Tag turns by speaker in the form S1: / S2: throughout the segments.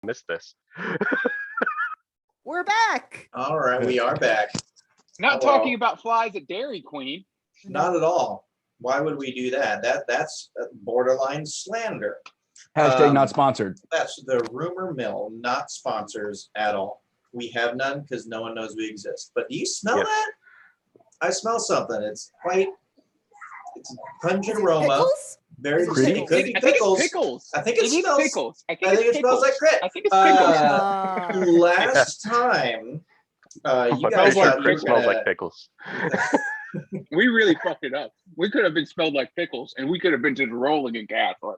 S1: missed this.
S2: We're back.
S3: All right, we are back.
S4: Not talking about flies at Dairy Queen.
S3: Not at all. Why would we do that? That's borderline slander.
S5: Hashtag not sponsored.
S3: That's the rumor mill, not sponsors at all. We have none because no one knows we exist. But do you smell that? I smell something. It's a pungent aroma.
S2: Pickles?
S3: Very
S5: Pretty.
S3: distinct. It could be
S4: I think
S3: pickles.
S4: it's pickles.
S3: I think it
S4: It
S3: smells.
S4: is pickles. I
S3: I
S4: think
S3: think it
S4: it's
S3: smells like
S4: pickles.
S3: grit.
S4: I think it's pickles.
S3: Last time, you
S1: But
S3: guys
S4: smells like
S3: thought you were
S1: smells
S3: gonna-
S1: like pickles.
S4: We really fucked it up. We could have been smelled like pickles, and we could have been just rolling in gas right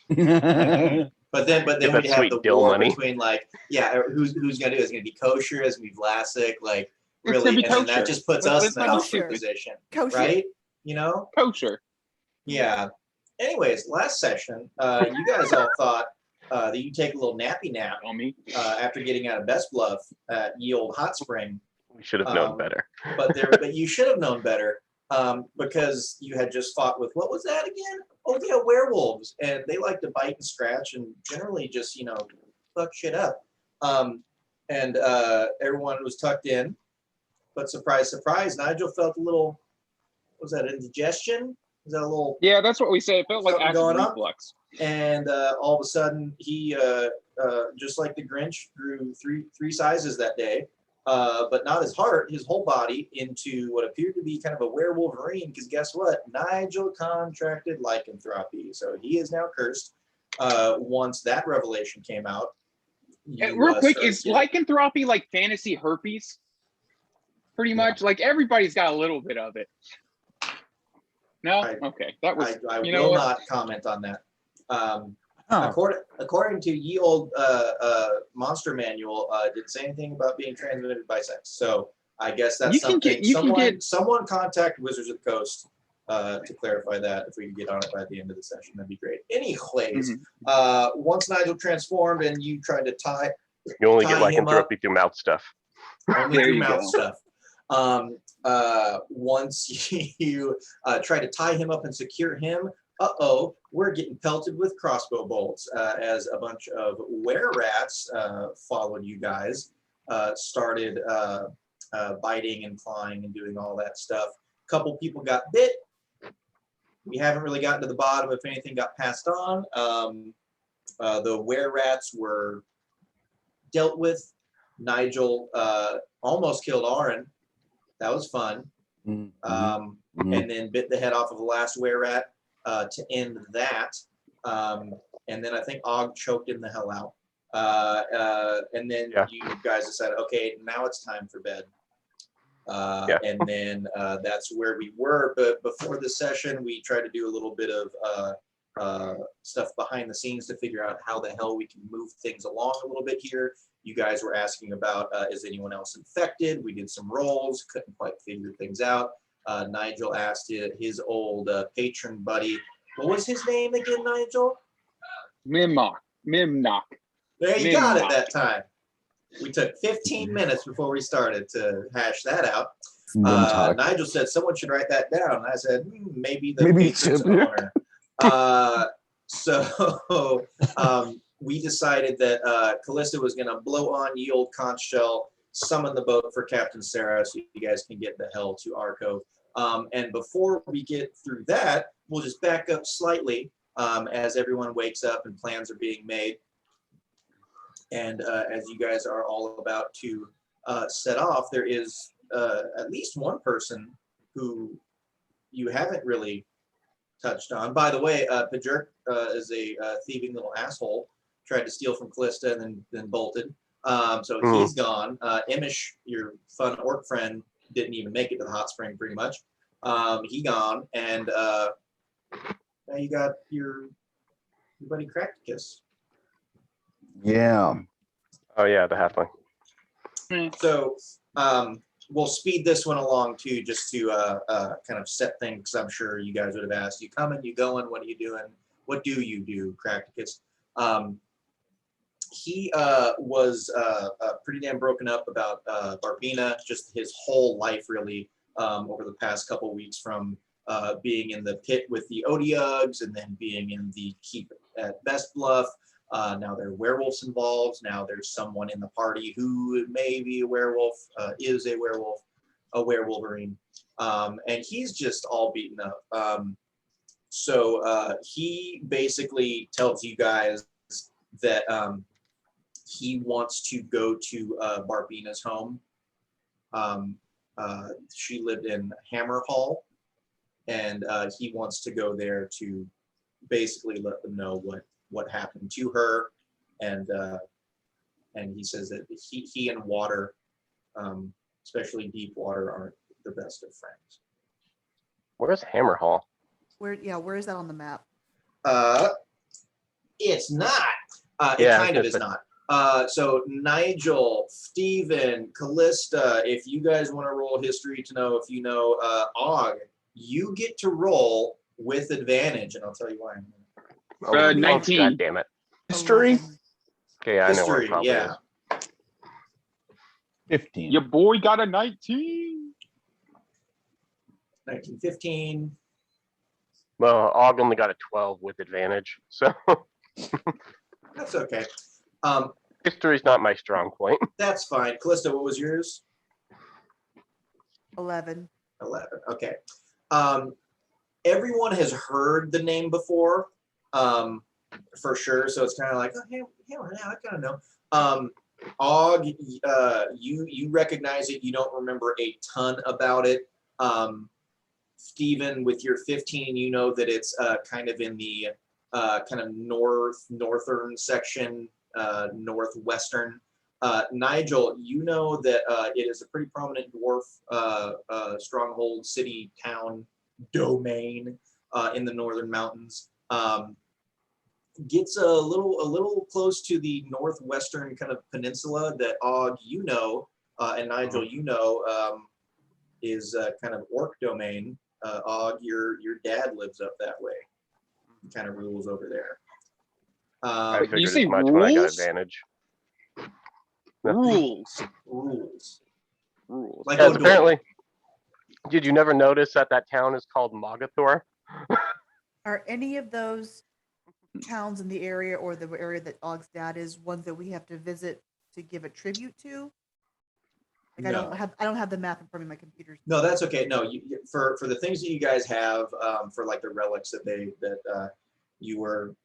S4: now.
S3: But then
S1: Get
S3: we
S1: that
S3: have
S1: sweet
S3: the
S1: dill
S3: war
S1: money.
S3: between who's gonna do it? Is it gonna be kosher? Is it gonna be Vlasic? Like
S4: It's
S3: really,
S4: gonna be
S3: and then that
S4: kosher.
S3: just puts
S4: Let's
S3: us in
S4: make
S3: a
S4: it
S3: kosher
S2: kosher.
S3: position,
S2: Kosher.
S3: right? You know?
S4: Kosher.
S3: Yeah. Anyways, last session, you guys all thought that you take a little nappy nap
S4: On me.
S3: after getting out of Best Bluff at Ye Old Hot Spring,
S1: We should have known better.
S3: but you should have known better because you had just fought with what was that again? Oh yeah, werewolves, and they like to bite and scratch and generally just fuck shit up. And everyone was tucked in, but surprise, surprise, Nigel felt a little. Was that indigestion? Was that a little?
S4: Yeah, that's what we say. It felt like
S3: Something
S4: acid
S3: going on?
S4: reflux.
S3: And all of a sudden, he just like the Grinch grew three sizes that day. But not his heart, his whole body into what appeared to be kind of a werewolverine. Because guess what? Nigel contracted lycanthropy, so he is now cursed. Once that revelation came out,
S4: Real quick, is lycanthropy like fantasy herpes? Pretty much, like everybody's got a little bit of it. No, okay, that was.
S3: I
S4: you know
S3: will
S4: what?
S3: not comment on that.
S5: Oh.
S3: According to Ye Old Monster Manual, didn't say anything about being transmitted by sex. So I guess that's
S4: You can
S3: something.
S4: get-
S3: Someone contact Wizards of the Coast to clarify that. If we can get on it by the end of the session, that'd be great. Anyways, once Nigel transformed and you tried to tie
S1: You only get
S3: tie him
S1: lycanthropy through mouth stuff.
S3: only
S4: There
S3: through
S4: you
S3: mouth
S4: go.
S3: stuff. Once you try to tie him up and secure him, we're getting pelted with crossbow bolts as a bunch of were-rats followed you guys, started biting and clawing and doing all that stuff. A couple people got bit. We haven't really gotten to the bottom if anything got passed on. The were-rats were dealt with. Nigel almost killed Aaron. That was fun. And then bit the head off of the last were-rat to end that. And then I think Og choked him the hell out. And then you guys decided, okay, now it's time for bed. And then that's where we were. But before the session, we tried to do a little bit of stuff behind the scenes to figure out how the hell we can move things along a little bit here. You guys were asking about, is anyone else infected? We did some rolls, couldn't quite figure things out. Nigel asked his old patron buddy, what was his name again, Nigel?
S4: Mimnock.
S3: There you got it that time. We took 15 minutes before we started to hash that out. Nigel said someone should write that down. I said, maybe the patron's owner. So we decided that Kallista was going to blow on Ye Old Conch Shell, summon the boat for Captain Sarah so you guys can get the hell to our cove. And before we get through that, we'll just back up slightly as everyone wakes up and plans are being made. And as you guys are all about to set off, there is at least one person who you haven't really touched on. By the way, Pajurk is a thieving little asshole. Tried to steal from Kallista and then bolted. So he's gone. Imish, your fun orc friend, didn't even make it to the hot spring pretty much. He gone. And now you got your buddy Cracticus.
S5: Yeah.
S1: Oh yeah, the halfling.
S3: So we'll speed this one along too, just to kind of set things. I'm sure you guys would have asked, you coming, you going, what are you doing? What do you do, Cracticus? He was pretty damn broken up about Barbina, just his whole life really over the past couple weeks, from being in the pit with the Odiugs and then being in the keep at Best Bluff. Now there are werewolves involved. Now there's someone in the party who may be a werewolf, is a werewolf, a werewolverine, and he's just all beaten up. So he basically tells you guys that he wants to go to Barbina's home. She lived in Hammer Hall, and he wants to go there to basically let them know what happened to her, and he says that he and water, especially deep water, aren't the best of friends.
S1: Where's Hammer Hall?
S2: Where is that on the map?
S3: It's not. It
S1: Yeah,
S3: kind of is not. So Nigel, Steven, Kallista, if you guys want to roll history to know if you know Og, you get to roll with advantage, and I'll tell you why. in a minute.
S4: 19.
S1: God damn it.
S5: History?
S2: 11.
S1: Okay, I know where it
S3: History,
S1: probably
S3: yeah.
S1: is.
S5: 15.
S4: Your boy got a 19.
S3: 1915.
S1: Well, Og only got a 12 with advantage, so
S3: That's okay.
S1: history's not my strong point.
S3: That's fine. Callista, what was yours?
S2: 11.
S3: 11. Okay. Everyone has heard the name before, for sure. So it's kind of like, oh, hey, yeah, I kind of know. Og, you recognize it. You don't remember a ton about it. Stephen, with your 15, you know that it's kind of in the kind of northern section, northwestern. Nigel, you know that it is a pretty prominent dwarf stronghold, city, town, domain in the northern mountains. Gets a little close to the northwestern kind of peninsula that Og, you know, and Nigel, you know, is kind of orc domain. Og, your dad lives up that way. He kind of rules over there.
S1: I
S4: Wait, you
S1: figured
S4: say
S1: as much when I got
S4: rules?
S1: advantage.
S4: Rules.
S3: Rules. Like
S1: Yes,
S3: O'Doyle.
S1: apparently. Did you never notice that town is called Mogathor?
S2: Are any of those towns in the area or the area that Og's dad is ones that we have to visit to give a tribute to? Like
S3: No.
S2: I don't have the map in front of my computer.
S3: No, that's okay. No, for the things that you guys have, for like the relics that you were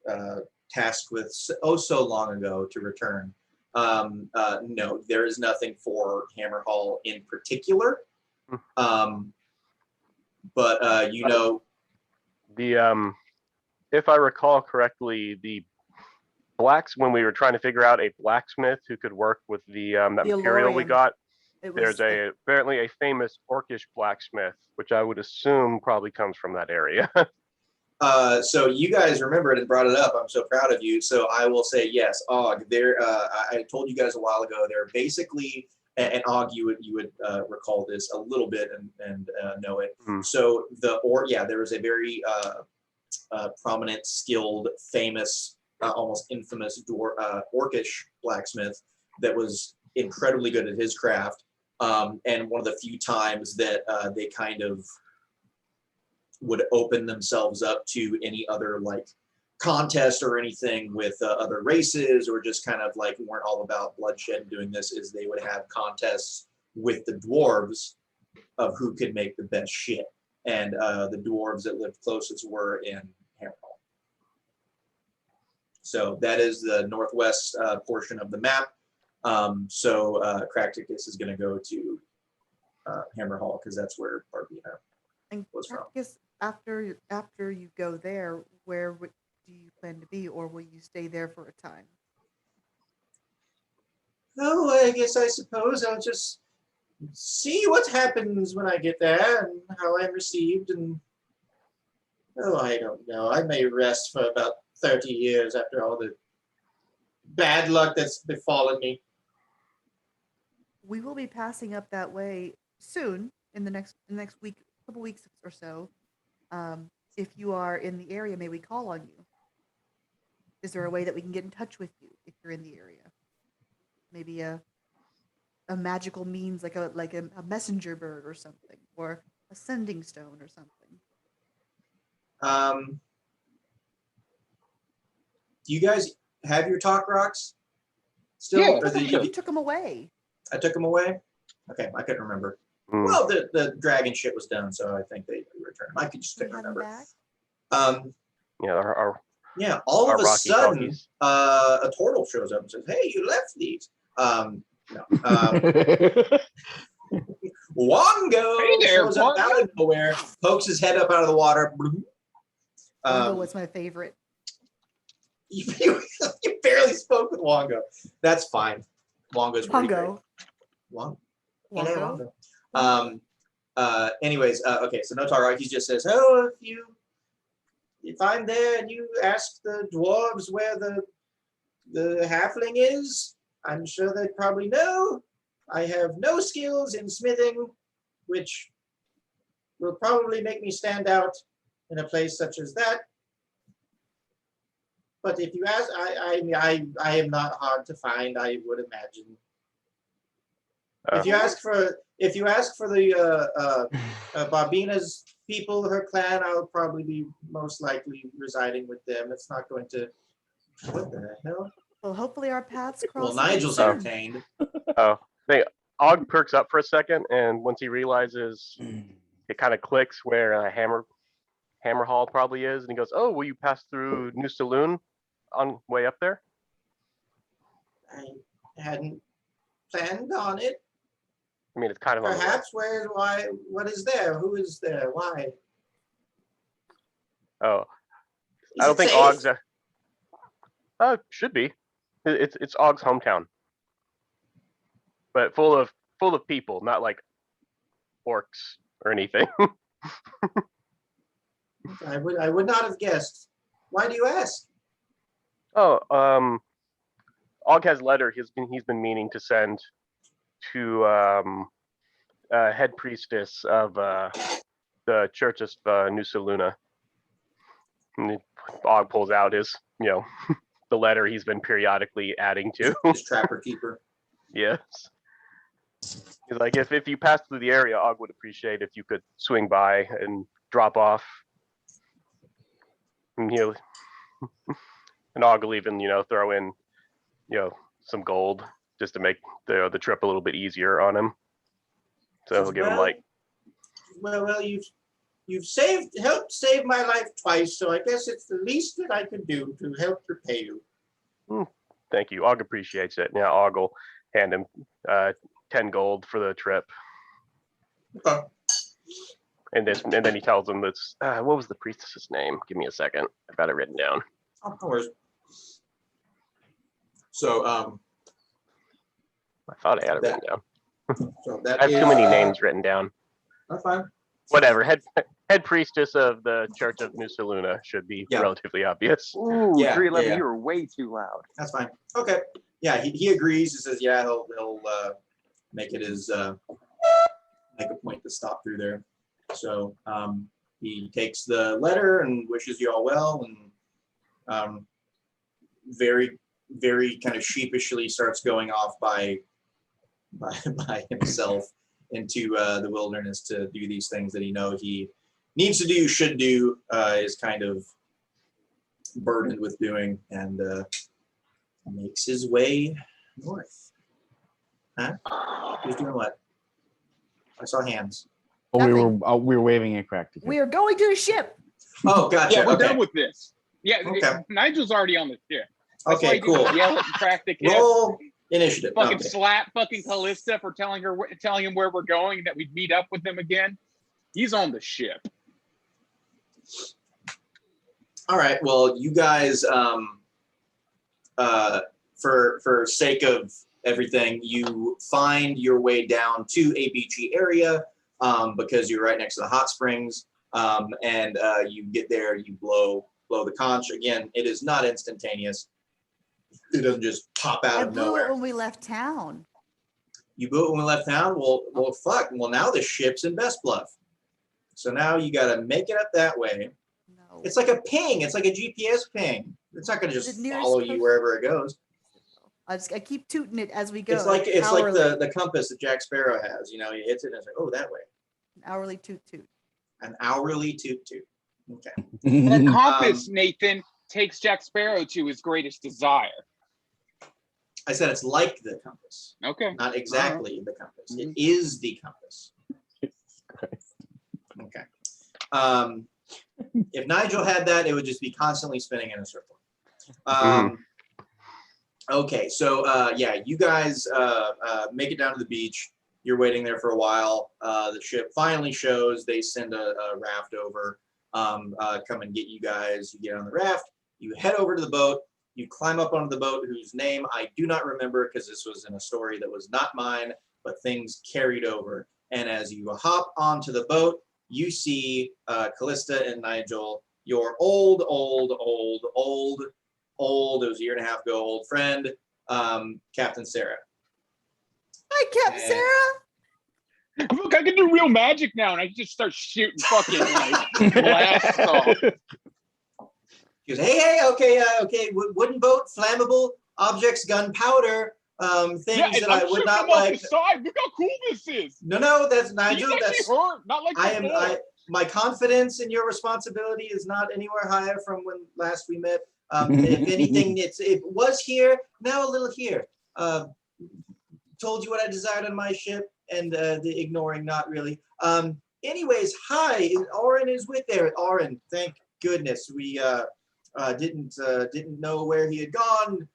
S3: tasked with so long ago to return. No, there is nothing for Hammer Hall in particular. But you know,
S1: The if I recall correctly, when we were trying to figure out a blacksmith who could work with the that
S2: The
S1: material we
S2: Elorium.
S1: got,
S2: It was
S1: there's apparently a famous orcish blacksmith, which I would assume probably comes from that area.
S3: so you guys remembered and brought it up. I'm so proud of you. So I will say yes, Og. There, I told you guys a while ago. They're basically, and Og, you would recall this a little bit and know it. So there is a very prominent, skilled, famous, almost infamous orcish blacksmith that was incredibly good at his craft. And one of the few times that they kind of would open themselves up to any other like contest or anything with other races, or just kind of like weren't all about bloodshed doing this, is they would have contests with the dwarves of who could make the best shit. And the dwarves that lived closest were in Hammer Hall. So that is the northwest portion of the map. So Cracticus is going to go to Hammer Hall because that's where Barbina
S2: And
S3: was from.
S2: Practicus, after you go there, where do you plan to be, or will you stay there for a time?
S3: Oh, I suppose I'll just see what happens when I get there and how I'm received. And I don't know. I may rest for about 30 years after all the bad luck that's befallen me.
S2: We will be passing up that way soon in the next week, couple weeks or so. If you are in the area, may we call on you? Is there a way that we can get in touch with you if you're in the area? Maybe a magical means like a messenger bird or something, or a sending stone or something.
S3: Do you guys have your talk rocks? Still,
S4: Yeah,
S3: or did
S2: You took them away.
S3: I took them away. Okay, I couldn't remember.
S1: Hmm.
S3: Well, the dragon shit was done, so I think they returned them. I could just
S2: Can
S3: couldn't
S2: we have them
S3: remember.
S2: back?
S1: Yeah,
S3: Yeah, all
S1: our
S3: of a
S1: Rocky
S3: sudden,
S1: Talkies.
S3: a turtle shows up and says, "Hey, you left these." No. Wongo
S4: Hey there,
S3: shows up out of nowhere, pokes his head up out of the water.
S2: Wongo was my favorite.
S3: You barely spoke with Wongo. That's fine. Wongo's pretty great.
S2: Wongo.
S3: Wongo. Anyways, okay, so no talk. He just says, "Oh, if I'm there and you ask the dwarves where the halfling is, I'm sure they'd probably know. I have no skills in smithing, which will probably make me stand out in a place such as that. But if you ask, I am not hard to find, I would imagine. If you ask for the Barbina's people, her clan, I'll probably be most likely residing with them. It's not going to. What the hell?
S2: Well, hopefully our paths cross.
S3: Well, Nigel's
S2: soon.
S3: entertained.
S1: Og perks up for a second, and once he realizes, it kind of clicks where Hammer Hall probably is, and he goes, "Oh, will you pass through New Saloon on way up there?"
S3: I hadn't planned on it.
S1: I mean, it's kind of on the way.
S3: Perhaps why? What is there? Who is there? Why?
S1: Oh,
S3: Is
S1: I don't
S3: it
S1: think
S3: safe?
S1: Og's. Should be. It's Og's hometown, but full of people, not like orcs or anything.
S3: I would not have guessed. Why do you ask?
S1: Oh, Og has a letter he's been meaning to send to head priestess of the Church of New Saluna. And Og pulls out his, the letter he's been periodically adding to.
S3: His trapper keeper.
S1: Yes. He's like, if you pass through the area, Og would appreciate if you could swing by and drop off. And and Og will even, throw in, some gold just to make the trip a little bit easier on him. So he'll give him like.
S3: Well, you've helped save my life twice, so I guess it's the least that I can do to help repay you.
S1: Thank you. Og appreciates it. Yeah, Og will hand him 10 gold for the trip.
S3: Okay.
S1: And then he tells him that's what was the priestess's name? Give me a second. I've got it written down.
S3: Oh, no worries. So
S1: I thought I had it written down.
S3: so that
S1: I have too many names written down.
S3: That's fine.
S1: Whatever. Head priestess of the Church of New Saluna should be relatively obvious.
S6: Ooh,
S3: Yeah,
S6: 311,
S3: yeah.
S6: you were way too loud.
S3: That's fine. Okay. Yeah, he agrees. He says, yeah, he'll make it his make a point to stop through there. So he takes the letter and wishes you all well, and very, very kind of sheepishly starts going off by himself into the wilderness to do these things that he needs to do, should do, is kind of burdened with doing, and makes his way north. Huh? Who's doing what? I saw hands.
S5: Oh, we were waving at crack.
S2: We are going to the ship.
S3: Oh, gotcha.
S4: Yeah, we're
S3: Okay.
S4: done with this. Yeah,
S3: Okay.
S4: Nigel's already on the ship. That's why
S3: Okay,
S4: he didn't
S3: cool.
S4: Yell at and crack the kid.
S3: Roll initiative.
S4: Fucking
S3: Okay.
S4: slap fucking Kallista for telling him where we're going and that we'd meet up with him again. He's on the ship.
S3: All right. Well, you guys, for sake of everything, you find your way down to a beachy area because you're right next to the hot springs, and you get there. You blow the conch. Again, it is not instantaneous. It doesn't just pop out
S2: I
S3: of
S2: blew
S3: nowhere.
S2: it when we left town.
S3: You blew it when we left town. Well, fuck. Well, now the ship's in Best Bluff, so now you got to make it up that way.
S2: No.
S3: It's like a ping. It's like a GPS ping. It's not going to just
S2: The nearest
S3: follow you
S2: post-
S3: wherever it goes.
S2: I keep tooting it as we go.
S3: It's like
S2: hourly.
S3: the compass that Jack Sparrow has. He hits it and it's like, oh, that way.
S2: An hourly toot toot.
S3: An hourly toot toot. Okay.
S4: That compass, Nathan, takes Jack Sparrow to his greatest desire.
S3: I said it's like the compass,
S4: Okay.
S3: not exactly the compass. It is the compass. Okay. If Nigel had that, it would just be constantly spinning in a circle. Okay, so yeah, you guys make it down to the beach. You're waiting there for a while. The ship finally shows. They send a raft over, come and get you guys. You get on the raft. You head over to the boat. You climb up onto the boat, whose name I do not remember because this was in a story that was not mine, but things carried over. And as you hop onto the boat, you see Kallista and Nigel, your old, it was a year and a half ago, old friend, Captain Sarah.
S2: Hi, Captain Sarah.
S4: Look, I can do real magic now, and I can just start shooting fucking like blasts off.
S3: She goes, hey, okay, wooden boat, flammable objects, gunpowder, things that I would not like.
S4: The side. Look how cool this is.
S3: No, that's Nigel.
S4: He's actually hurt, not like
S3: my confidence in your responsibility is not anywhere higher from when last we met. If anything, it was here, now a little here. Told you what I desired on my ship, and the ignoring, not really. Anyways, hi, Oren is with there. Oren, thank goodness. We didn't know where he had gone.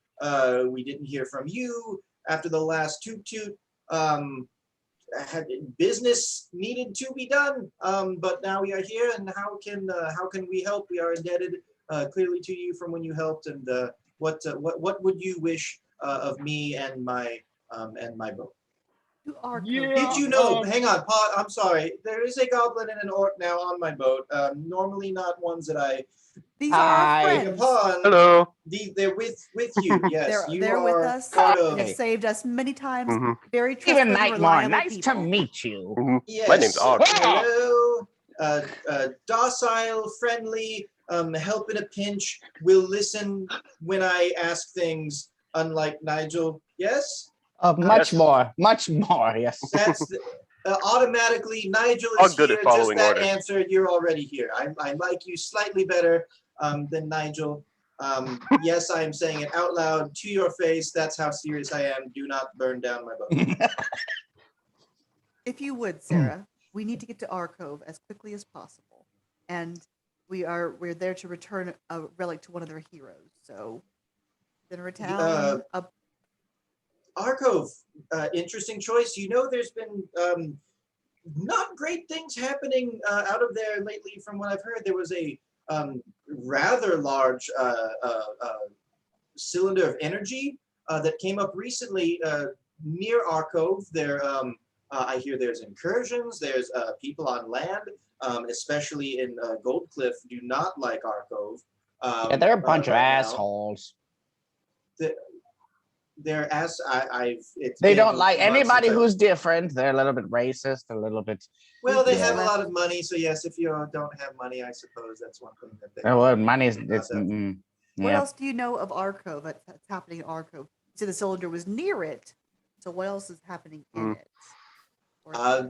S3: We didn't hear from you after the last toot. Business needed to be done, but now we are here, and how can we help? We are indebted clearly to you from when you helped, and what would you wish of me and my boat?
S4: Yeah,
S3: Did you know? Hang on, I'm sorry. There is a goblin and an orc now on my boat. Normally not ones that I.
S2: These are our friends.
S1: Hello.
S3: They're with you. Yes,
S2: they're with us. They have saved us many times. Very trustworthy, reliable
S5: nice
S2: people.
S5: to meet you.
S3: Yes.
S1: My name's Og.
S3: Hello. Docile, friendly, help in a pinch. Will listen when I ask things. Unlike Nigel. Yes.
S5: Much more. Yes.
S3: That's automatically Nigel
S1: All
S3: is
S1: good
S3: here.
S1: at
S3: Just
S1: following
S3: that
S1: orders.
S3: answer. You're already here. I like you slightly better than Nigel. Yes, I am saying it out loud to your face. That's how serious I am. Do not burn down my boat.
S2: If you would, Sarah, we need to get to our cove as quickly as possible, and we're there to return a relic to one of their heroes. So, dinner town.
S3: Arcove, interesting choice. You know, there's been not great things happening out of there lately. From what I've heard, there was a rather large cylinder of energy that came up recently near Arcove. There, I hear there's incursions. There's people on land, especially in Gold Cliff, do not like Arcove.
S5: Yeah, they're a bunch of assholes.
S3: They're
S5: they don't like anybody who's different. They're a little bit racist, a little bit.
S3: Well, they have a lot of money, so yes, if you don't have money, I suppose that's one thing that they.
S5: Well, money is.
S2: What else do you know of Arcove? That's happening in Arcove. So the cylinder was near it. So what else is happening in it?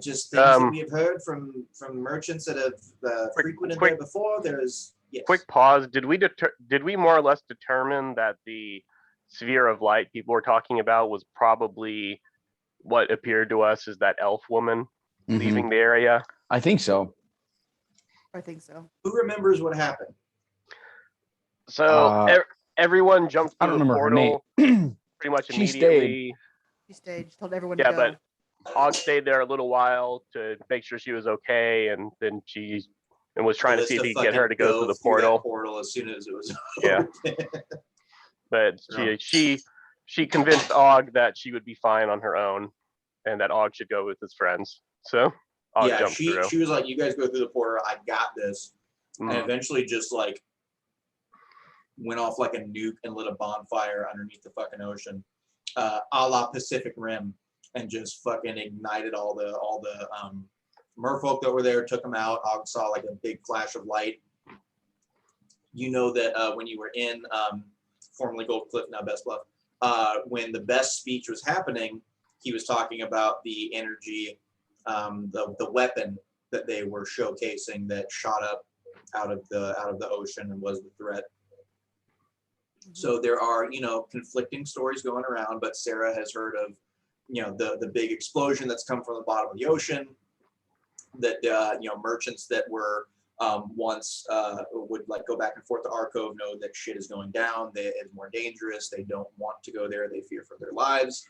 S3: Just things that we have heard from merchants that have frequented there before. There's
S1: quick pause. Did we more or less determine that the sphere of light people were talking about was probably what appeared to us as that elf woman leaving the area?
S5: I think so.
S3: Who remembers what happened?
S1: So everyone jumped through the portal pretty much immediately.
S2: She stayed. She told everyone
S1: to
S2: go.
S1: But Og stayed there a little while to make sure she was okay, and then was trying to see if he could get her to go through the portal.
S3: As soon as it was.
S1: Yeah. But she convinced Og that she would be fine on her own, and that Og should go with his friends. So Og jumped through.
S3: She was like, "You guys go through the portal. I got this," and eventually just like went off like a nuke and lit a bonfire underneath the fucking ocean, a la Pacific Rim, and just fucking ignited all the merfolk that were there. Took them out. Og saw like a big flash of light. You know that when you were in formerly Gold Cliff, now Best Bluff, when the best speech was happening, he was talking about the energy, the weapon that they were showcasing that shot up out of the ocean and was the threat. So there are, conflicting stories going around, but Sarah has heard of, the big explosion that's come from the bottom of the ocean, that, merchants that were once would like go back and forth to our cove know that shit is going down. It's more dangerous. They don't want to go there. They fear for their lives.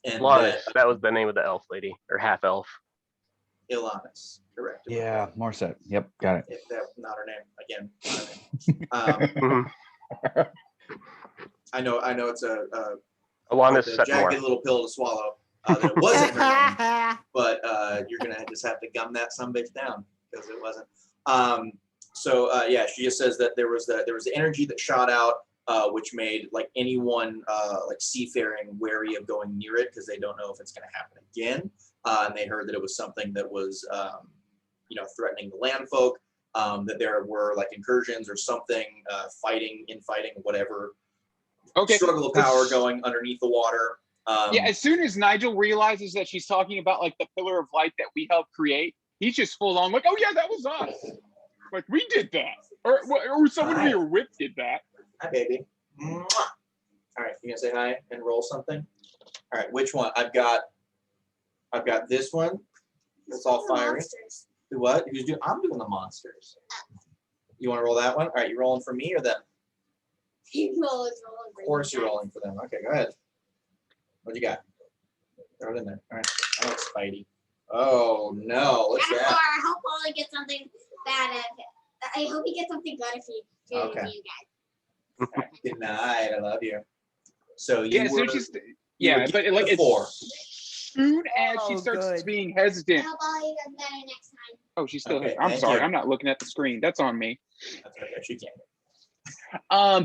S3: And
S1: Lannis, that was the name of the elf lady, or half elf.
S3: Ilanis, correct.
S6: Yeah, more so. Yep, got it.
S3: That's not her name. Again, not her name. I know it's a
S1: Alanis
S3: jagged
S1: Setmore.
S3: little pill to swallow. That it wasn't her name, but you're gonna just have to gum that sumbitch down because it wasn't. She just says that there was the energy that shot out, which made like anyone like seafaring wary of going near it because they don't know if it's going to happen again. And they heard that it was something that was threatening the land folk. That there were like incursions or something, infighting, whatever.
S4: Okay.
S3: Struggle of power going underneath the water.
S4: As soon as Nigel realizes that she's talking about like the pillar of light that we helped create, he's just full on like, oh yeah, that was us. Like we did that, or someone we were with did that.
S3: Hi, baby. Mwah. All right, you gonna say hi and roll something? All right, which one? I've got this one. It's all fiery. Do what? Who's doing? I'm doing the monsters. You want to roll that one? All right, you rolling for me or them? Of course you're rolling for them. Okay, go ahead. What you got? Throw it in there. All right. I like Spidey. Oh no! What's that?
S7: I hope Ollie gets something bad. I hope he gets something good if he do
S3: Okay.
S7: you guys.
S3: All right, good night. I love you. So you
S4: So
S3: were,
S4: she's
S3: you were
S4: but
S3: gifted
S4: like
S3: a
S4: it's
S3: 4.
S4: soon as she
S2: Oh,
S4: starts
S2: good.
S4: being
S7: I
S4: hesitant.
S7: hope Ollie does better next time.
S4: Oh, she's still.
S3: Okay,
S4: I'm
S3: thank
S4: sorry,
S3: you.
S4: I'm not looking at the screen. That's on me.
S3: That's okay. She can't.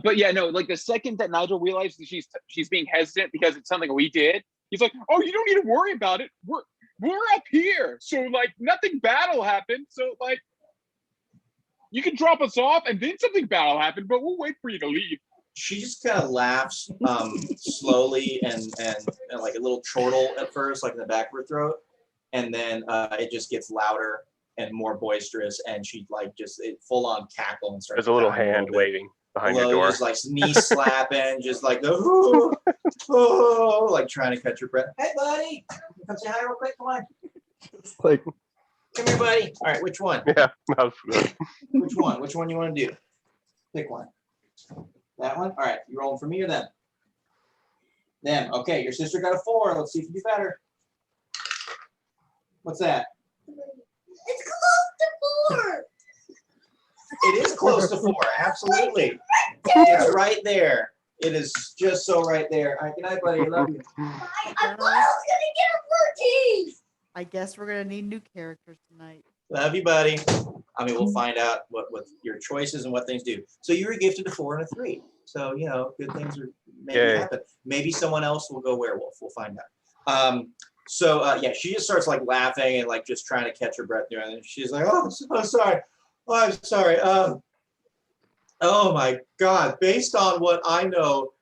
S4: But yeah, no, like the second that Nigel realizes that she's being hesitant because it's something we did, he's like, oh, you don't need to worry about it. We're up here, so like nothing bad will happen. So like, you can drop us off, and then something bad will happen, but we'll wait for you to leave.
S3: She just kind of laughs slowly and like a little chortle at first, like in the back of her throat, and then it just gets louder and more boisterous, and she like just full on cackle and starts.
S1: There's a little
S3: pounding
S1: hand
S3: bit.
S1: waving behind your
S3: Hello,
S1: door.
S3: just like knee slapping, just like oh, like trying to catch your breath. Hey, buddy, come say hi real quick. Come on,
S1: Like,
S3: come here, buddy. All right, which one?
S1: yeah, that was good.
S3: Which one? Which one you want to do? Pick one. That one? All right, you rolling for me or them? Them. Okay, your sister got a 4. Let's see if you do better. What's that?
S7: It's close to 4.
S3: It is close to 4, absolutely. It's right there. It is just so right there. All right, good night, buddy. I love you.
S7: I thought I was gonna get a 14.
S2: I guess we're gonna need new characters tonight.
S3: Love you, buddy. I mean, we'll find out what your choices and what things do. So you were gifted a 4 and a 3. So, good things are maybe happen. Maybe someone else will go werewolf. We'll find out. She just starts like laughing and like just trying to catch her breath doing it. And she's like, oh, I'm sorry. Oh, I'm sorry. Oh my God. Based on what I know,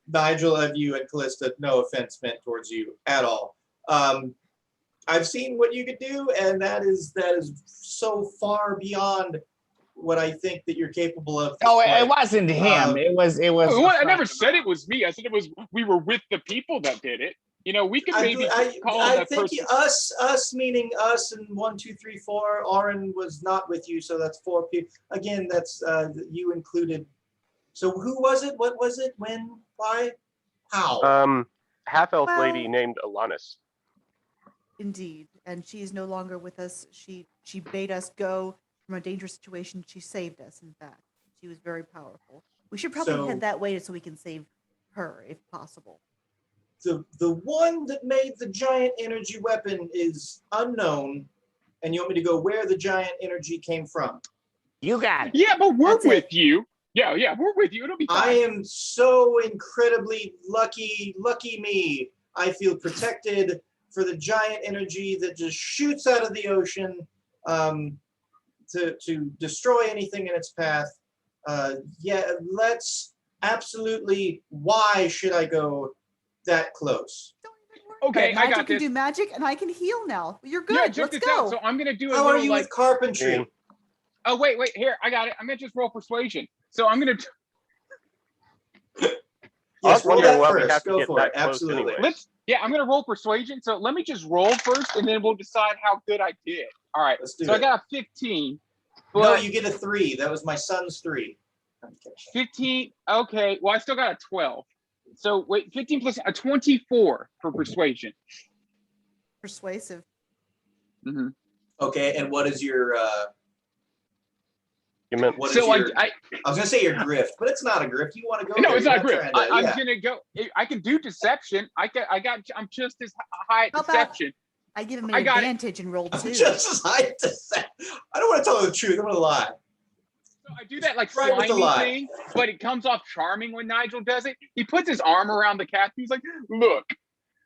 S3: Nigel, of you and Kallista, no offense meant towards you at all. I've seen what you could do, and that is so far beyond what I think that you're capable of.
S5: No, it wasn't him. It was.
S4: Well, I never said it was me. I said we were with the people that did it. We could maybe call
S3: I
S4: that
S3: think
S4: person.
S3: us meaning us, and 1, 2, 3, 4. Aaron was not with you, so that's 4 people. Again, that's you included. So who was it? What was it? When? Why? How?
S1: Half elf
S2: Well-
S1: lady named Alanis.
S2: Indeed, and she is no longer with us. She bade us go from a dangerous situation. She saved us. In fact, she was very powerful. We should probably head that way so we can save her, if possible.
S3: The one that made the giant energy weapon is unknown, and you want me to go where the giant energy came from?
S5: You got it.
S4: Yeah, but we're
S2: That's
S4: with
S2: it.
S4: you. Yeah, we're with you. It'll be fine.
S3: I am so incredibly lucky me. I feel protected for the giant energy that just shoots out of the ocean to destroy anything in its path. Let's absolutely. Why should I go that close?
S4: Okay, I
S2: Nigel
S4: got
S2: can
S4: this.
S2: do magic, and I can heal now. You're
S4: Yeah,
S2: good.
S4: check
S2: Let's
S4: this
S2: go.
S4: out. So I'm gonna do a
S3: How are
S4: little
S3: you
S4: like.
S3: with carpentry?
S1: Yeah.
S4: Oh wait, here I got it. I'm gonna just roll persuasion. So I'm gonna.
S3: Yes,
S1: I
S3: roll
S1: was
S3: that
S1: wondering why we
S3: first.
S1: have to
S3: Go
S1: get
S3: for
S1: that
S3: it.
S1: close
S3: Absolutely.
S1: anyway.
S4: I'm gonna roll persuasion. So let me just roll first, and then we'll decide how good I did. All right.
S3: Let's do
S4: So
S3: it.
S4: I got a 15.
S3: No,
S4: But
S3: you get a 3. That was my son's 3. Okay.
S4: 15. Okay. Well, I still got a 12. So wait, 15 plus a 24 for persuasion.
S2: Persuasive.
S4: Mm-hmm.
S3: Okay, and what is your
S1: You meant
S3: what is
S4: So
S3: your
S4: I
S3: was gonna say your grift, but it's not a grift. You want to go
S4: no,
S3: there.
S4: it's
S3: You're
S4: not great.
S3: trying to-
S4: I'm
S3: yeah.
S4: gonna go. I can do deception. I'm just as high at
S2: How about-
S4: deception.
S2: I give him an
S4: I got it.
S2: advantage and roll
S3: I'm
S2: 2.
S3: just as high to say. I don't want to tell the truth. I'm gonna lie.
S4: So I do that like
S3: Right with the
S4: slimy
S3: lie.
S4: thing, but it comes off charming when Nigel does it. He puts his arm around the cat. He's like, "Look,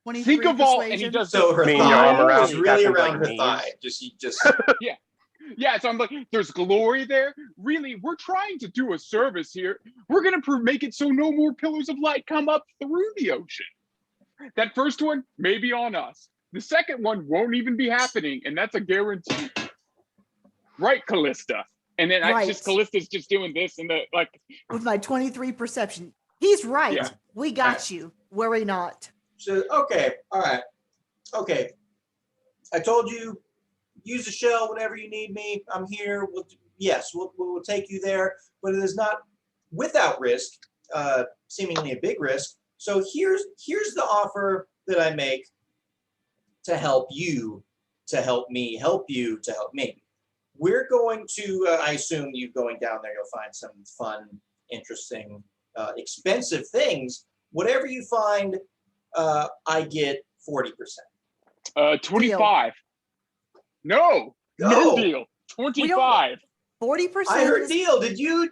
S2: 23
S4: think of all," and he
S2: persuasion.
S4: does.
S3: So her
S1: mean
S3: thigh
S1: your arm around
S3: is really
S1: Captain's,
S3: around
S1: like,
S3: her
S1: knees?
S3: thigh. Just
S4: Yeah, so I'm like, there's glory there. Really, we're trying to do a service here. We're gonna make it so no more pillars of light come up through the ocean. That first one may be on us. The second one won't even be happening, and that's a guarantee. Right, Kallista? And then
S2: Right.
S4: Kallista's just doing this and the like.
S2: With my 23 perception. He's right.
S4: Yeah.
S2: We got you. Worry not.
S3: so okay. All right. Okay. I told you, use the shell whenever you need me. I'm here. We'll take you there, but it is not without risk, seemingly a big risk. So here's the offer that I make to help you, to help me, help you, to help me. We're going to, I assume you going down there, you'll find some fun, interesting, expensive things. Whatever you find, I get 40%.
S4: 25. No
S3: Go.
S4: deal. 25.
S2: 40%.
S3: I heard
S2: is-
S3: deal. Did you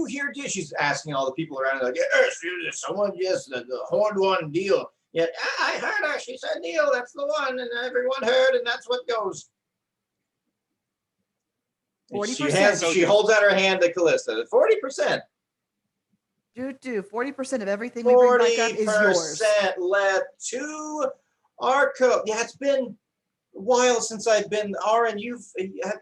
S3: hear deal? She's asking all the people around like, yes, someone, yes, the horned one deal. Yeah, I heard her. She said deal. That's the one, and everyone heard, and that's what goes.
S2: 40%.
S3: She holds out her hand to Kallista. 40%.
S2: Do 40% of everything we bring back up is yours.
S3: 40% led to Arco. Yeah, it's been a while since I've been. Aaron,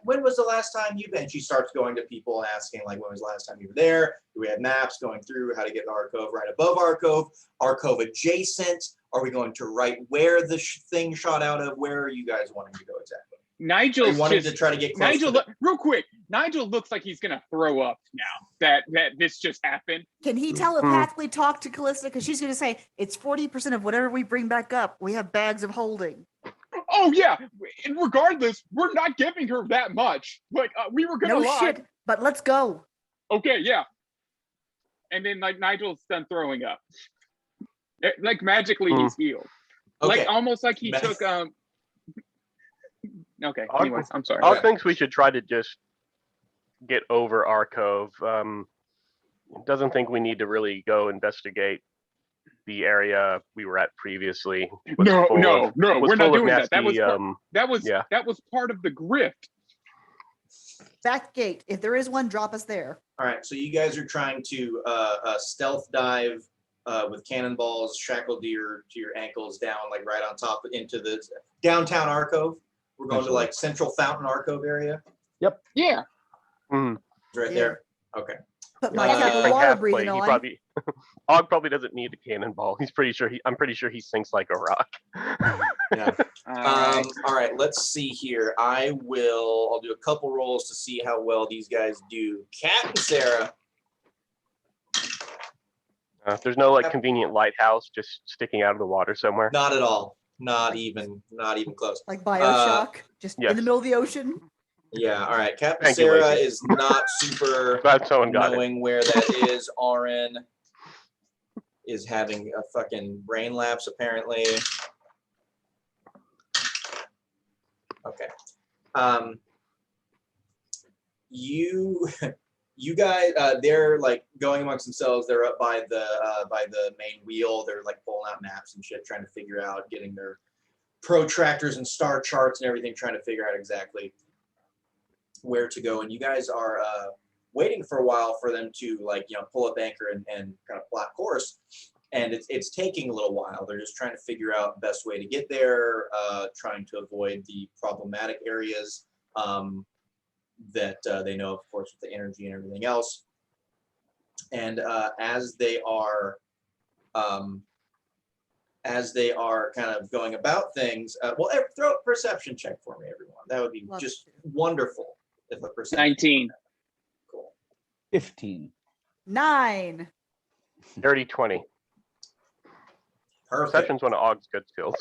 S3: when was the last time you've been? She starts going to people and asking, like, when was the last time you were there? Do we have maps going through how to get to Arcove, right above Arcove, Arcove adjacent? Are we going to right where the thing shot out of? Where are you guys wanting to go exactly?
S4: Nigel's
S3: You wanted
S4: just
S3: to try to get close
S4: Nigel,
S3: to
S4: real quick. Nigel looks like he's gonna throw up now that this just happened.
S2: Can he telepathically talk to Kallista? Because she's going to say it's 40% of whatever we bring back up. We have bags of holding.
S4: Oh yeah, and regardless, we're not giving her that much. Like we were gonna
S2: No
S4: lie.
S2: shit, but let's go.
S4: Okay, yeah. And then like Nigel's done throwing up. Like magically he's healed.
S3: Okay.
S4: Like almost like he took Okay.
S1: Og-
S4: Anyways, I'm sorry.
S1: I think we should try to just get over our cove. Doesn't think we need to really go investigate the area we were at previously. Was
S4: No,
S1: full
S4: no,
S1: of-
S4: no.
S1: was
S4: We're not
S1: full of
S4: doing that. That was
S1: nasty,
S4: that was part of the grift.
S2: Back gate. If there is one, drop us there.
S3: All right, so you guys are trying to stealth dive with cannonballs shackled to your ankles down, like right on top into the downtown Arcove. We're going to like Central Fountain Arcove area.
S4: Yeah.
S1: Mhm.
S3: It's right
S2: Yeah.
S3: there. Okay.
S2: Put my
S3: Uh,
S2: cap of
S1: Like
S2: water
S1: halfway,
S2: breathing
S1: he
S2: on.
S1: probably Og probably doesn't need a cannonball. I'm pretty sure he sinks like a rock.
S3: Yeah.
S4: Alright.
S3: All right, let's see here. I'll do a couple rolls to see how well these guys do. Kat and Sarah.
S1: There's no like convenient lighthouse just sticking out of the water somewhere.
S3: Not at all. Not even close.
S2: Like Bioshock, just in
S1: yes.
S2: the middle of the ocean.
S3: Yeah, all right. Captain
S1: Thank you,
S3: Sarah
S1: Lacey.
S3: is not super
S1: Glad someone got it.
S3: knowing where that is. Auren is having a fucking brain lapse, apparently. Okay. You guys, they're like going amongst themselves. They're up by the main wheel. They're like pulling out maps and shit, trying to figure out, getting their protractors and star charts and everything, trying to figure out exactly where to go. And you guys are waiting for a while for them to pull up anchor and kind of plot course. And it's taking a little while. They're just trying to figure out the best way to get there, trying to avoid the problematic areas that they know, of course, with the energy and everything else. And as they are kind of going about things, well, throw a perception check for me, everyone. That would be
S2: Love
S3: just
S2: to.
S3: wonderful if a perception.
S4: 19.
S3: Cool.
S6: 15.
S2: 9.
S1: Dirty 20.
S3: Perfect.
S1: Perception's one of Og's good skills,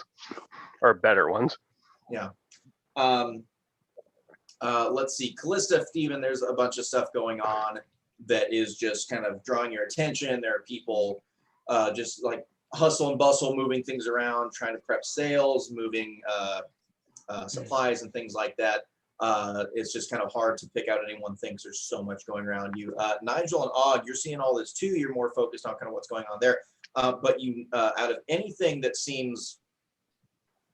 S1: or better ones.
S3: Let's see, Kallista, Steven, there's a bunch of stuff going on that is just kind of drawing your attention. There are people just like hustle and bustle, moving things around, trying to prep sales, moving supplies and things like that. It's just kind of hard to pick out any one thing because there's so much going around you. Nigel and Og, you're seeing all this too. You're more focused on kind of what's going on there. But you, out of anything that seems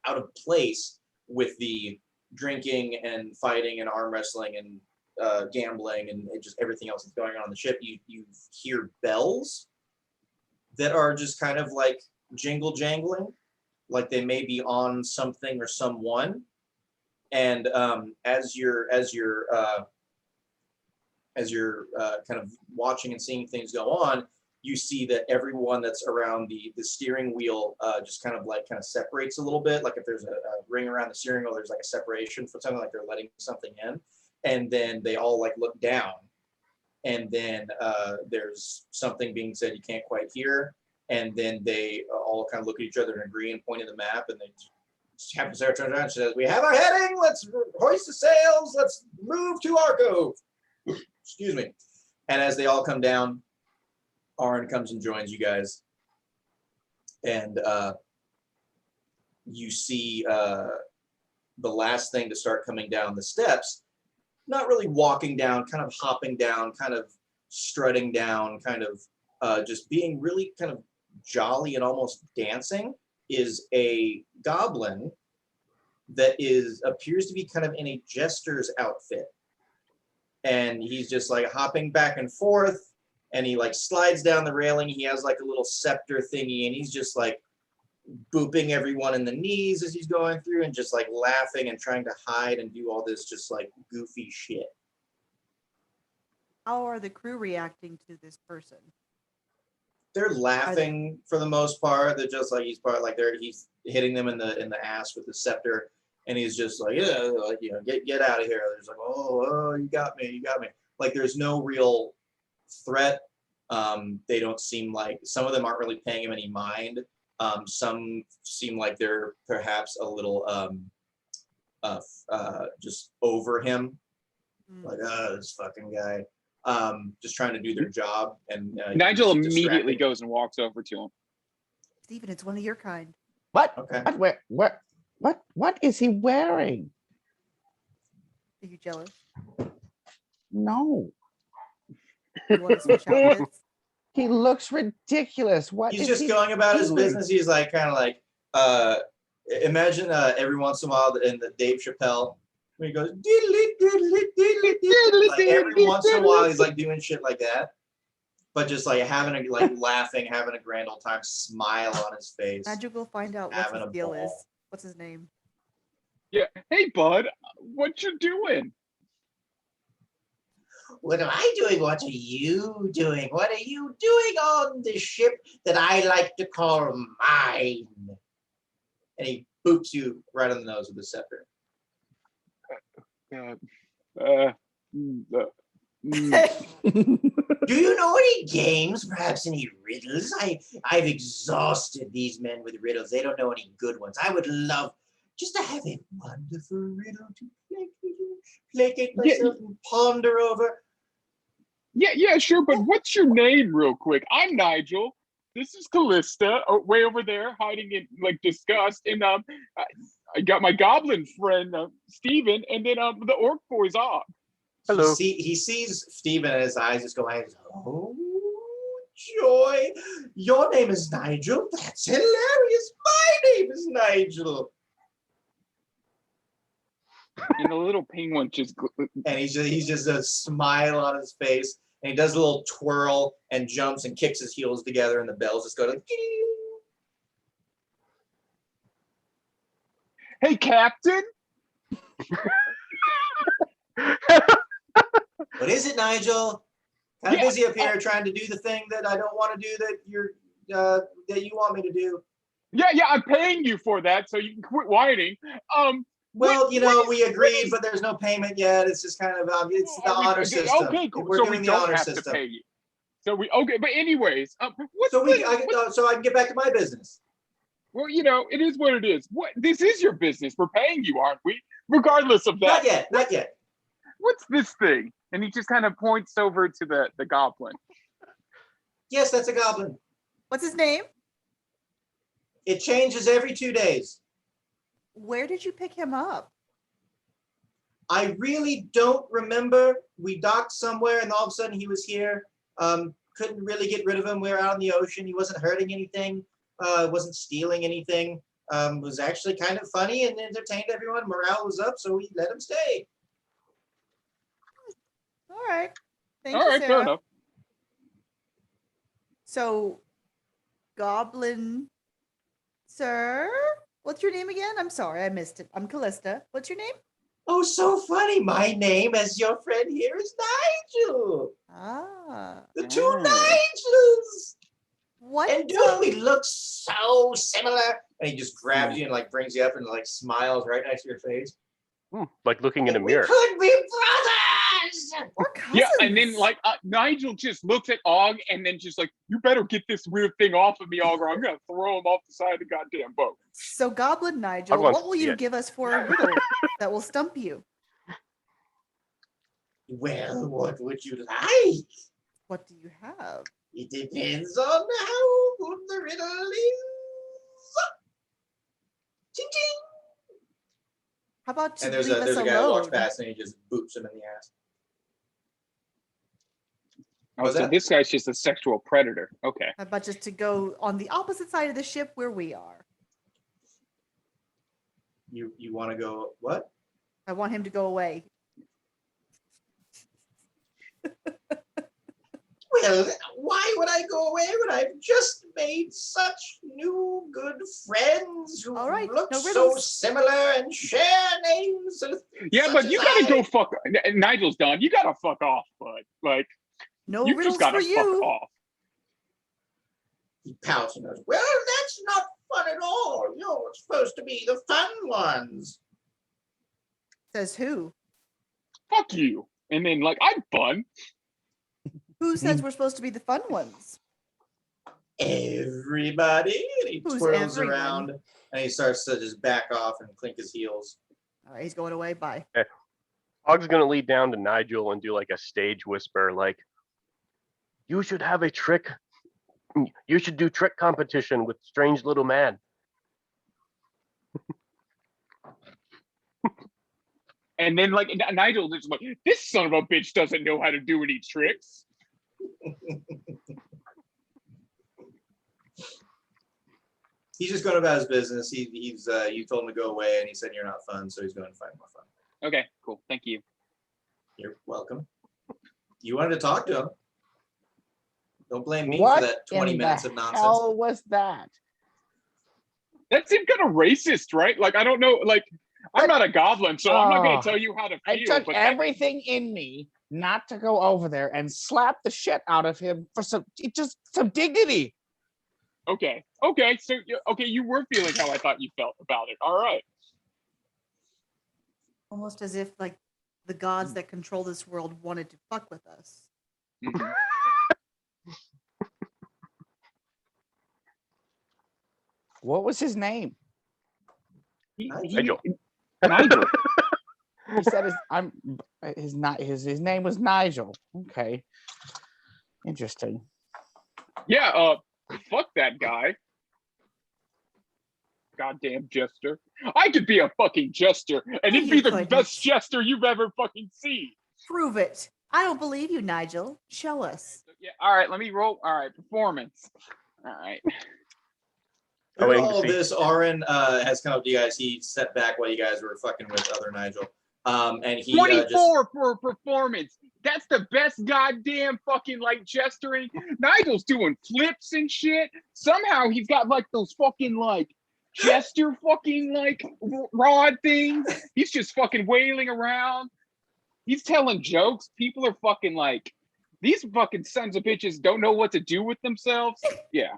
S3: out of place with the drinking and fighting and arm wrestling and gambling and just everything else that's going on the ship, you hear bells that are just kind of like jingle jangling, like they may be on something or someone. And as you're kind of watching and seeing things go on, you see that everyone that's around the steering wheel just kind of separates a little bit. Like if there's a ring around the steering wheel, there's like a separation for something, like they're letting something in. And then they all like look down. And then there's something being said you can't quite hear. And then they all kind of look at each other and agree and point at the map. And they Captain Sarah turns around and says, "We have our heading. Let's hoist the sails. Let's move to our cove." Excuse me. And as they all come down, Arn comes and joins you guys. And you see the last thing to start coming down the steps, not really walking down, kind of hopping down, kind of strutting down, kind of just being really kind of jolly and almost dancing, is a goblin that appears to be kind of in a jester's outfit. And he's just like hopping back and forth, and he like slides down the railing. He has like a little scepter thingy, and he's just like booping everyone in the knees as he's going through, and just like laughing and trying to hide and do all this just like goofy shit.
S2: How are the crew reacting to this person?
S3: They're laughing for the most part. They're just like he's hitting them in the ass with the scepter, and he's just like, yeah, like, you know, get out of here. They're just like, oh, you got me. Like there's no real threat. They don't seem like, some of them aren't really paying him any mind. Some seem like they're perhaps a little just over him, like this fucking guy. Just trying to do their job, and
S4: Nigel immediately goes and walks over to him.
S2: Steven, it's one of your kind.
S5: What?
S3: Okay.
S5: What is he wearing?
S2: Are you jealous?
S5: No.
S2: You want to switch outfits?
S5: He looks ridiculous. What
S3: He's
S5: is
S3: just
S5: he
S3: going about his
S5: doing?
S3: business. He's like kind of like imagine every once in a while in the Dave Chappelle when he goes diddly diddly diddly diddly. Like every once in a while he's like doing shit like that, but just like having a like laughing, having a grand old time, smile on his face.
S2: Nigel, go find out what
S3: Having
S2: his
S3: a
S2: deal is.
S3: ball.
S2: What's his name?
S4: Yeah. Hey, bud, what you doing?
S3: What am I doing? What are you doing? What are you doing on the ship that I like to call mine? And he boops you right on the nose with the scepter. Do you know any games? Perhaps any riddles? I've exhausted these men with riddles. They don't know any good ones. I would love just to have a wonderful riddle to placate myself and ponder over.
S4: Yeah, sure, but what's your name real quick? I'm Nigel. This is Kallista, way over there, hiding in like disgust. And I got my goblin friend, Steven, and then the orc boy's off.
S1: Hello.
S3: He sees Steven and his eyes just go like, oh, joy. Your name is Nigel? That's hilarious. My name is Nigel.
S4: And the little penguin just...
S3: And he's just a smile on his face. And he does a little twirl and jumps and kicks his heels together, and the bells just go like,
S4: Hey, Captain.
S3: what is it, Nigel? Kind of
S4: Yeah.
S3: busy up here trying to do the thing that I don't want to do that you want me to do.
S4: Yeah, I'm paying you for that, so you can quit whining.
S3: Well,
S4: what
S3: we agreed, but there's no payment yet. It's just kind of it's the honor system.
S4: Okay, cool.
S3: We're
S4: So
S3: doing
S4: we
S3: the
S4: don't
S3: honor
S4: have
S3: system.
S4: to pay you. So but anyways,
S3: So I can get back to my business.
S4: well, it is what it is. This is your business. We're paying you, aren't we? Regardless of that.
S3: Not yet.
S4: What's this thing? And he just kind of points over to the goblin.
S3: Yes, that's a goblin.
S2: What's his name?
S3: It changes every 2 days.
S2: Where did you pick him up?
S3: I really don't remember. We docked somewhere and all of a sudden he was here. Couldn't really get rid of him. We were out in the ocean. He wasn't hurting anything. Wasn't stealing anything. Was actually kind of funny and entertained everyone. Morale was up, so we let him stay.
S2: All right. Thank
S4: All
S2: you,
S4: right,
S2: Sarah.
S4: fair enough.
S2: So, Goblin, sir, what's your name again? I'm sorry, I missed it. I'm Kallista. What's your name?
S3: Oh, so funny. My name, as your friend here, is Nigel.
S2: Ah.
S3: The two Nigels.
S2: What?
S3: And don't we look so similar? And he just grabs you and like brings you up and like smiles right next to your face.
S1: Like looking in a
S3: We
S1: mirror.
S3: could be brothers.
S2: We're cousins.
S4: Yeah, and then like Nigel just looks at Og and then just like, you better get this weird thing off of me, Og, or I'm gonna throw him off the side of the goddamn boat.
S2: So, Goblin Nigel,
S1: want
S2: what
S1: to
S2: will
S1: see
S2: you
S1: it.
S2: give us for a riddle that will stump you?
S3: Well, what would you like?
S2: What do you have?
S3: It depends on how good the riddle is. Ching ching.
S2: How about you
S3: And there's
S2: leave
S3: a
S2: us
S3: guy who walks
S2: alone?
S3: past and he just boots him in the ass.
S4: Oh,
S3: What's
S4: so
S3: that?
S4: this guy's just a sexual predator. Okay.
S2: How about just to go on the opposite side of the ship where we are?
S3: You want to go what?
S2: I want him to go away.
S3: Well, why would I go away when I've just made such new good friends who
S2: All right,
S3: look
S2: no
S3: so
S2: riddles.
S3: similar and share names?
S4: Yeah,
S3: such
S4: but
S3: as
S4: you gotta
S3: I?
S4: go fuck. Nigel's done. You gotta fuck off, bud. Like,
S2: No
S4: you
S2: riddles
S4: just gotta
S2: for
S4: fuck
S2: you.
S4: off.
S3: He pouts and goes, well, that's not fun at all. You're supposed to be the fun ones.
S2: Says who?
S4: Fuck you. And then like, I'm fun.
S2: Who says we're supposed to be the fun ones?
S3: Everybody. And he
S2: Who's
S3: twirls
S2: everyone?
S3: around and he starts to just back off and clink his heels.
S2: All right, he's going away. Bye.
S1: Og's gonna lead down to Nigel and do like a stage whisper, like, "You should have a trick. You should do trick competition with Strange Little Man."
S4: And then like Nigel just like, this son of a bitch doesn't know how to do any tricks.
S3: He's just going about his business. You told him to go away and he said you're not fun, so he's going to find more fun.
S4: Okay, cool. Thank you.
S3: You're welcome. You wanted to talk to him. Don't blame me
S5: What
S3: for that 20
S5: in
S3: minutes
S5: the
S3: of nonsense.
S5: hell was that?
S4: That seemed kind of racist, right? Like, I don't know. Like, I'm not a goblin, so I'm not going
S5: Oh,
S4: to tell you how to
S5: I
S4: feel.
S5: took
S4: But that-
S5: everything in me not to go over there and slap the shit out of him for some dignity.
S4: okay. So, you were feeling how I thought you felt about it. All right.
S2: Almost as if like the gods that control this world wanted to fuck with us.
S4: Mhm.
S5: What was his name?
S1: Nigel.
S4: Nigel.
S5: He said his name was Nigel. Okay. Interesting.
S4: Yeah, fuck that guy. Goddamn jester. I could be a fucking jester, and
S2: No,
S4: it'd
S2: you
S4: be the
S2: couldn't.
S4: best jester you've ever fucking seen.
S2: Prove it. I don't believe you, Nigel. Show us.
S4: Yeah, all right, let me roll. All right, performance. All right.
S1: Oh,
S3: Through
S1: waiting to
S3: all of
S1: see.
S3: this, Aaron has come up to you guys. He stepped back while you guys were fucking with other Nigel. And he
S4: 24 for performance. That's the best goddamn fucking like gesturing. Nigel's doing flips and shit. Somehow he's got like those fucking like jester fucking like rod things. He's just fucking wailing around. He's telling jokes. People are fucking like, these fucking sons of bitches don't know what to do with themselves. Yeah.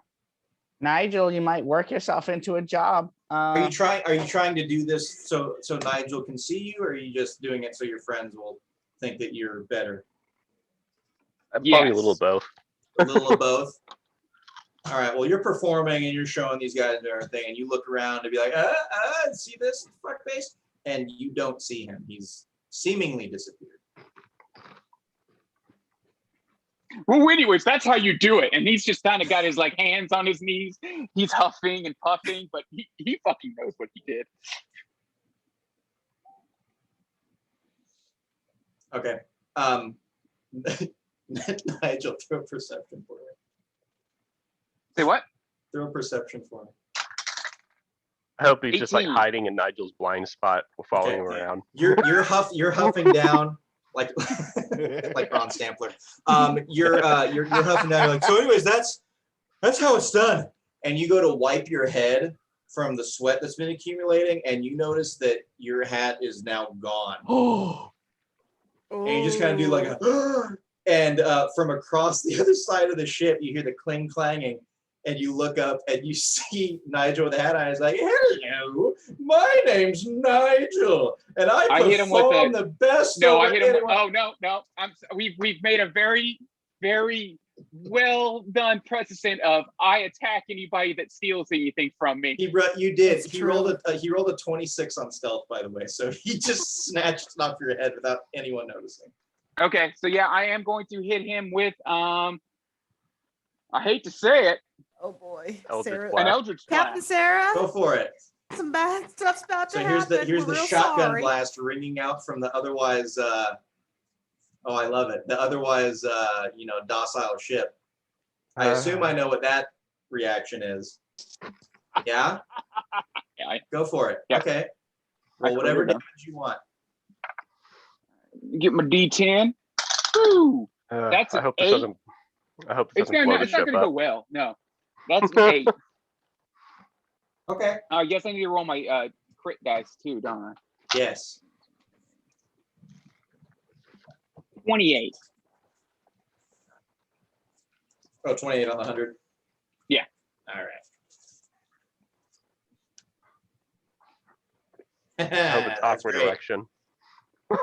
S5: Nigel, you might work yourself into a job.
S3: Are you trying to do this so Nigel can see you, or are you just doing it so your friends will think that you're better?
S1: Probably a little
S4: Yes.
S1: of both.
S3: A little of both. All right. Well, you're performing and you're showing these guys and everything, and you look around to be like, see this fuckface, and you don't see him. He's seemingly disappeared.
S4: Well, anyways, that's how you do it. And he's just kind of got his like hands on his knees. He's huffing and puffing, but he fucking knows what he did.
S3: Okay. Nigel, throw a perception for me.
S4: Say what?
S3: Throw a perception for me.
S1: I hope he's just like
S4: 18.
S1: hiding in Nigel's blind spot, following
S3: Okay.
S1: him around.
S3: You're huffing down like like Ron Stampler. You're huffing down. You're like, so anyways, that's how it's done. And you go to wipe your head from the sweat that's been accumulating, and you notice that your hat is now gone.
S5: Oh,
S3: And you just kind of do like a, and from across the other side of the ship, you hear the cling clanging, and you look up and you see Nigel with a hat on. He's like, "Hello, my name's Nigel, and I
S4: hit him with
S3: perform
S4: a-
S3: the best."
S4: No,
S3: over
S4: I hit him.
S3: anyone."
S4: Oh no. We've made a very, very well done precedent of I attack anybody that steals anything from me.
S3: You did.
S2: That's
S3: He
S2: true.
S3: rolled a 26 on stealth, by the way. So he just snatched it off your head without anyone noticing.
S4: Okay, so yeah, I am going to hit him with I hate to say it,
S2: Oh boy,
S1: Eldritch
S2: Sarah.
S1: Blast.
S4: an Eldritch
S2: Captain
S4: Blast.
S2: Sarah,
S3: Go for it.
S2: some bad stuff's about
S3: So
S2: to
S3: here's
S2: happen.
S3: the
S2: We're real
S3: shotgun
S2: sorry.
S3: blast ringing out from the otherwise oh, I love it. The otherwise docile ship. I assume I know what that reaction is. Yeah?
S4: Yeah,
S3: Go for it.
S4: Yeah.
S3: Okay.
S4: I
S3: Roll whatever
S4: figured
S3: damage you want.
S4: get my D10. Woo! That's
S1: I
S4: an
S1: hope this
S4: 8.
S1: doesn't. I hope this
S4: It's
S1: doesn't blow the
S4: not
S1: ship
S4: gonna go
S1: up.
S4: well. No, that's an 8.
S3: Okay.
S4: I guess I need to roll my crit dice too, don't I?
S3: Yes.
S4: 28.
S3: Oh, 28 on the 100.
S4: Yeah.
S3: All right.
S1: I hope it's
S3: That's
S1: awkward
S3: great.
S1: direction.
S3: All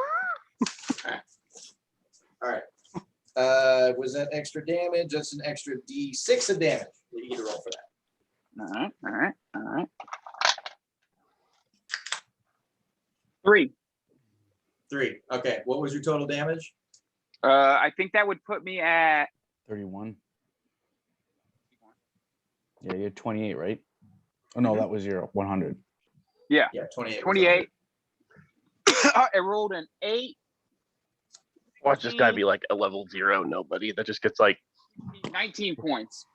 S3: right. Was that extra damage? That's an extra D6 of damage. You need to roll for that.
S4: All right. 3.
S3: 3. Okay. What was your total damage?
S4: I think that would put me at
S6: 31. Yeah, you're 28, right? Oh no, that was your 100.
S3: Yeah, 28.
S4: 28. I rolled an 8.
S1: Watch this guy be like a level 0 nobody that just gets like
S4: 19 points.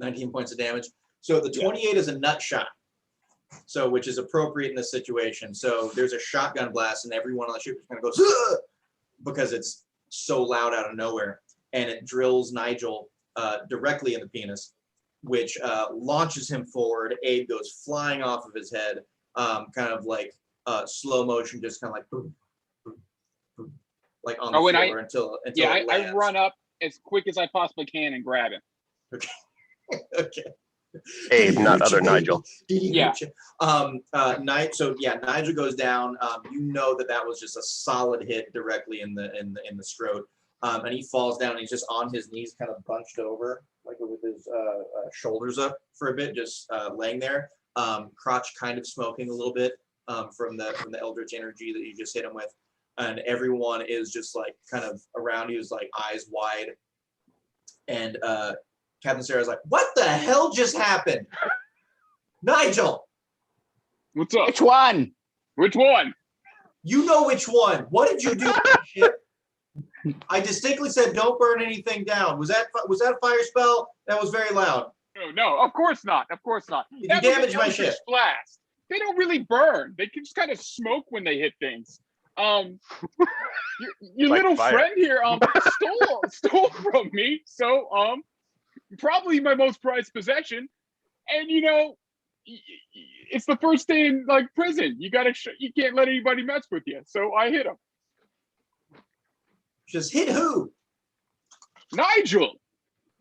S3: 19 points of damage. So the 28 is a nut shot. So which is appropriate in this situation. So there's a shotgun blast and everyone on the ship is going to go "Ugh!" because it's so loud out of nowhere, and it drills Nigel directly in the penis, which launches him forward. Abe goes flying off of his head, kind of like slow motion, just kind of like boom, boom, boom, like on the
S4: Oh, and
S3: floor until
S4: Yeah,
S3: it
S4: I
S3: lands.
S4: run up as quick as I possibly can and grab him.
S3: Okay.
S1: Abe, not other Nigel.
S4: Yeah.
S3: So Nigel goes down. You know that was just a solid hit directly in the scrot. And he falls down. And he's just on his knees, kind of bunched over, like with his shoulders up for a bit, just laying there. Crotch kind of smoking a little bit from the eldritch energy that you just hit him with. And everyone is just like kind of around you, is like eyes wide. And Captain Sarah's like, "What the hell just happened?" Nigel,
S4: What's up?
S5: which one?
S4: Which one?
S3: you know which one. What did you do to the ship? I distinctly said don't burn anything down. Was that a fire spell? That was very loud.
S4: No, of course not. Of course not.
S3: You
S4: That was an
S3: damaged my
S4: eldritch
S3: ship.
S4: blast. They don't really burn. They can just kind of smoke when they hit things. Your
S1: Like
S4: little
S1: fire.
S4: friend here stole from me. So probably my most prized possession. And it's the first day in like prison. You can't let anybody mess with you. So I hit him.
S3: Just hit who?
S4: Nigel.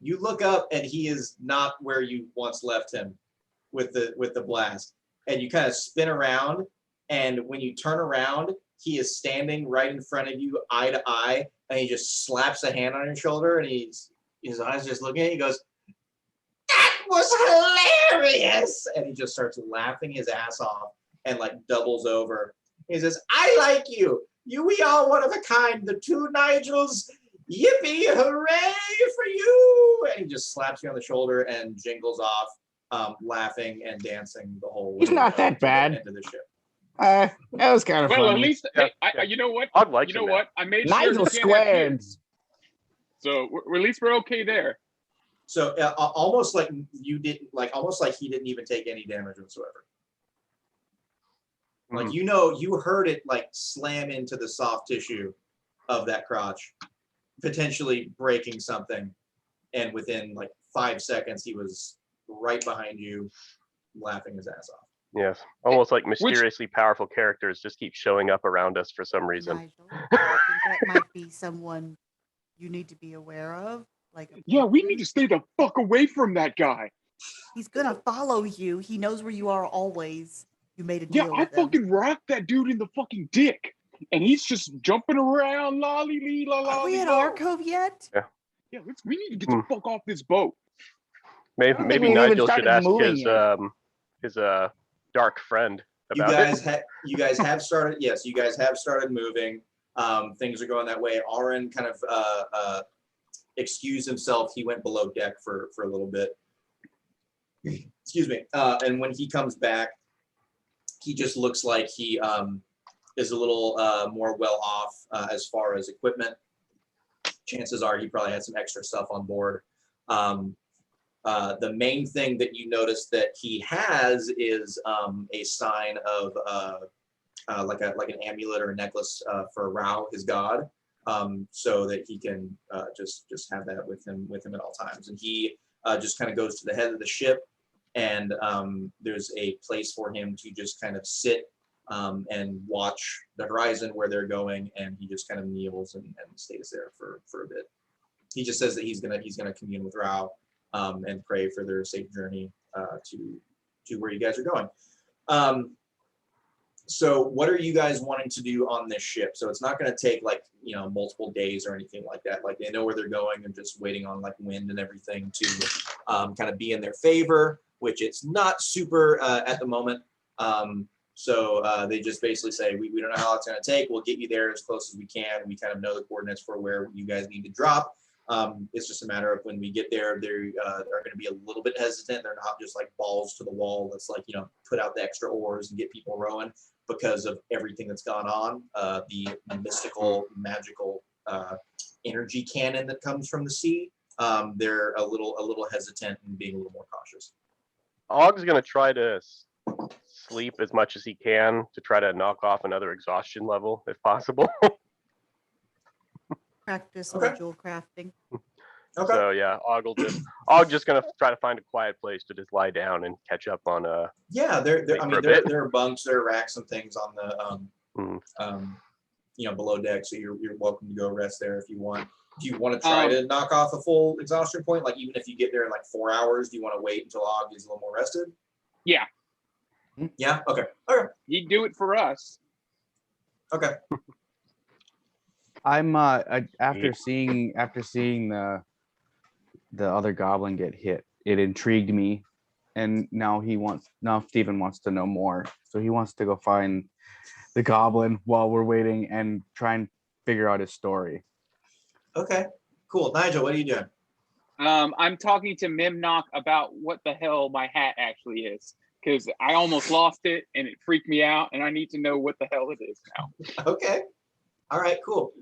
S3: You look up and he is not where you once left him with the blast. And you kind of spin around, and when you turn around, he is standing right in front of you, eye to eye, and he just slaps a hand on your shoulder, and his eyes just looking at you. He goes, "That was hilarious!" And he just starts laughing his ass off and like doubles over. He says, "I like you. We are one of a kind. The two Nigels. Yippee! Hooray for you!" And he just slaps you on the shoulder and jingles off, laughing and dancing the whole way.
S5: He's not that bad.
S3: Into the ship.
S5: That was kind of
S4: Well,
S5: funny.
S4: at least,
S1: Yeah,
S4: hey,
S1: yeah.
S4: you know what?
S1: I'd like
S4: You
S1: to
S4: know
S1: know.
S4: what? I made sure
S5: Nigel
S4: he can't have
S5: squared.
S4: kids. So at least we're okay there.
S3: So almost like you didn't, almost like he didn't even take any damage whatsoever. Like, you heard it like slam into the soft tissue of that crotch, potentially breaking something. And within like 5 seconds, he was right behind you, laughing his ass off.
S1: Yes, almost like mysteriously powerful characters just keep showing up around us for some reason.
S2: Nigel, I think that might be someone you need to be aware of. Like,
S4: Yeah, we need to stay the fuck away from that guy.
S2: he's gonna follow you. He knows where you are always. You made a
S4: Yeah,
S2: deal
S4: I
S2: with him.
S4: fucking rocked that dude in the fucking dick. And he's just jumping around, lolly lee la la.
S2: Are we at Arcove yet?
S4: Yeah, we need to get the fuck off this boat.
S1: Maybe,
S5: don't think
S1: maybe
S5: we've even
S1: Nigel should
S5: started
S1: ask
S5: moving
S1: his dark friend
S3: You
S1: about
S3: guys,
S1: it.
S3: you guys have started. Yes, you guys have started moving. Things are going that way. Aaron kind of excused himself. He went below deck for a little bit. Excuse me. And when he comes back, he just looks like he is a little more well off as far as equipment. Chances are he probably had some extra stuff on board. The main thing that you notice that he has is a sign of like an amulet or a necklace for Rao, his god, so that he can just have that with him at all times. And he just kind of goes to the head of the ship, and there's a place for him to just kind of sit and watch the horizon where they're going, and he just kind of kneels and stays there for a bit. He just says that he's gonna commune with Rao and pray for their safe journey to where you guys are going. So what are you guys wanting to do on this ship? So it's not going to take multiple days or anything like that. Like, they know where they're going and just waiting on like wind and everything to kind of be in their favor, which it's not super at the moment. So they just basically say, we don't know how long it's going to take. We'll get you there as close as we can. We kind of know the coordinates for where you guys need to drop. It's just a matter of when we get there, they're going to be a little bit hesitant. They're not just like balls to the wall. That's like, put out the extra oars and get people rowing, because of everything that's gone on. The mystical, magical energy cannon that comes from the sea. They're a little hesitant and being a little more cautious.
S1: Og's gonna try to sleep as much as he can to try to knock off another exhaustion level if possible.
S2: Practice
S3: Okay.
S2: module crafting.
S3: Okay.
S1: So yeah, Og's just gonna try to find a quiet place to just lie down and catch up on
S3: Yeah, there are bunks, there are racks and things on the below deck, so you're welcome to go rest there if you want. Do you want to try to knock off a full exhaustion point? Like, even if you get there in like 4 hours, do you want to wait until Og is a little more rested?
S4: Yeah.
S3: Yeah. Okay. Okay.
S4: He'd do it for us.
S3: Okay.
S6: I'm after seeing the other goblin get hit, it intrigued me, and now Steven wants to know more. So he wants to go find the goblin while we're waiting and try and figure out his story.
S3: Okay. Cool. Nigel, what are you doing?
S4: I'm talking to Mimnock about what the hell my hat actually is, because I almost lost it and it freaked me out, and I need to know what the hell it is now.
S3: Okay. All right, cool.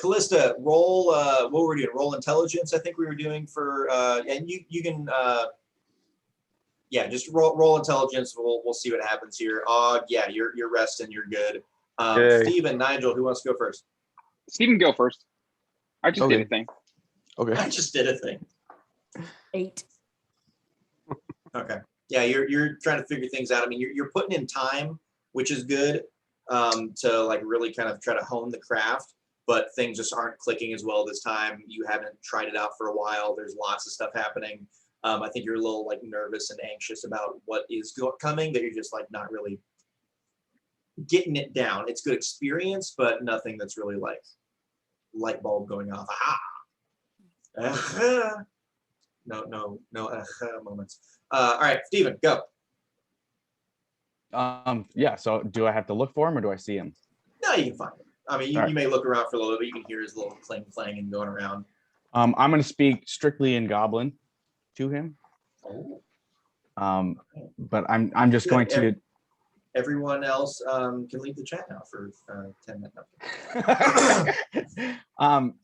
S3: Kallista, roll, what were we doing? Roll intelligence, I think we were doing for, and you can, just roll intelligence. We'll see what happens here. Yeah, you're resting, you're good.
S1: Okay.
S3: Steven, Nigel, who wants to go first?
S4: Steven, go first. I just did a thing.
S6: Okay.
S3: I just did a thing.
S2: 8.
S3: Okay. Yeah, you're trying to figure things out. I mean, you're putting in time, which is good, to like really kind of try to hone the craft. but things just aren't clicking as well this time. You haven't tried it out for a while. There's lots of stuff happening. I think you're a little like nervous and anxious about what is coming, that you're just like not really getting it down. It's good experience, but nothing that's really like light bulb going off. Aha! No moments. All right, Steven, go.
S6: Yeah, so do I have to look for him or do I see him?
S3: No, you can find him. I mean, you
S6: All right.
S3: may look around for a little bit. You can hear his little clanging going around.
S6: I'm going to speak strictly in Goblin to him.
S3: Oh.
S6: But I'm just going to.
S3: Everyone else can leave the chat now for 10 minutes.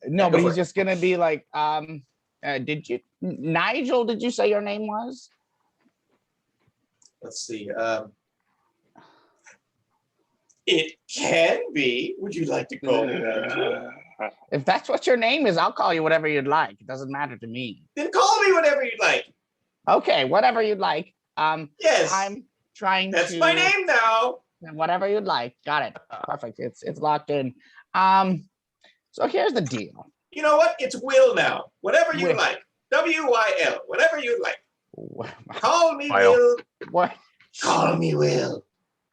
S6: No, but
S3: for
S6: he's
S3: it.
S6: just going to be like, Nigel, did you say your name was?
S3: Let's see. It can be. Would you like to call me Nigel?
S5: If that's what your name is, I'll call you whatever you'd like. It doesn't matter to me.
S3: Then call me whatever you'd like.
S5: Okay, whatever you'd like.
S3: Yes.
S5: I'm trying
S3: That's
S5: to.
S3: my name now.
S5: Whatever you'd like. Got it. Perfect. It's locked in. So here's the deal.
S3: You know what? It's Will now. Whatever you
S5: Will.
S3: like. W-Y-L. Whatever you like. Call me
S1: Will.
S3: Will.
S5: What?
S3: Call me Will.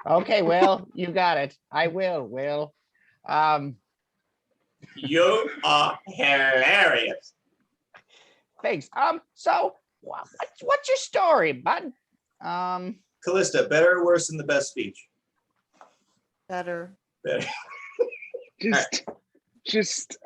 S5: Okay, Will, you got it. I will, Will.
S3: You are hilarious.
S5: Thanks. So what's your story, bud?
S3: Kallista, better or worse than the best speech?
S2: Better.
S3: Better.
S4: Just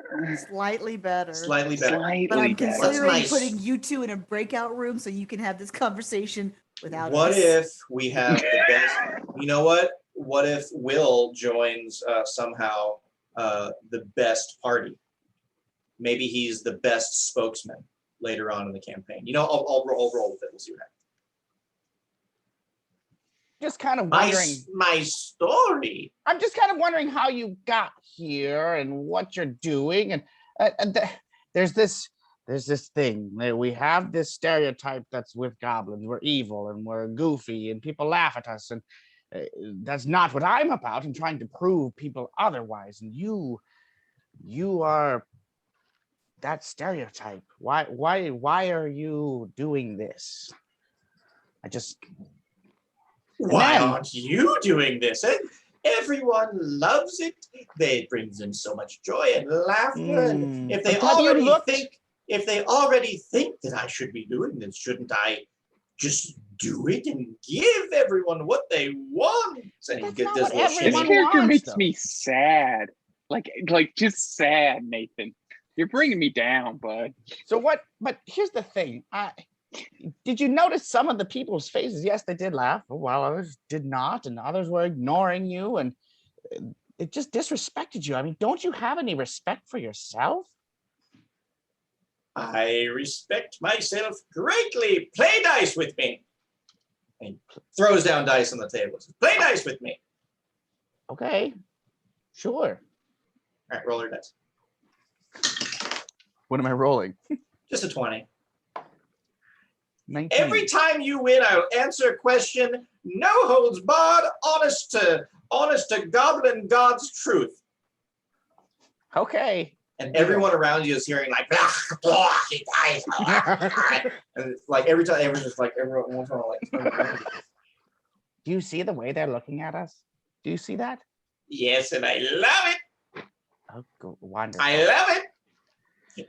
S2: Slightly better.
S3: Slightly better.
S2: But I'm
S4: better.
S2: considering
S3: What's my-
S2: putting you two in a breakout room so you can have this conversation without
S3: What
S2: us.
S3: if we have the best? You know what? What if Will joins somehow the best party? Maybe he's the best spokesman later on in the campaign. You know, I'll roll with it. We'll see what happens.
S5: Just kind of wondering.
S3: My story.
S5: I'm just kind of wondering how you got here and what you're doing. And there's this thing. We have this stereotype that's with goblins. We're evil and we're goofy and people laugh at us. And that's not what I'm about. I'm trying to prove people otherwise. And you are that stereotype. Why are you doing this?
S3: Why
S5: then-
S3: aren't you doing this? Everyone loves it. It brings in so much joy and laughter. And if they
S5: But have you
S3: already
S5: looked-
S3: think that I should be doing this, shouldn't I just do it and give everyone what they want? And he
S5: That's
S3: gets
S5: not
S3: this
S5: what
S3: little
S4: This
S5: everyone
S3: shimmy.
S4: character
S5: wants,
S4: makes
S5: though.
S4: me sad. Like just sad, Nathan. You're bringing me down, bud.
S5: So what? But here's the thing. Did you notice some of the people's faces? Yes, they did laugh, while others did not, and others were ignoring you, and it just disrespected you. I mean, don't you have any respect for yourself?
S3: I respect myself greatly. Play dice with me. And he throws down dice on the table. Says, play dice with me.
S5: Okay, sure.
S3: All right, roll your dice.
S6: What am I rolling?
S3: Just a 20.
S6: 19.
S3: Every time you win, I'll answer a question. No holds barred. Honest to goblin God's truth.
S5: Okay.
S3: And everyone around you is hearing like, blah, blah, he dies. And it's like every time, everyone's just like, everyone wants to like.
S5: Do you see the way they're looking at us? Do you see that?
S3: Yes, and I love it.
S5: Oh, wonderful.
S3: I love it.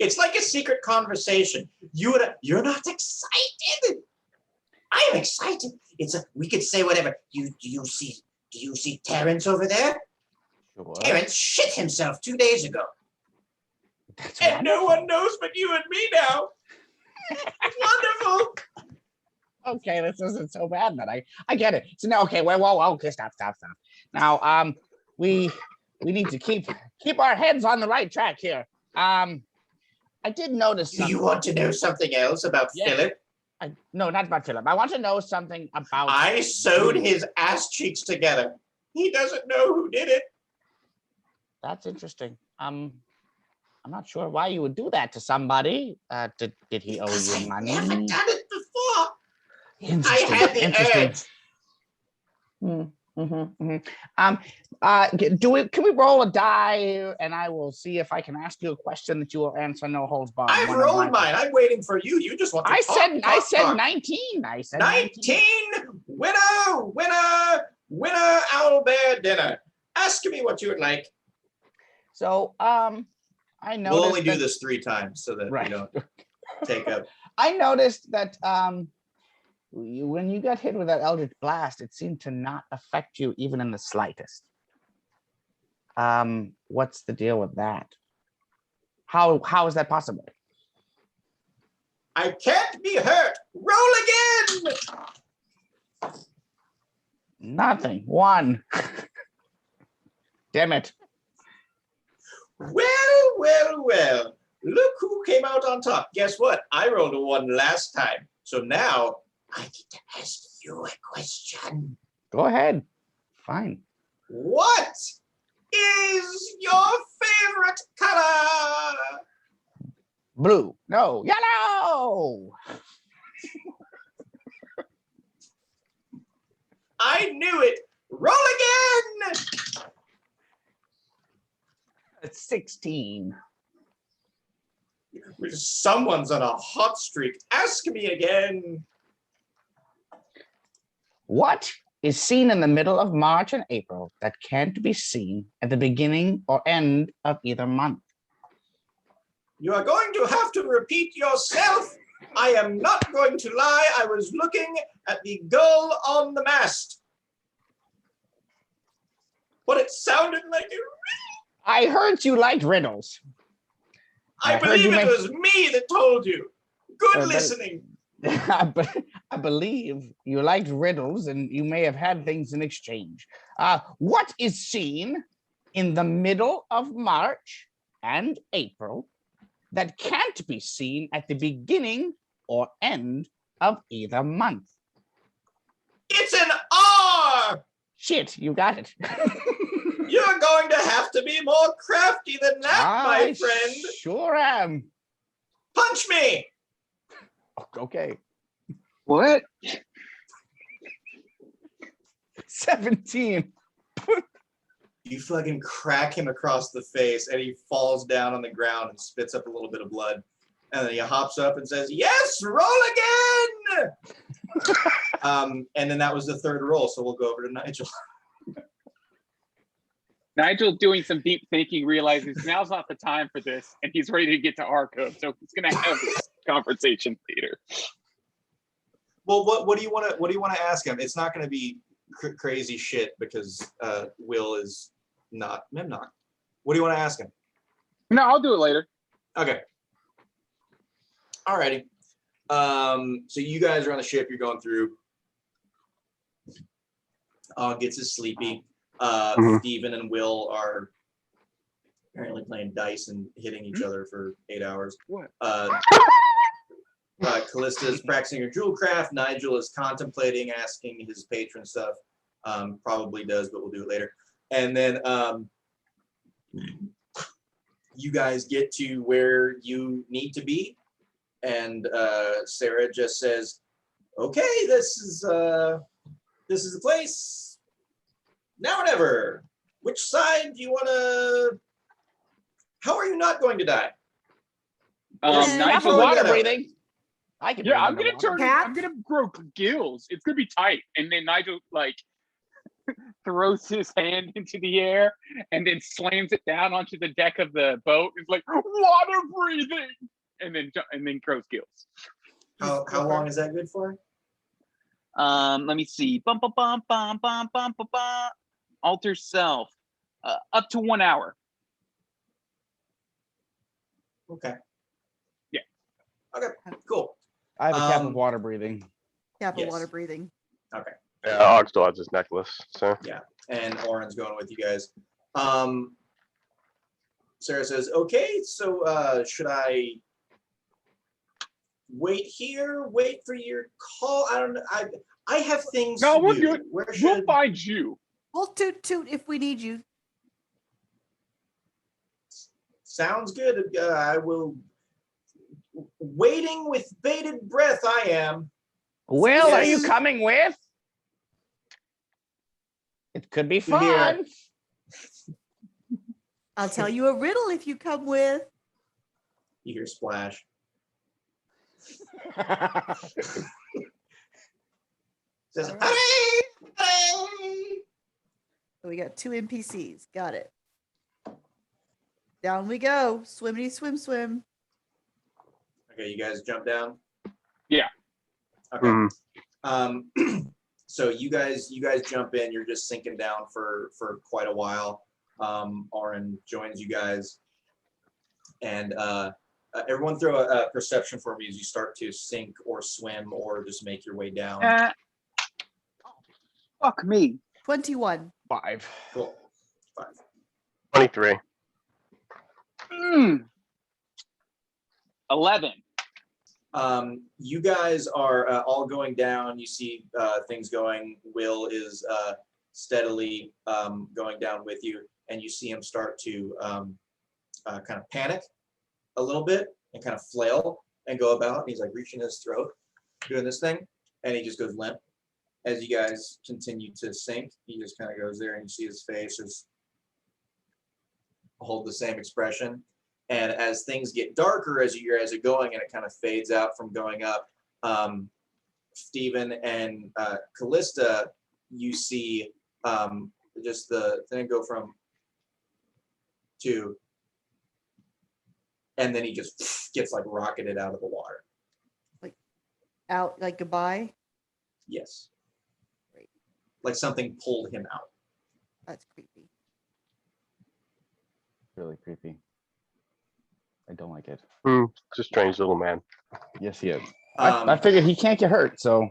S3: It's like a secret conversation. You're not excited. I am excited. We could say whatever. Do you see Terrence over there?
S5: Sure.
S3: Terrence shit himself 2 days ago.
S5: That's
S3: And no
S5: wonderful.
S3: one knows but you and me now. It's wonderful.
S5: Okay, this isn't so bad, but I get it. So now, okay, whoa, okay, stop. Now, we need to keep our heads on the right track here. I did notice
S3: Do
S5: something.
S3: you want to know something else about
S5: Yeah.
S3: Philip?
S5: No, not about Philip. I want to know something about.
S3: I sewed his ass cheeks together. He doesn't know who did it.
S5: That's interesting. I'm not sure why you would do that to somebody. Did he owe
S3: Because
S5: you
S3: I've
S5: money?
S3: never done it before. I
S5: Interesting.
S3: had the
S5: Interesting.
S3: urge.
S5: Can we roll a die and I will see if I can ask you a question that you will answer no holds barred.
S3: I've rolled mine. I'm waiting for you. You just want to
S5: I
S3: talk.
S5: said 19. I said
S3: 19. Winner, owl bear dinner. Ask me what you would like.
S5: So I noticed
S3: We'll only do this 3 times so that we don't take up.
S5: I noticed that when you got hit with that Eldritch Blast, it seemed to not affect you even in the slightest. What's the deal with that? How is that possible?
S3: I can't be hurt. Roll again.
S5: Nothing. 1. Damn it.
S3: Well. Look who came out on top. Guess what? I rolled a 1 last time. So now I get to ask you a question.
S5: Go ahead. Fine.
S3: What is your favorite color?
S5: Blue. No. Yellow.
S3: I knew it. Roll again.
S5: It's 16.
S3: Someone's on a hot streak. Ask me again.
S5: What is seen in the middle of March and April that can't be seen at the beginning or end of either month?
S3: You are going to have to repeat yourself. I am not going to lie. I was looking at the girl on the mast. But it sounded like it.
S5: I heard you liked riddles.
S3: I believe it was me that told you. Good listening.
S5: I believe you liked riddles and you may have had things in exchange. What is seen in the middle of March and April that can't be seen at the beginning or end of either month?
S3: It's an R.
S5: Shit, you got it.
S3: You're going to have to be more crafty than that, my friend.
S5: Sure am.
S3: Punch me.
S5: Okay.
S4: What?
S5: 17.
S3: You fucking crack him across the face and he falls down on the ground and spits up a little bit of blood. And then he hops up and says, yes, roll again. And then that was the 3rd roll. So we'll go over to Nigel.
S4: Nigel doing some deep thinking realizes now's not the time for this, and he's ready to get to our code. So he's gonna have this conversation later.
S3: Well, what do you want to ask him? It's not going to be crazy shit because Will is not Memnock. What do you want to ask him?
S4: No, I'll do it later.
S3: Okay. Alrighty. So you guys are on the ship. You're going through. Gets his sleepy. Steven and Will are apparently playing dice and hitting each other for 8 hours.
S4: What?
S3: Kallista is practicing her jewel craft. Nigel is contemplating asking his patron stuff. Probably does, but we'll do it later. And then you guys get to where you need to be. And Sarah just says, okay, this is the place. Now or never. Which side do you want to? How are you not going to die?
S4: Nigel,
S5: water breathing. I can.
S4: Yeah, I'm gonna
S5: underwater.
S4: I'm gonna grow gills. It's gonna be tight, and then Nigel like throws his hand into the air and then slams it down onto the deck of the boat. It's like water breathing, and then grows gills.
S3: How long is that good for?
S4: Let me see. Bum bum bum bum bum bum bum bum. Alter self. Up to 1 hour.
S3: Okay.
S4: Yeah.
S3: Okay. Cool.
S6: I have a cap of water breathing.
S2: Cap of
S3: Yes.
S2: water breathing.
S3: Okay.
S1: Yeah, Og still has his necklace. So
S3: And Oren's going with you guys. Sarah says, okay, so should I wait here, wait for your call? I don't know. I have things
S4: No,
S3: to
S4: we're
S3: do.
S4: good.
S3: Where
S4: We'll find you.
S2: We'll toot if we need you.
S3: Sounds good. I will. Waiting with bated breath, I am.
S5: Will, are
S3: Yes.
S5: you coming with? It could be
S3: You hear-
S5: fun.
S2: I'll tell you a riddle if you come with.
S3: You hear splash. Says,
S2: All right.
S3: "Hooray! Hooray!"
S2: So we got 2 NPCs. Got it. Down we go. Swimmity swim swim.
S3: Okay, you guys jump down.
S4: Yeah.
S3: Okay.
S1: Mhm.
S3: So you guys jump in. You're just sinking down for quite a while. Auron joins you guys, and everyone throw a perception for me as you start to sink or swim or just make your way down.
S4: Fuck me.
S2: 21.
S5: 5.
S3: Cool. 5.
S1: 23.
S4: 11.
S3: You guys are all going down. You see things going. Will is steadily going down with you, and you see him start to kind of panic a little bit and kind of flail and go about. And he's like reaching his throat, doing this thing, and he just goes limp. As you guys continue to sink, he just kind of goes there, and you see his face is hold the same expression. And as things get darker as you guys are going, and it kind of fades out from going up, Stephen and Kallista, you see just the thing go from 2, and then he just gets like rocketed out of the water.
S2: Out like goodbye.
S3: Yes.
S2: Great.
S3: Like something pulled him out.
S2: That's creepy.
S6: Really creepy. I don't like it.
S1: It's a strange little man.
S6: Yes, he is.
S3: Um,
S6: I figured he can't get hurt, so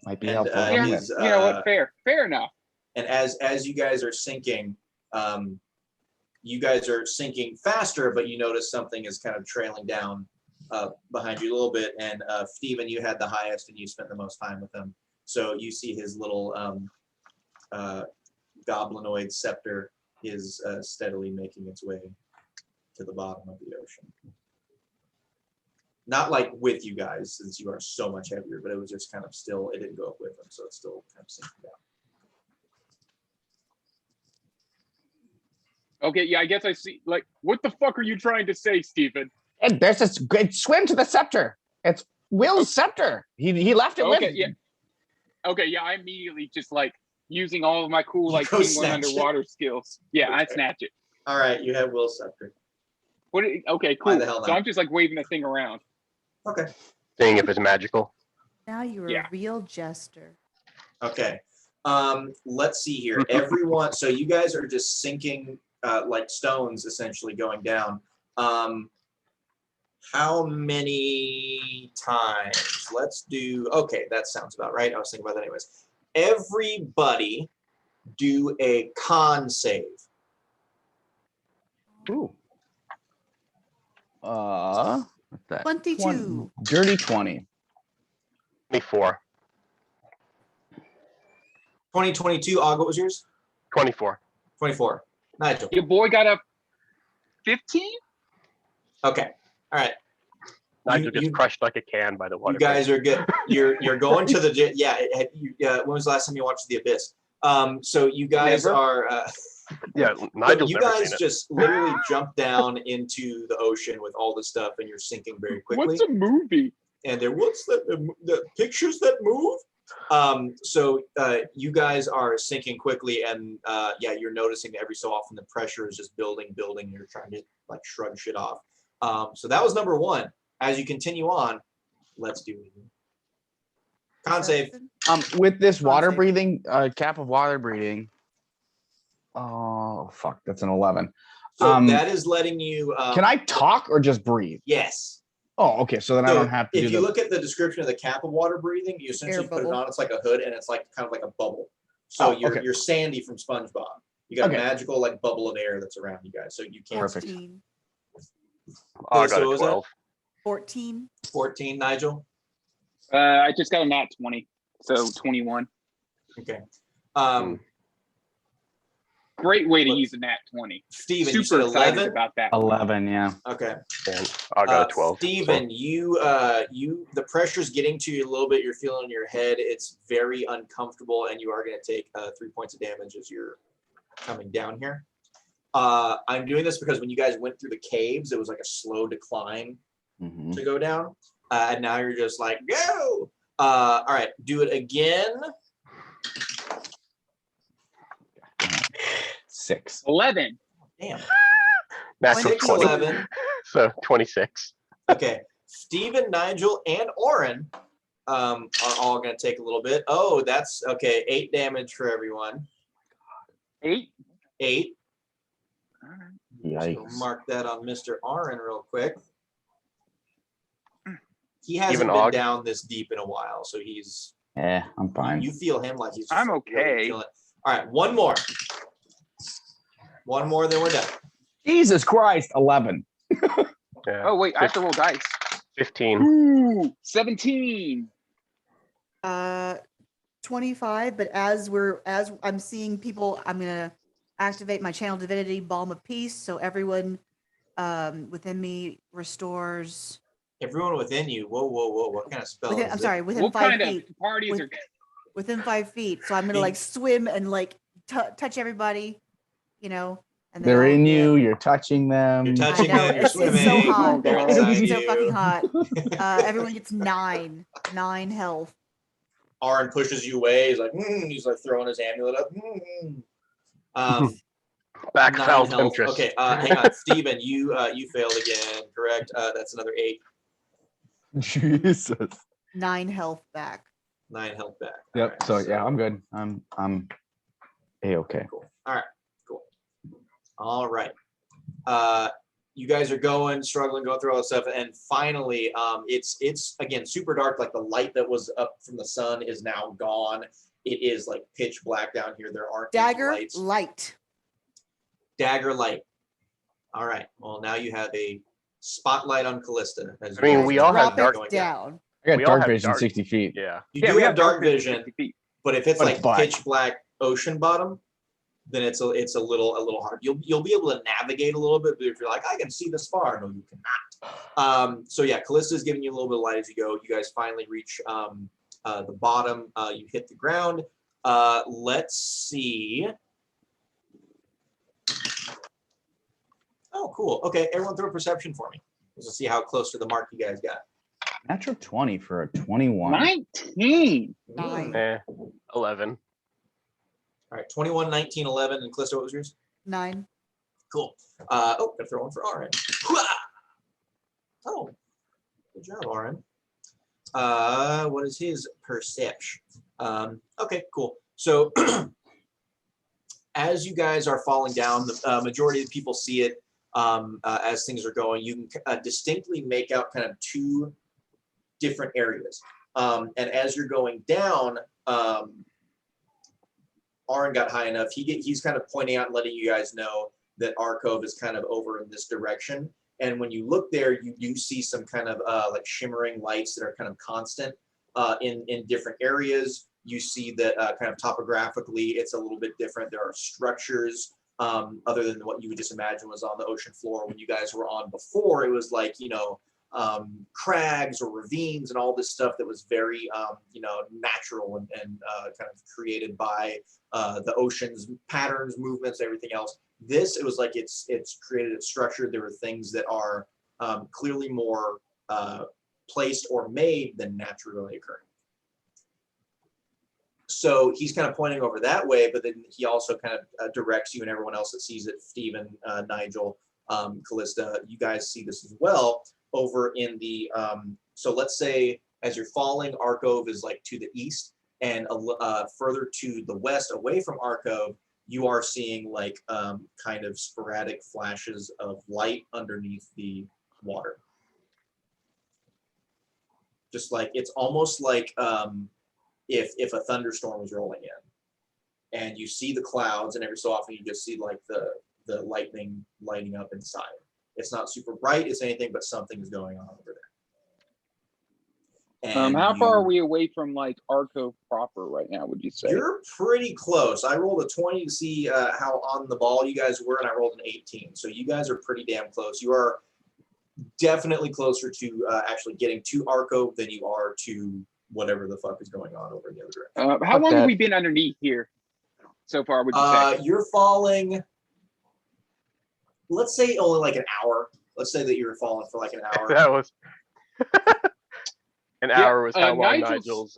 S6: might be
S3: And,
S6: helpful.
S3: uh,
S6: a little
S3: he's-
S6: bit.
S4: You know what? Fair enough.
S3: And as you guys are sinking, you guys are sinking faster, but you notice something is kind of trailing down behind you a little bit. And Stephen, you had the highest, and you spent the most time with him. So you see his little goblinoid scepter is steadily making its way to the bottom of the ocean. Not like with you guys, since you are so much heavier, but it was just kind of still, it didn't go up with them, so it's still kind of sinking down.
S4: Okay, yeah, I guess I see. Like, what the fuck are you trying to say, Stephen?
S5: And there's this great swim to the scepter. It's Will's scepter. He left it with
S4: Okay,
S5: him.
S4: yeah. Okay, yeah, I immediately just like using all of my cool
S3: You
S4: like
S3: go
S4: King
S3: snatch
S4: One
S3: it.
S4: underwater skills. Yeah, I
S3: Okay.
S4: snatch it.
S3: All right, you have Will's scepter.
S4: Okay,
S3: Why
S4: cool.
S3: the hell
S4: So
S3: not?
S4: I'm just like waving the thing around.
S3: Okay.
S1: Seeing if it's magical.
S2: Now you're
S4: Yeah.
S2: a real jester.
S3: Okay. Let's see here. Everyone, so you guys are just sinking like stones, essentially going down. How many times? Let's do, okay, that sounds about right. I was thinking about that anyways. Everybody do a con save.
S6: Ooh. What's that?
S2: 22.
S6: Dirty 20.
S1: 24.
S3: 2022, Og, what was yours?
S1: 24.
S3: 24. Nigel.
S4: Your boy got a 15?
S3: Okay. All right.
S1: Nigel gets
S3: you-
S1: crushed like a can by the water.
S3: You guys are good. You're going to the yeah. When was the last time you watched The Abyss? So you guys
S4: Never.
S3: are.
S1: Yeah,
S3: So
S1: Nigel's
S3: you
S1: never
S3: guys
S1: seen it.
S3: just literally jump down into the ocean with all this stuff, and you're sinking very quickly.
S4: What's a movie?
S3: And there, what's the pictures that move? So you guys are sinking quickly, and yeah, you're noticing that every so often the pressure is just building. You're trying to like shrug shit off. So that was number 1. As you continue on, let's do con save.
S6: With this
S2: Con
S6: water
S2: save.
S6: breathing, cap of water breathing. Oh fuck, that's an 11.
S3: So that is letting you.
S6: Can I talk or just breathe?
S3: Yes.
S6: Oh, okay. So then I
S3: So
S6: don't have to
S3: if
S6: do
S3: you
S6: the.
S3: look at the description of the cap of water breathing, you essentially
S2: Air
S3: put it
S2: bubble.
S3: on. It's like a hood, and it's like kind of like a bubble. So
S6: Oh, okay.
S3: you're Sandy from SpongeBob. You got
S6: Okay.
S3: a magical like bubble of air that's around you guys, so you can't.
S6: Perfect.
S2: 14.
S1: Oh, I
S3: so
S1: got
S3: what
S1: a
S3: was that?
S1: 12.
S2: 14.
S3: 14, Nigel.
S4: I just got a nat 20, so 21.
S3: Okay.
S4: great way to use a nat 20.
S3: Steven, you said
S4: Super excited
S3: 11?
S4: about that.
S6: 11, yeah.
S3: Okay.
S1: And I got a 12.
S3: Steven, you the pressure's getting to you a little bit. You're feeling in your head. It's very uncomfortable, and you are going to take 3 points of damage as you're coming down here. I'm doing this because when you guys went through the caves, it was like a slow decline
S6: Mhm.
S3: to go down. And now you're just like, go. All right, do it again.
S6: 6.
S4: 11.
S3: Damn.
S1: Natural
S3: 6,
S1: 20.
S3: 11.
S1: So 26.
S3: Okay. Steven, Nigel, and Oren are all going to take a little bit. Oh, that's okay. 8 damage for everyone.
S4: 8.
S3: 8.
S6: Yikes.
S3: So mark that on Mr. Oren real quick. He hasn't
S1: Even
S3: been
S1: Og?
S3: down this deep in a while, so he's.
S6: Yeah, I'm fine.
S3: You feel him like he's.
S4: I'm
S3: really
S4: okay.
S3: feeling it. All right, one more. One more, then we're done.
S6: Jesus Christ, 11.
S1: Yeah.
S4: Oh, wait, I have to roll dice.
S1: 15.
S4: Ooh, 17.
S2: 25, but as I'm seeing people, I'm gonna activate my channel divinity balm of peace, so everyone within me restores
S3: Everyone within you. Whoa, whoa, whoa! What kind of spell
S2: within,
S3: is
S2: I'm
S3: it?
S2: sorry, within
S4: What
S2: 5
S4: kind
S2: feet.
S4: of parties
S2: with-
S4: are...
S2: Within 5 feet. So I'm gonna
S3: In-
S2: like swim and like touch everybody, you know, and
S6: They're
S2: all
S6: in
S2: get-
S6: you, you're touching them.
S3: You're
S2: I
S3: touching
S2: know,
S3: them. You're
S2: it's so
S3: swimming.
S2: hot.
S3: They're
S4: It's
S3: inside
S2: It's so
S3: you.
S2: fucking hot. Everyone gets 9 health.
S3: Aaron pushes you away. He's like, he's like throwing his amulet up.
S1: Back
S3: 9
S1: fell
S3: health.
S1: temptress.
S3: Okay, hang on, Steven, you failed again. Correct. That's another 8.
S6: Jesus.
S2: 9 health back.
S3: 9 health back.
S6: Yep.
S3: Alright,
S6: So yeah, I'm good. I'm A-okay.
S3: Cool. All right. Cool. All right. You guys are struggling, going through all this stuff, and finally, it's again super dark. Like the light that was up from the sun is now gone. It is like pitch black down here. There aren't any
S2: Dagger
S3: lights.
S2: light.
S3: Dagger light. All right. Well, now you have a spotlight on Callista.
S1: I mean, we all have
S2: Drop
S1: dark
S2: it down.
S6: I got
S1: We all
S6: dark
S1: have
S6: vision
S1: dark-
S6: 60 feet.
S1: Yeah.
S3: You
S4: Yeah,
S3: do
S4: we
S3: have dark vision,
S4: 50 feet.
S3: but if it's
S6: But
S3: like
S6: it's black.
S3: pitch black ocean bottom, then it's a little hard. You'll be able to navigate a little bit, but if you're like, I can see this far, no, you cannot. So yeah, Callista is giving you a little bit of light as you go. You guys finally reach the bottom. You hit the ground. Let's see. Oh, cool. Okay, everyone throw a perception for me. Let's see how close to the mark you guys got.
S6: Natural 20 for a 21.
S4: 19.
S2: 9.
S1: 11.
S3: All right, 21, 19, 11, and Callista, what was yours?
S2: 9.
S3: Cool. Gotta throw one for Aaron. Oh, good job, Aaron. What is his perception? Okay, cool. So as you guys are falling down, the majority of the people see it as things are going. You can distinctly make out kind of 2 different areas. And as you're going down, Aaron got high enough. He's kind of pointing out and letting you guys know that our cove is kind of over in this direction. And when you look there, you do see some kind of like shimmering lights that are kind of constant in different areas. You see that kind of topographically, it's a little bit different. There are structures other than what you would just imagine was on the ocean floor when you guys were on before. It was like, crags or ravines and all this stuff that was very, natural and kind of created by the ocean's patterns, movements, everything else. This, it was like it's created, it's structured. There are things that are clearly more placed or made than naturally occurring. So he's kind of pointing over that way, but then he also kind of directs you and everyone else that sees it, Steven, Nigel, Kallista, you guys see this as well over in the, so let's say as you're falling, Arcove is like to the east, and further to the west away from Arcove, you are seeing like kind of sporadic flashes of light underneath the water. Just like, it's almost like if a thunderstorm was rolling in and you see the clouds and every so often you just see like the lightning lighting up inside. It's not super bright, it's anything but something is going on over And
S4: How far are
S3: you-
S4: we away from like Arco proper right now? Would you say?
S3: You're pretty close. I rolled a 20 to see how on the ball you guys were, and I rolled an 18. So you guys are pretty damn close. You are definitely closer to actually getting to Arco than you are to whatever the fuck is going on over in the other direction.
S4: How
S6: Fuck
S4: long have
S6: that.
S4: we been underneath here so far? Would you say?
S3: You're falling, let's say only like an hour. Let's say that you were falling for like an hour.
S1: That was an
S4: Yeah,
S1: hour was how long
S4: Nigel's-
S1: Nigel's.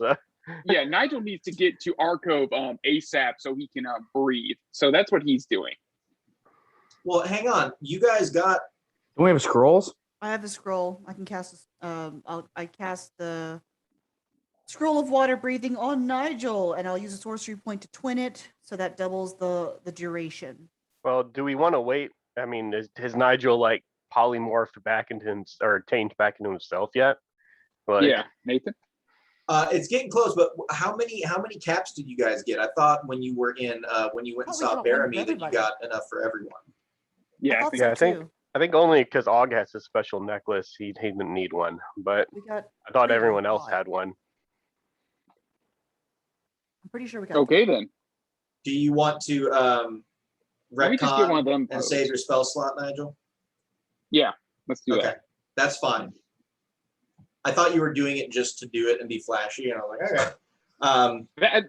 S4: Yeah, Nigel needs to get to Arco ASAP so he can breathe. So that's what he's doing.
S3: Well, hang on. You guys got
S6: Do we have scrolls?
S2: I have a scroll. I can cast. I cast the scroll of water breathing on Nigel, and I'll use a sorcery point to twin it, so that doubles the duration.
S1: Well, do we want to wait? I mean, has Nigel like polymorphed back into or changed back into himself yet? Like,
S4: Yeah, Nathan.
S3: it's getting close, but how many caps did you guys get? I thought when you were in when you went and
S2: Oh, we
S3: saw
S2: got one for
S3: Baramy that you
S2: everybody.
S3: got enough for everyone.
S4: Yeah, I
S2: thought
S4: think
S1: yeah, I think-
S2: too.
S1: I think only because Og has a special necklace, he didn't need one. But
S2: We got.
S1: I thought
S2: 3
S1: everyone else
S2: odd.
S1: had one.
S2: I'm pretty sure we got.
S4: Okay then.
S3: Do you want to
S4: Let me just get one
S3: retcon
S4: of them.
S3: and save your spell slot, Nigel?
S4: Yeah, let's do
S3: Okay,
S4: that.
S3: that's fine. I thought you were doing it just to do it and be flashy, and I was like, okay.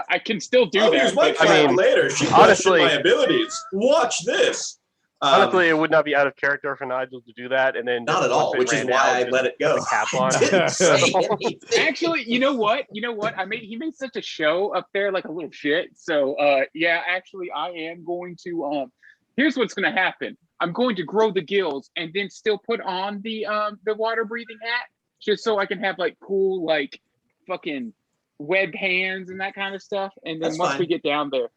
S4: I can still do
S3: Oh,
S4: that.
S3: here's my
S4: but-
S3: client
S1: mean,
S3: later. She
S1: honestly-
S3: questioned my abilities. Watch this.
S1: Honestly, it would not be out of character for Nigel to do that, and then
S3: not
S1: just
S3: at all,
S1: once it
S3: which is
S1: ran
S3: why
S1: out,
S3: I
S1: just
S3: let it
S1: put
S3: go.
S1: the cap on.
S3: Didn't say anything.
S4: Actually, you know what? He made such a show up there, like a little shit. So yeah, actually I am going to here's what's gonna happen. I'm going to grow the gills and then still put on the water breathing hat, just so I can have like cool like fucking webbed hands and that kind of stuff. And then
S3: That's
S4: once
S3: fine.
S4: we get down there.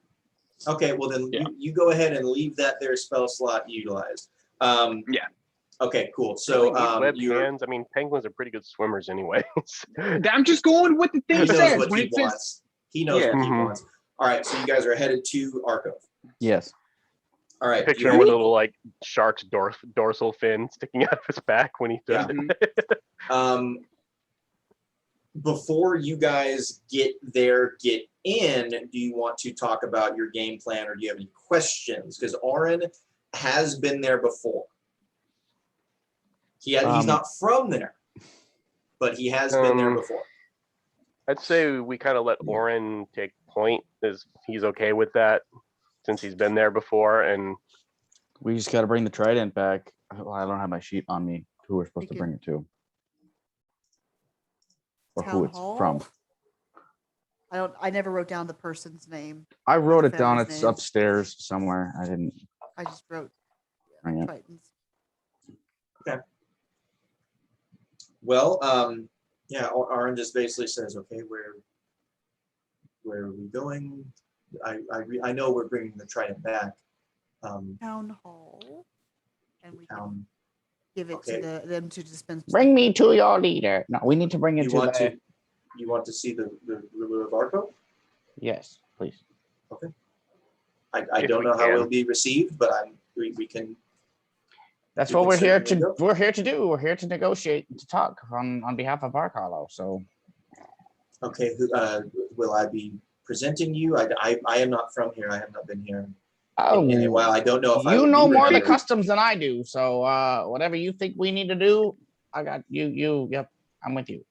S3: Okay, well then
S4: Yeah.
S3: you go ahead and leave that there spell slot utilized.
S4: Yeah.
S3: Okay, cool.
S1: Really
S3: So
S1: need webbed
S3: you're,
S1: hands. I mean, penguins are pretty good swimmers anyway.
S4: I'm just going with the thing
S3: he
S4: it
S3: knows
S4: says.
S3: what
S4: When
S3: he
S4: it says
S3: wants. He knows
S4: Yeah.
S3: what he
S1: Mhm.
S3: wants. All right, so you guys are headed to Arco.
S6: Yes.
S3: All right.
S1: Picture
S3: you
S1: him with a
S3: have-
S1: little like shark's dorsal fin sticking out of his back when he does
S3: Yeah.
S1: it.
S3: Before you guys get in, do you want to talk about your game plan, or do you have any questions? Because Oren has been there before. He's not from there, but he has been there before.
S1: I'd say we kind of let Oren take point, as he's okay with that, since he's been there before. And
S6: We just got to bring the trident back. Well, I don't have my sheet on me. Who we're supposed to
S2: Thinking-
S6: bring it to, or
S2: Town
S6: who it's
S2: hall?
S6: from.
S2: I never wrote down the person's name.
S6: I wrote it down.
S2: Family's
S6: It's
S2: name.
S6: upstairs somewhere. I didn't
S2: I just wrote
S6: bring it.
S2: Tritons.
S3: Well, yeah, Oren just basically says, okay, where are we going? I know we're bringing the trident back.
S2: Town hall. And we can
S3: Town.
S2: give it
S3: okay.
S2: to them to dispense.
S5: Bring me to your leader. No, we need to bring it
S3: You want to see the ruler of Arco?
S5: Yes, please.
S3: I
S1: If
S3: don't
S1: we
S3: know how
S1: can.
S3: it'll be received, but we can.
S5: That's
S3: You
S5: what
S3: can
S5: we're here
S3: certainly
S5: to.
S3: go.
S5: We're here to do. We're here to negotiate, to talk on behalf of Arcalo. So
S3: Okay, will I be presenting you? I am not from here. I have not been here
S5: oh,
S3: in a while. I don't know if I
S5: you
S3: will
S5: know
S3: be
S5: more of the
S3: remembered.
S5: customs than I do. So whatever you think we need to do, I got you. Yep, I'm with you.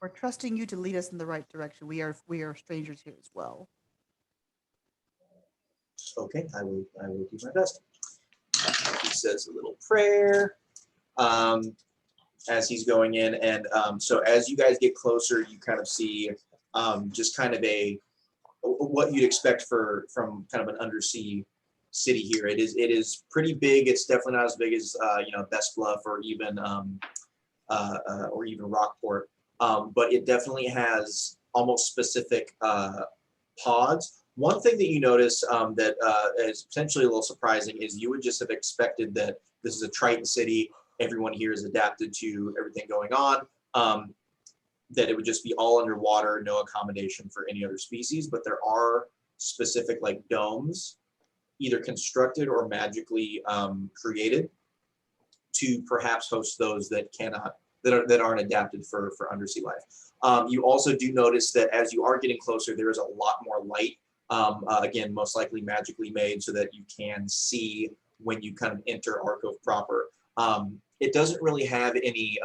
S2: We're trusting you to lead us in the right direction. We are strangers here as well.
S3: Okay, I will do my best. He says a little prayer as he's going in, and so as you guys get closer, you kind of see just kind of what you'd expect from kind of an undersea city here. It is pretty big. It's definitely not as big as Best Bluff or even Rockport, but it definitely has almost specific pods. One thing that you notice that is potentially a little surprising is you would just have expected that this is a Triton city. Everyone here is adapted to everything going on. That it would just be all underwater, no accommodation for any other species. But there are specific like domes, either constructed or magically created to perhaps host those that cannot that aren't adapted for undersea life. You also do notice that as you are getting closer, there is a lot more light. Again, most likely magically made so that you can see when you kind of enter Arcove proper. It doesn't really have any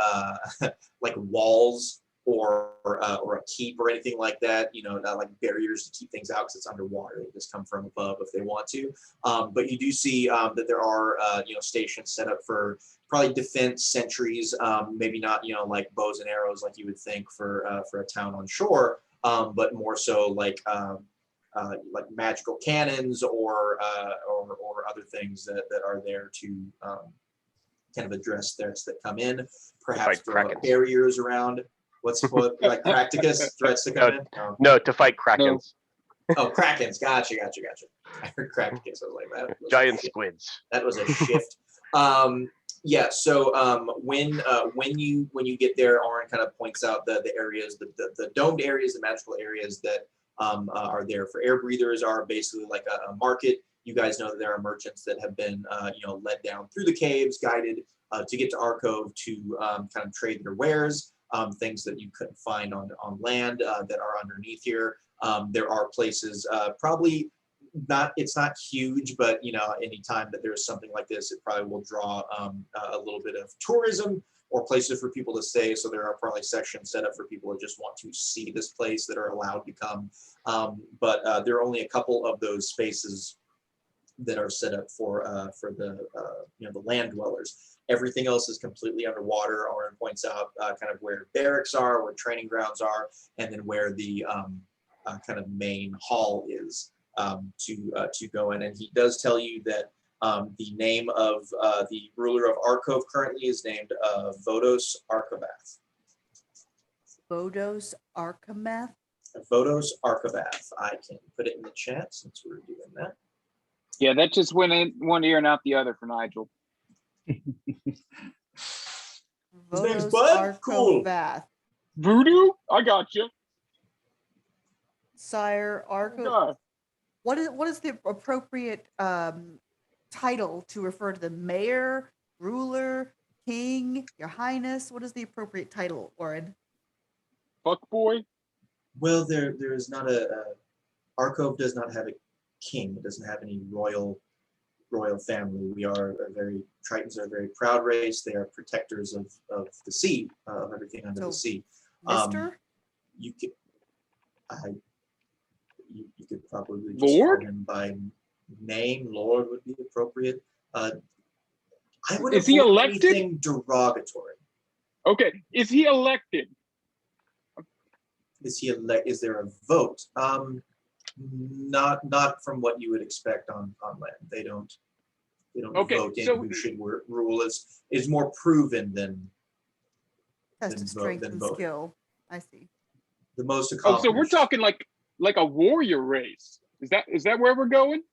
S3: like walls or a keep or anything like that, not like barriers to keep things out because it's underwater. They just come from above if they want to. But you do see that there are stations set up for probably defense sentries, maybe not like bows and arrows like you would think for a town on shore, but more so like magical cannons or other things that are there to kind of address threats that come in, perhaps throw up barriers around. What like Practicus threats to come in?
S1: No, to fight krakens.
S3: Oh, krakens! Gotcha. I heard Practicus. I was like, that was
S1: Giant squids.
S3: That was a shift. Yeah. So when you get there, Auron kind of points out the areas, the domed areas, the magical areas that are there for air breathers are basically like a market. You guys know that there are merchants that have been led down through the caves, guided to get to Arcove to kind of trade their wares, things that you couldn't find on land that are underneath here. There are places, probably not, it's not huge, but any time that there's something like this, it probably will draw a little bit of tourism or places for people to stay. So there are probably sections set up for people that just want to see this place that are allowed to come. But there are only a couple of those spaces that are set up for the land dwellers. Everything else is completely underwater. Auron points out kind of where barracks are, where training grounds are, and then where the kind of main hall is to go in. And he does tell you that the name of the ruler of Arcove currently is named Vodos Archavath.
S2: Vodos Archavath?
S3: Vodos Archavath. I can put it in the chat since we're doing that.
S4: Yeah, that just went in one ear and out the other for Nigel.
S3: His name's
S2: Vodos
S3: Bud? Cool.
S2: Archavath.
S4: Voodoo? I got you.
S2: Sire Arcove. What is the appropriate title to refer to the mayor, ruler, king, your highness? What is the appropriate title, Auron?
S4: Fuck boy.
S3: Well, there is not Arcove does not have a king. It doesn't have any royal family. We are Tritons are a very proud race. They are protectors of the sea, of everything under the sea.
S2: Mr.?
S3: You could probably just
S4: Lord?
S3: call him by name. Lord would be appropriate. I would
S4: Is he
S3: avoid
S4: elected?
S3: anything derogatory.
S4: Okay, is he elected?
S3: Is there a vote? Not from what you would expect on land. They don't
S4: Okay,
S3: vote in
S4: so-
S3: who should rule. Is more proven than
S2: Test of strength and
S3: voting.
S2: skill. I see.
S3: The most
S4: Oh,
S3: accomplished.
S4: so we're talking like a warrior race. Is that where we're going?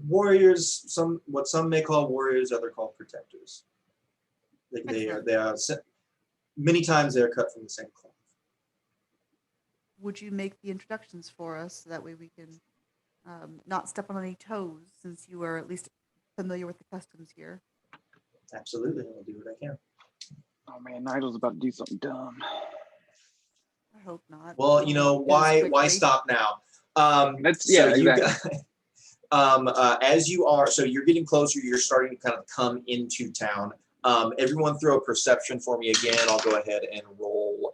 S3: Warriors. What some may call warriors, other call protectors. They are many times they are cut from the same cloth.
S2: Would you make the introductions for us so that way we can not step on any toes, since you are at least familiar with the customs here?
S3: Absolutely, I'll do what I can.
S4: Oh man, Nigel's about to do something dumb.
S2: I hope not.
S3: Well,
S2: We'll do this
S3: why
S2: quickly.
S3: stop now?
S4: Exactly.
S3: As you are, so you're getting closer. You're starting to kind of come into town. Everyone, throw a perception for me again. I'll go ahead and roll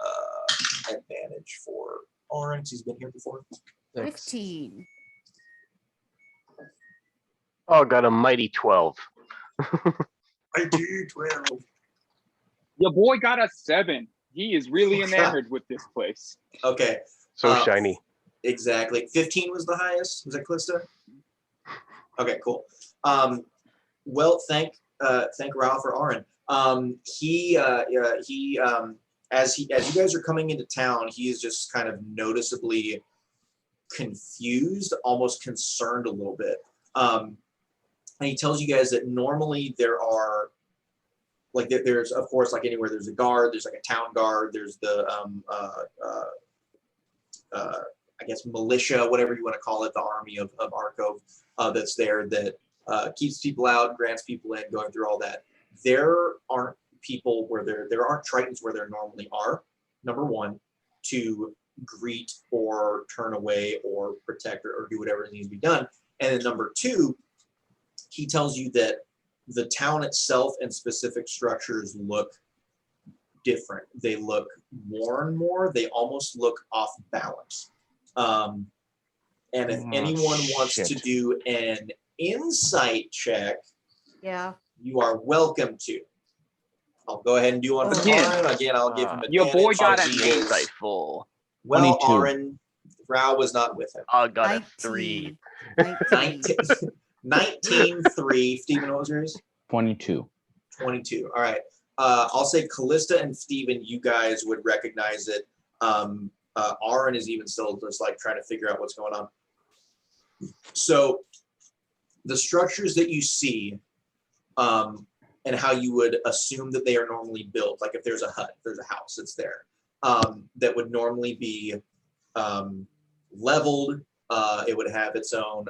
S3: advantage for Auron. He's been here before.
S2: 15.
S1: Oh, got a mighty 12.
S3: I do 12.
S4: Your boy got a 7. He is really enamored with this place.
S3: Okay.
S1: So shiny.
S3: Exactly. 15 was the highest. Was that Kallista? Okay, cool. Well, thank Ralph or Auron. As you guys are coming into town, he is just kind of noticeably confused, almost concerned a little bit. And he tells you guys that normally there are, like, there's, of course, like anywhere, there's a guard, there's like a town guard, there's the, I guess, militia, whatever you want to call it, the army of Arcove that's there that keeps people out, grants people in, going through all that. There aren't people where there aren't Tritons where there normally are, number one, to greet or turn away or protect or do whatever needs to be done. And then number two, he tells you that the town itself and specific structures look different. They look more and more, they almost look off balance. And if anyone wants to do an insight check,
S2: Yeah.
S3: you are welcome to. I'll go ahead and do one for Aaron. Again, I'll give him
S4: Your boy got
S3: advantage.
S4: an
S1: The
S4: ace.
S1: insightful.
S3: Well,
S6: 22.
S3: Aaron, Rao was not with him.
S1: I got a 3.
S2: 19.
S3: 19-3. Stephen, what was yours?
S6: 22.
S3: 22. All right. I'll say Kallista and Stephen, you guys would recognize it. Aaron is even still just like trying to figure out what's going on. So the structures that you see and how you would assume that they are normally built, like if there's a hut, if there's a house, it's there, that would normally be leveled. It would have its own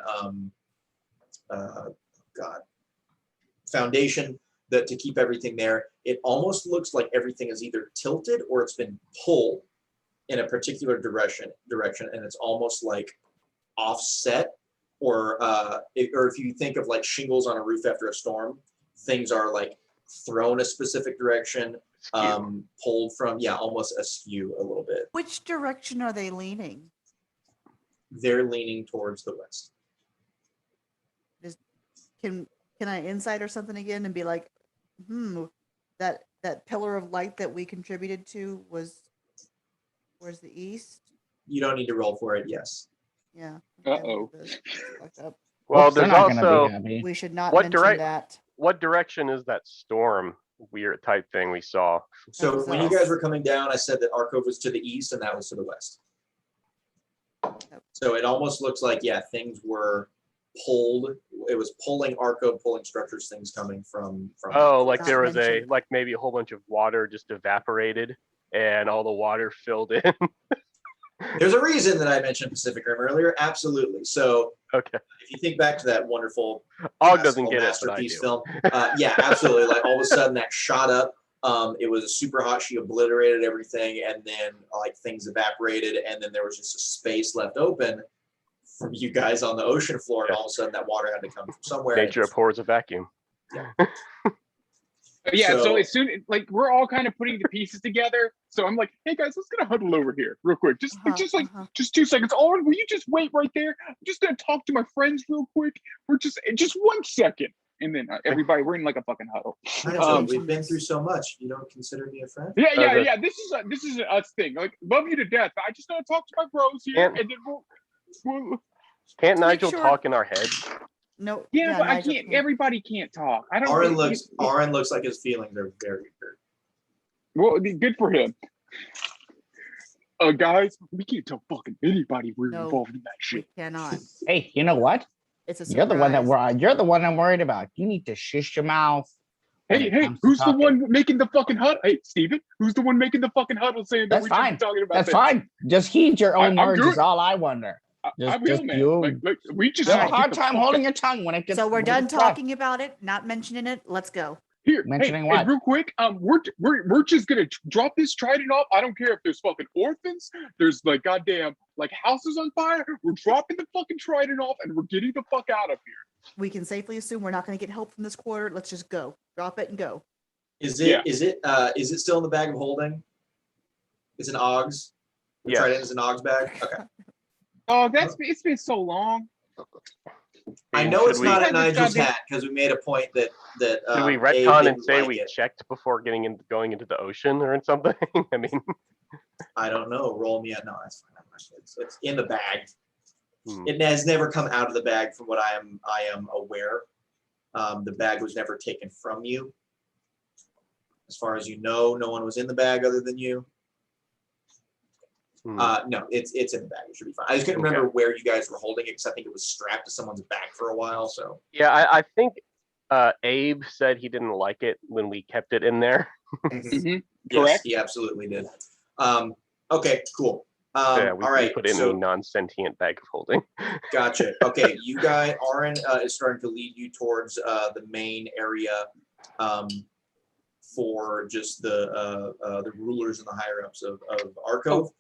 S3: foundation that to keep everything there. It almost looks like everything is either tilted or it's been pulled in a particular direction, and it's almost like offset, or if you think of like shingles on a roof after a storm, things are like thrown a specific direction, pulled from, almost askew a little bit.
S2: Which direction are they leaning?
S3: They're leaning towards the west.
S2: Can I insight or something again and be like, that pillar of light that we contributed to was where's the east?
S3: You don't need to roll for it. Yes.
S2: Yeah.
S4: Uh-oh.
S1: Well,
S5: Oops, they're
S1: there's
S5: not gonna be
S1: also
S5: happy.
S2: We should not
S1: What
S2: mention that.
S1: what direction is that storm weird type thing we saw?
S3: So
S2: was
S3: when you
S2: us.
S3: guys were coming down, I said that Arcove was to the east and that was to the west. So it almost looks like, things were pulled. It was pulling Arcove, pulling structures, things coming from.
S1: Oh, like
S2: Not
S1: there was
S2: mentioned.
S1: maybe a whole bunch of water just evaporated and all the water filled in.
S3: There's a reason that I mentioned Pacific Rim earlier. Absolutely. So
S1: Okay.
S3: if you think back to that wonderful
S1: Og doesn't get it, but I
S3: masterpiece
S1: do.
S3: film, absolutely. Like all of a sudden that shot up. It was super hot. She obliterated everything, and then like things evaporated, and then there was just a space left open for you guys on the ocean floor, and all of a sudden that water had to come from somewhere.
S1: Nature abhors a vacuum.
S4: So as soon like we're all kind of putting the pieces together. So I'm like, hey guys, let's get a huddle over here real quick. Just 2 seconds. Owen, will you just wait right there? I'm just gonna talk to my friends real quick. We're just 1 second. And then everybody, we're in like a fucking huddle.
S3: We've been through so much. You don't consider me a friend?
S4: Yeah. This is an us thing. Like, love you to death. I just gotta talk to my bros here, and then we'll
S1: Can't
S2: To make
S1: Nigel
S2: sure-
S1: talk in our heads?
S2: No.
S4: Yeah, but I
S2: Nigel
S4: can't. Everybody can't talk. I don't.
S3: Aaron looks like his feelings are very hurt.
S4: Well, good for him. Guys, we can't tell fucking anybody we're
S2: No,
S4: involved in that
S2: We
S4: shit.
S2: cannot.
S5: Hey, you know what?
S2: It's a surprise.
S5: You're the one I'm worried about. You need to shush your mouth. when it
S4: Hey,
S5: comes to
S4: who's the
S5: talking.
S4: one making the fucking huddle? Hey, Steven, who's the one making the fucking huddle saying that
S5: That's
S4: we
S5: fine.
S4: should be talking about
S5: That's
S4: this?
S5: fine. Just heed your own
S4: I'm
S5: words
S4: good.
S5: is all I wonder.
S4: I
S5: Just
S4: will, man.
S5: you.
S4: Like, we just
S5: You have
S4: gotta
S5: a
S4: get
S5: hard
S4: the
S5: time
S4: fuck
S5: holding your tongue when it gets.
S2: So we're
S5: when it
S2: done
S5: gets rough.
S2: talking about it, not mentioning it. Let's go.
S4: Here,
S5: Mentioning
S4: hey,
S5: what?
S4: real quick, we're just gonna drop this trident off. I don't care if there's fucking orphans, there's like goddamn like houses on fire. We're dropping the fucking trident off and we're getting the fuck out of here.
S2: We can safely assume we're not going to get help from this quarter. Let's just go. Drop it and go.
S3: Is it still in the bag of holding? It's an Og's? The
S1: Yes.
S3: trident is an Og's bag? Okay.
S4: Oh, it's been so long.
S3: I know
S1: Should
S3: it's
S1: we-
S3: not at
S4: Should we-
S3: Nigel's hat because we made a point that
S1: Should we
S3: Abe
S1: retcon and
S3: didn't
S1: say
S3: like
S1: we
S3: it.
S1: checked before going into the ocean or something? I mean,
S3: I don't know. Roll me a no. That's fine. It's in the bag.
S1: hmm.
S3: It has never come out of the bag from what I am aware. The bag was never taken from you. As far as you know, no one was in the bag other than you.
S1: Hmm.
S3: No, it's in the bag. It should be fine. I just couldn't remember where you guys were holding it because I think it was strapped to someone's back for a while. So
S1: Yeah, I think Abe said he didn't like it when we kept it in there.
S3: yes,
S4: Correct.
S3: he absolutely did. Okay, cool.
S1: Yeah, we
S3: all right,
S1: put it in
S3: so
S1: the non-sentient bag of holding.
S3: gotcha. Okay, you guys, Aaron is starting to lead you towards the main area. for just the rulers and the higher ups of Arcove.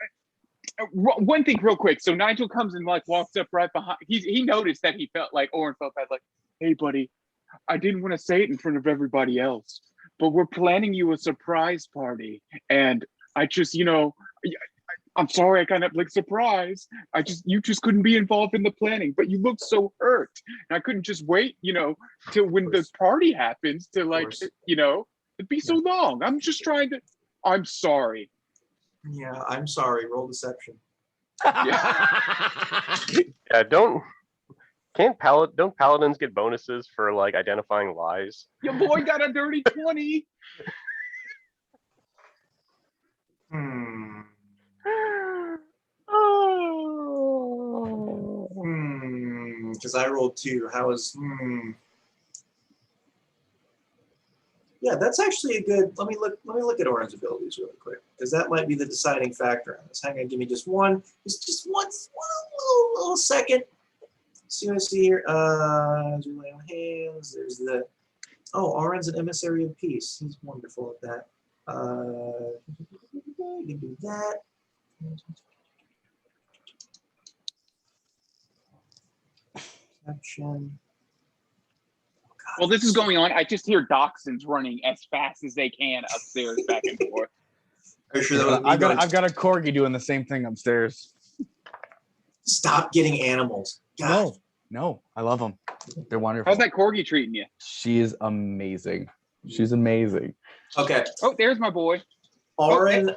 S4: One thing real quick. So Nigel comes and like walks up right behind. He noticed that he felt like Oren felt bad. Like, hey buddy, I didn't want to say it in front of everybody else, but we're planning you a surprise party, and I just, I'm sorry I kind of like surprise. You just couldn't be involved in the planning, but you looked so hurt, and I couldn't just wait, till when the party happens to like, it'd be so long. I'm just trying to. I'm sorry.
S3: Yeah, I'm sorry. Roll deception.
S1: Yeah, don't paladins get bonuses for like identifying lies?
S4: Your boy got a dirty 20.
S3: Because I rolled 2. How is Yeah, that's actually a good. Let me look at Oren's abilities really quick, because that might be the deciding factor on this. Hang on, give me just one little second. See what I see here? As we lay on hands, there's the. Oh, Oren's an emissary of peace. He's wonderful at that. You can do that. Action.
S4: Well, this is going on. I just hear dachshunds running as fast as they can upstairs, back and forth.
S3: Are you sure that was me
S6: I've
S3: going,
S6: got a corgi doing the same thing upstairs.
S3: Stop getting animals. God.
S6: No, I love them. They're wonderful.
S4: How's that corgi treating you?
S6: She is amazing. She's amazing.
S3: Okay.
S4: Oh, there's my boy.
S3: Oren.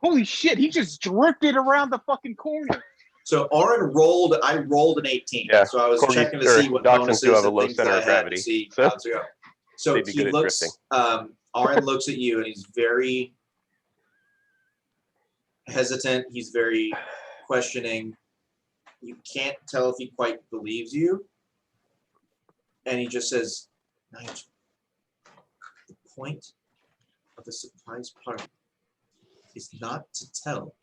S4: Holy shit, he just drifted around the fucking corner.
S3: So Oren rolled. I rolled an 18.
S1: Yeah,
S3: So I was
S1: corgis
S3: checking to
S1: or
S3: see what
S1: dachshunds
S3: bonuses
S1: do have a
S3: and
S1: low
S3: things
S1: center
S3: I
S1: of
S3: had
S1: gravity,
S3: to see
S1: so
S3: how to go. So
S1: they'd be
S3: he
S1: good at
S3: looks.
S1: drifting.
S3: Oren looks at you and he's very hesitant. He's very questioning. You can't tell if he quite believes you. And he just says, Nigel, the point of the surprise party is not to tell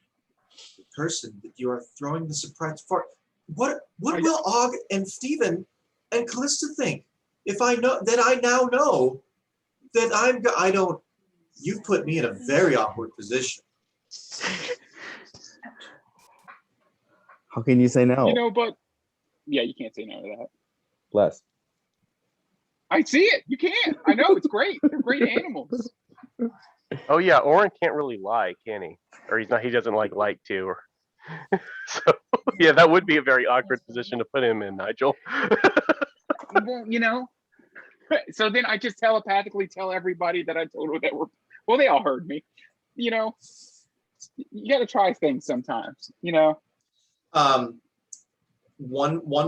S3: the person that you are throwing the surprise party. What will Og and Stephen and Kallista think if I know that I now know that I don't. You've put me in a very awkward position.
S6: How can you say no?
S4: But yeah, you can't say no to that.
S6: Less.
S4: I see it. You can't. I know, it's great. They're great animals.
S1: Oh yeah, Oren can't really lie, can he? Or he doesn't like to. Or so yeah, that would be a very awkward position to put him in, Nigel.
S4: Well, so then I just telepathically tell everybody that I told them well, they all heard me. You got to try things sometimes,
S3: One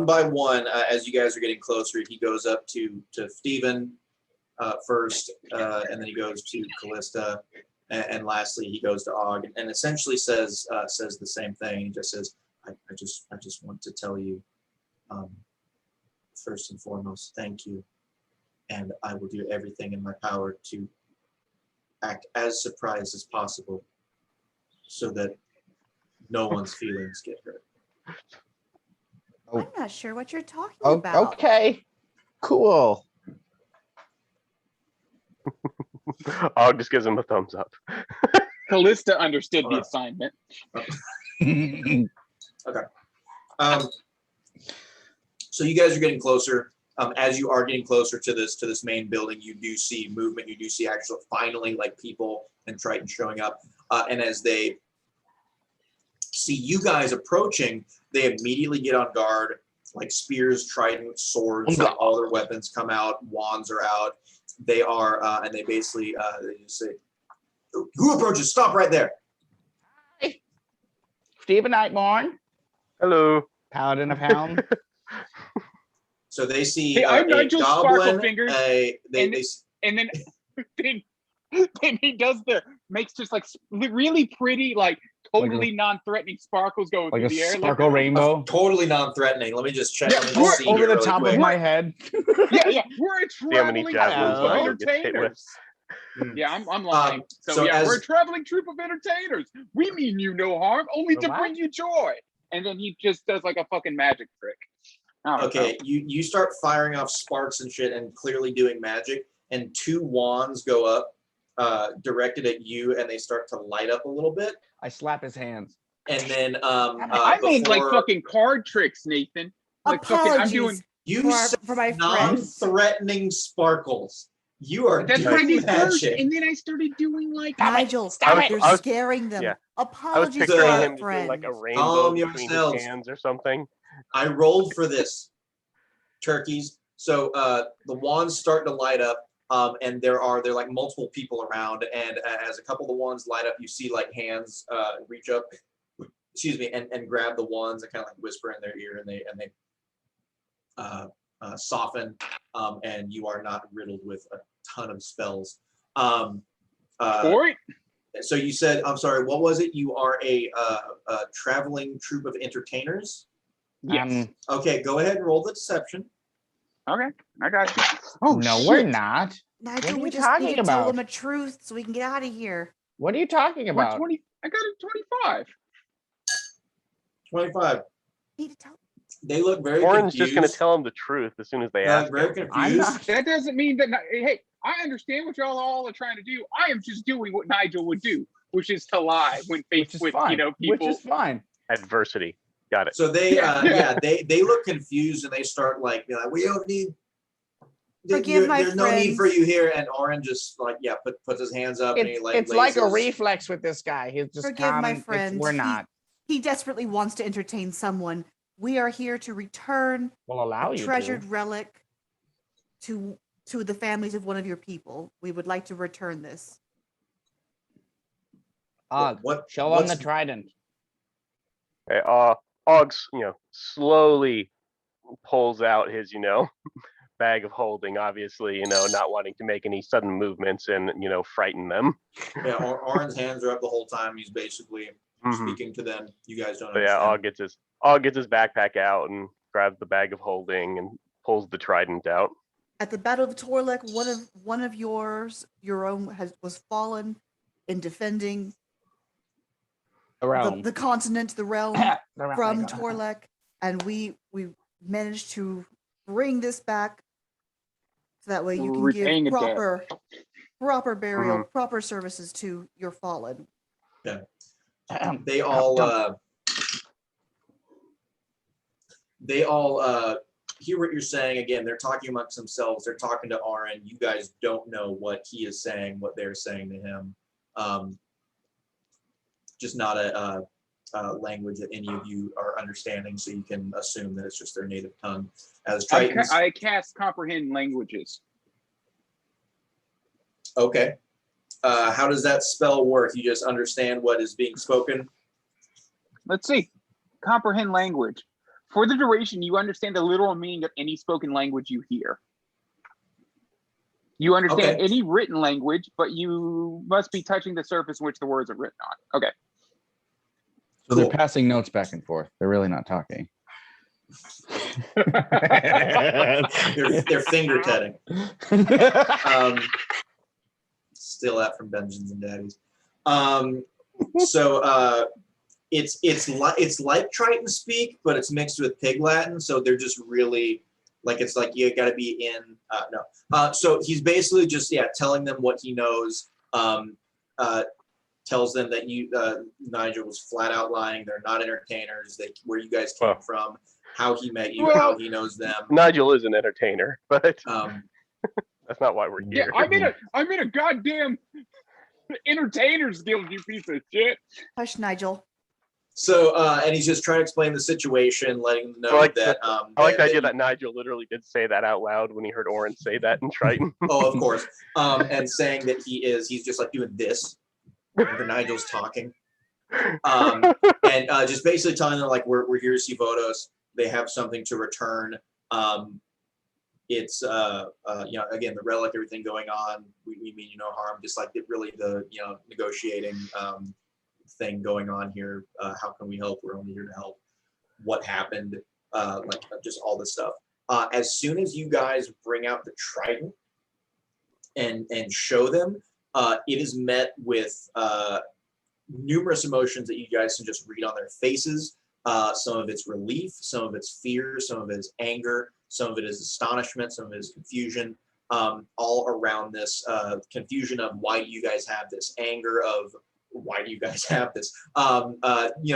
S3: by one, as you guys are getting closer, he goes up to Stephen first, and then he goes to Kallista, and lastly he goes to Og, and essentially says the same thing. He just says, "I just want to tell you, first and foremost, thank you, and I will do everything in my power to act as surprised as possible, so that no one's feelings get hurt."
S2: I'm not sure what you're talking about.
S5: Okay, cool.
S1: Og just gives him a thumbs up.
S4: Kallista understood the assignment.
S3: Okay. So you guys are getting closer. As you are getting closer to this main building, you do see movement. You do see actual finally like people and Triton showing up. And as they see you guys approaching, they immediately get on guard. Like spears, trident, swords, like all their weapons come out. Wands are out. They are, and they basically they just say, "Who approaches? Stop right there."
S5: Hi. Stephen Nightmorn,
S1: Hello.
S5: Paladin of Helm.
S3: So they see
S4: Hey, I'm
S3: a
S4: Nigel
S3: goblin.
S4: Sparklefingers, and then he makes just like really pretty, like totally non-threatening sparkles going
S6: Like
S4: through
S6: a
S4: the air.
S6: sparkle rainbow
S3: Totally non-threatening. Let me just check.
S4: Yeah,
S3: Let me just see
S6: over
S3: here
S6: the
S3: really
S6: top
S3: quick.
S6: of my head.
S4: Yeah, we're a
S1: See how many
S4: traveling
S1: javelins
S4: troupe of
S1: Nigel gets hit with.
S4: entertainers. Yeah, I'm lying.
S3: So
S4: we're a traveling troupe of entertainers. We mean you no harm, only to
S5: What?
S4: bring you joy. And then he just does like a fucking magic trick. I don't know.
S3: Okay, you start firing off sparks and shit and clearly doing magic, and 2 wands go up directed at you, and they start to light up a little bit.
S6: I slap his hands.
S3: And then
S4: I mean, like
S3: before
S4: fucking card tricks, Nathan. Like fucking, I'm doing.
S3: you
S2: for my friends.
S3: non-threatening sparkles. You are
S4: That's what I
S3: doing
S4: did first,
S3: magic.
S4: and then I started doing like.
S2: Nigel,
S1: Stop it.
S2: you're
S1: I was-
S2: scaring them.
S1: yeah. I was
S2: Apologies,
S1: picturing
S2: to
S1: him
S2: our
S1: doing like a
S2: friends.
S1: rainbow
S3: Calm
S1: between
S3: yourselves.
S1: his hands or something.
S3: I rolled for this, turkeys. So the wands start to light up, and there are like multiple people around. And as a couple of the wands light up, you see like hands reach up, excuse me, and grab the wands and kind of like whisper in their ear, and they soften, and you are not riddled with a ton of spells.
S4: Point.
S3: So you said, I'm sorry, what was it? You are a traveling troupe of entertainers?
S4: Yes.
S3: Okay, go ahead and roll the deception.
S4: Okay, I got you. Oh
S5: no,
S4: shit.
S5: we're not.
S2: Nigel,
S5: are
S2: we
S5: you
S2: just need
S5: talking
S2: to tell
S5: about?
S2: them a truth so we can get out of here.
S5: What are you talking
S4: We're
S5: about?
S4: 20. I got a 25.
S3: 25.
S2: Need to tell
S3: They look very
S1: Orin's
S3: confused.
S1: just going to tell him the truth as soon as they ask
S3: very
S1: him.
S3: confused.
S5: I'm not.
S4: That doesn't mean that. Hey, I understand what y'all all are trying to do. I am just doing what Nigel would do, which is to lie when
S5: Which
S4: faced
S5: is
S4: with
S5: fine.
S4: people.
S5: Which is fine.
S1: Adversity. Got it.
S3: So they,
S4: Yeah.
S3: they look confused, and they start like, we don't need.
S2: Forgive my
S3: There's no need for
S2: friends.
S3: you here. And Orin just like, puts his hands up, and he like.
S5: It's like a
S3: lays his-
S5: reflex with this guy. He's just
S2: Forgive my
S5: calm.
S2: friend.
S5: We're not.
S2: He desperately wants to entertain someone. We are here to return
S5: We'll allow
S2: a
S5: you
S2: treasured
S5: to.
S2: relic to the families of one of your people. We would like to return this.
S5: Og,
S3: What-
S5: show him
S3: what's-
S5: the trident.
S1: Okay, Oggs, slowly pulls out his, bag of holding, obviously, not wanting to make any sudden movements and, frighten them.
S3: Yeah, Orin's hands are up the whole time. He's basically
S1: Mhm.
S3: speaking to them. You guys don't
S1: So yeah,
S3: understand.
S1: Og gets his backpack out and grabs the bag of holding and pulls the trident out.
S2: At the Battle of Torlek, one of your own was fallen in defending
S5: The realm.
S2: the continent, the realm
S5: The realm.
S2: from
S5: My God.
S2: Torlek, and we managed to bring this back so that way you can
S4: Repaying
S2: give
S4: a debt.
S2: proper burial, proper services to your fallen.
S3: They all hear what you're saying. Again, they're talking amongst themselves. They're talking to Orin. You guys don't know what he is saying, what they're saying to him. Just not a language that any of you are understanding, so you can assume that it's just their native tongue. As Tritons,
S4: I cast comprehend languages.
S3: okay. How does that spell work? You just understand what is being spoken?
S4: Let's see. Comprehend language. For the duration, you understand the literal meaning of any spoken language you hear. You understand
S3: Okay.
S4: any written language, but you must be touching the surface in which the words are written on. Okay.
S6: So
S3: Cool.
S6: they're passing notes back and forth. They're really not talking.
S3: They're finger tetting. Still that from Dungeons and Daddies. So it's like Triton speak, but it's mixed with Pig Latin. So they're just really like, it's like you got to be in. So he's basically just telling them what he knows. Tells them that Nigel was flat out lying. They're not entertainers. Where you guys came from, how he met you, how he knows them.
S1: Nigel is an entertainer, but that's not why we're
S4: Yeah,
S1: here.
S4: I'm in a goddamn entertainers guild, you piece of shit.
S2: Hush, Nigel.
S3: So and he's just trying to explain the situation, letting them know
S1: I like
S3: that.
S1: I like the idea that Nigel literally did say that out loud when he heard Orin say that in Triton.
S3: Oh, of course. And saying that he's just like doing this whenever Nigel's talking. And just basically telling them like we're here to see Vodos. They have something to return. It's again, the relic, everything going on. We mean you no harm. Just like the negotiating thing going on here. How can we help? We're only here to help. What happened? Just all this stuff. As soon as you guys bring out the trident and show them, it is met with numerous emotions that you guys can just read on their faces. Some of it's relief, some of it's fear, some of it is anger, some of it is astonishment, some of it is confusion. all around this confusion of why do you guys have this, anger of why do you guys have this,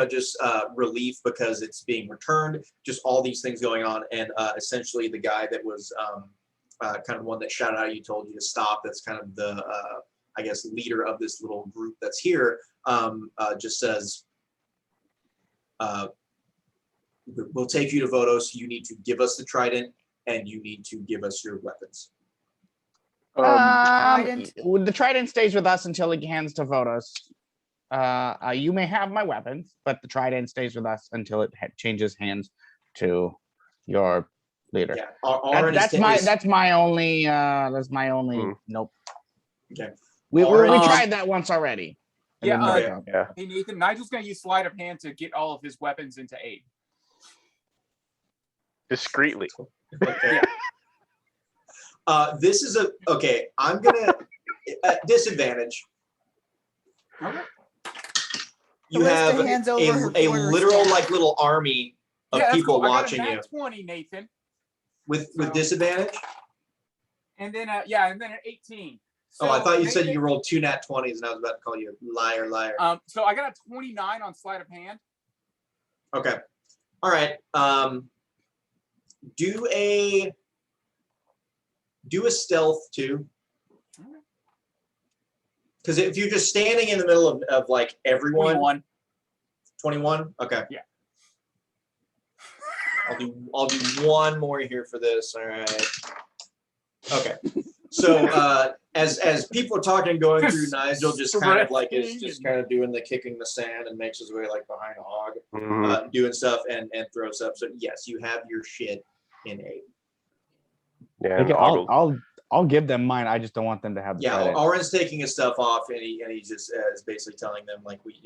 S3: just relief because it's being returned, just all these things going on. And essentially the guy that was kind of one that shouted out, you told you to stop, that's kind of the, I guess, leader of this little group that's here, just says, we'll take you to Vodos. You need to give us the trident and you need to give us your weapons.
S2: Trident?
S5: The trident stays with us until he hands to Vodos. You may have my weapons, but the trident stays with us until it changes hands to your leader.
S3: Yeah,
S5: That's my only. Nope.
S3: Okay.
S5: We
S3: Orange-
S5: tried that once already. and
S4: Yeah,
S5: didn't work out.
S1: Yeah.
S4: Hey Nathan, Nigel's gonna use sleight of hand to get all of his weapons into aid.
S1: Discreetly.
S3: Okay. This is okay. I'm gonna disadvantage.
S4: Okay.
S3: You
S2: Kallista
S3: have
S2: hands over her
S3: a
S2: quarter
S3: literal
S2: staff.
S3: little army of
S4: Yeah, that's
S3: people
S4: cool.
S3: watching
S4: I got a
S3: you
S4: nat 20, Nathan.
S3: with
S4: So-
S3: disadvantage.
S4: And then and then an 18.
S3: Oh, I
S4: So,
S3: thought you said
S4: Nathan-
S3: you rolled 2 nat 20s, and I was about to call you a liar.
S4: So I got a 29 on sleight of hand.
S3: Okay. All right. Do a stealth too. Because if you're just standing in the middle of like everyone,
S4: 21.
S3: 21. Okay.
S4: Yeah.
S3: I'll do one more here for this. All right. Okay. So as people are talking and going through, Nigel just kind of like is just kind of doing the kicking the sand and makes his way like behind a hog,
S1: Mhm.
S3: doing stuff and throws up. So yes, you have your shit in aid.
S1: Yeah,
S6: Take
S1: and
S6: it-
S1: Ogle-
S6: I'll give them mine. I just don't want them to have the
S3: Yeah,
S6: trident.
S3: Oren's taking his stuff off, and he just is basically telling them like we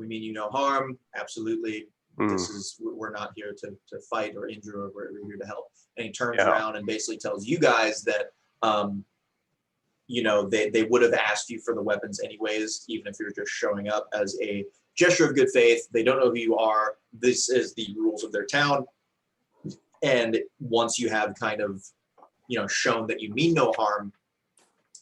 S3: mean you no harm. Absolutely, this is we're not here to fight or injure. We're here to help. And he turns
S1: Yeah.
S3: around and basically tells you guys that they would have asked you for the weapons anyways, even if you're just showing up as a gesture of good faith. They don't know who you are. This is the rules of their town, and once you have kind of shown that you mean no harm,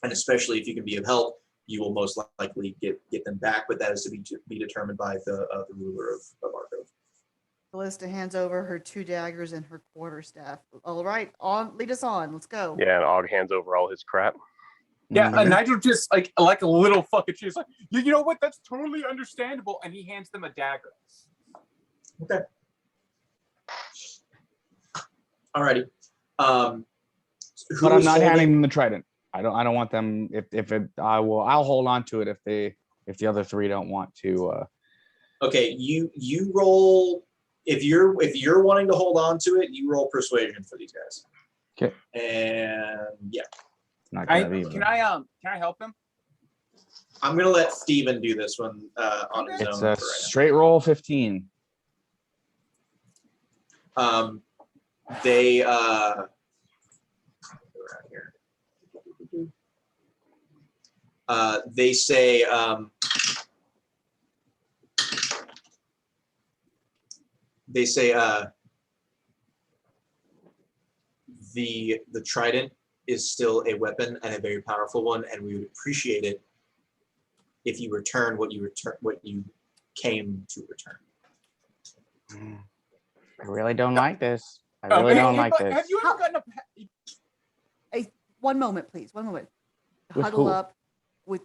S3: and especially if you can be of help, you will most likely get them back. But that is to be determined by the ruler of Arco.
S2: Kallista hands over her 2 daggers and her quarterstaff. All right, lead us on. Let's go.
S1: Yeah, and Og hands over all his crap.
S4: Yeah,
S6: Mhm.
S4: Nigel just like a little fucking shit. He's like, you know what? That's totally understandable. And he hands them a dagger.
S3: Okay. Alrighty.
S6: But I'm not handing them the trident. I don't want them. I'll hold on to it if the other 3 don't want to.
S3: Okay, you roll if you're wanting to hold on to it, you roll persuasion for these guys.
S6: Okay.
S3: And yeah,
S6: Not
S4: Can
S6: gonna be.
S4: I help him?
S3: I'm gonna let Steven do this one on his
S6: It's
S3: own.
S6: a
S3: for right
S6: straight roll 15.
S3: now. They around here. They say the trident is still a weapon and a very powerful one, and we would appreciate it if you return what you came to return.
S5: I really don't like this. I really don't like
S4: but
S5: this.
S4: Have you ever gotten a?
S2: One moment, please. One moment.
S6: With
S2: Huddle
S6: who?
S2: up with.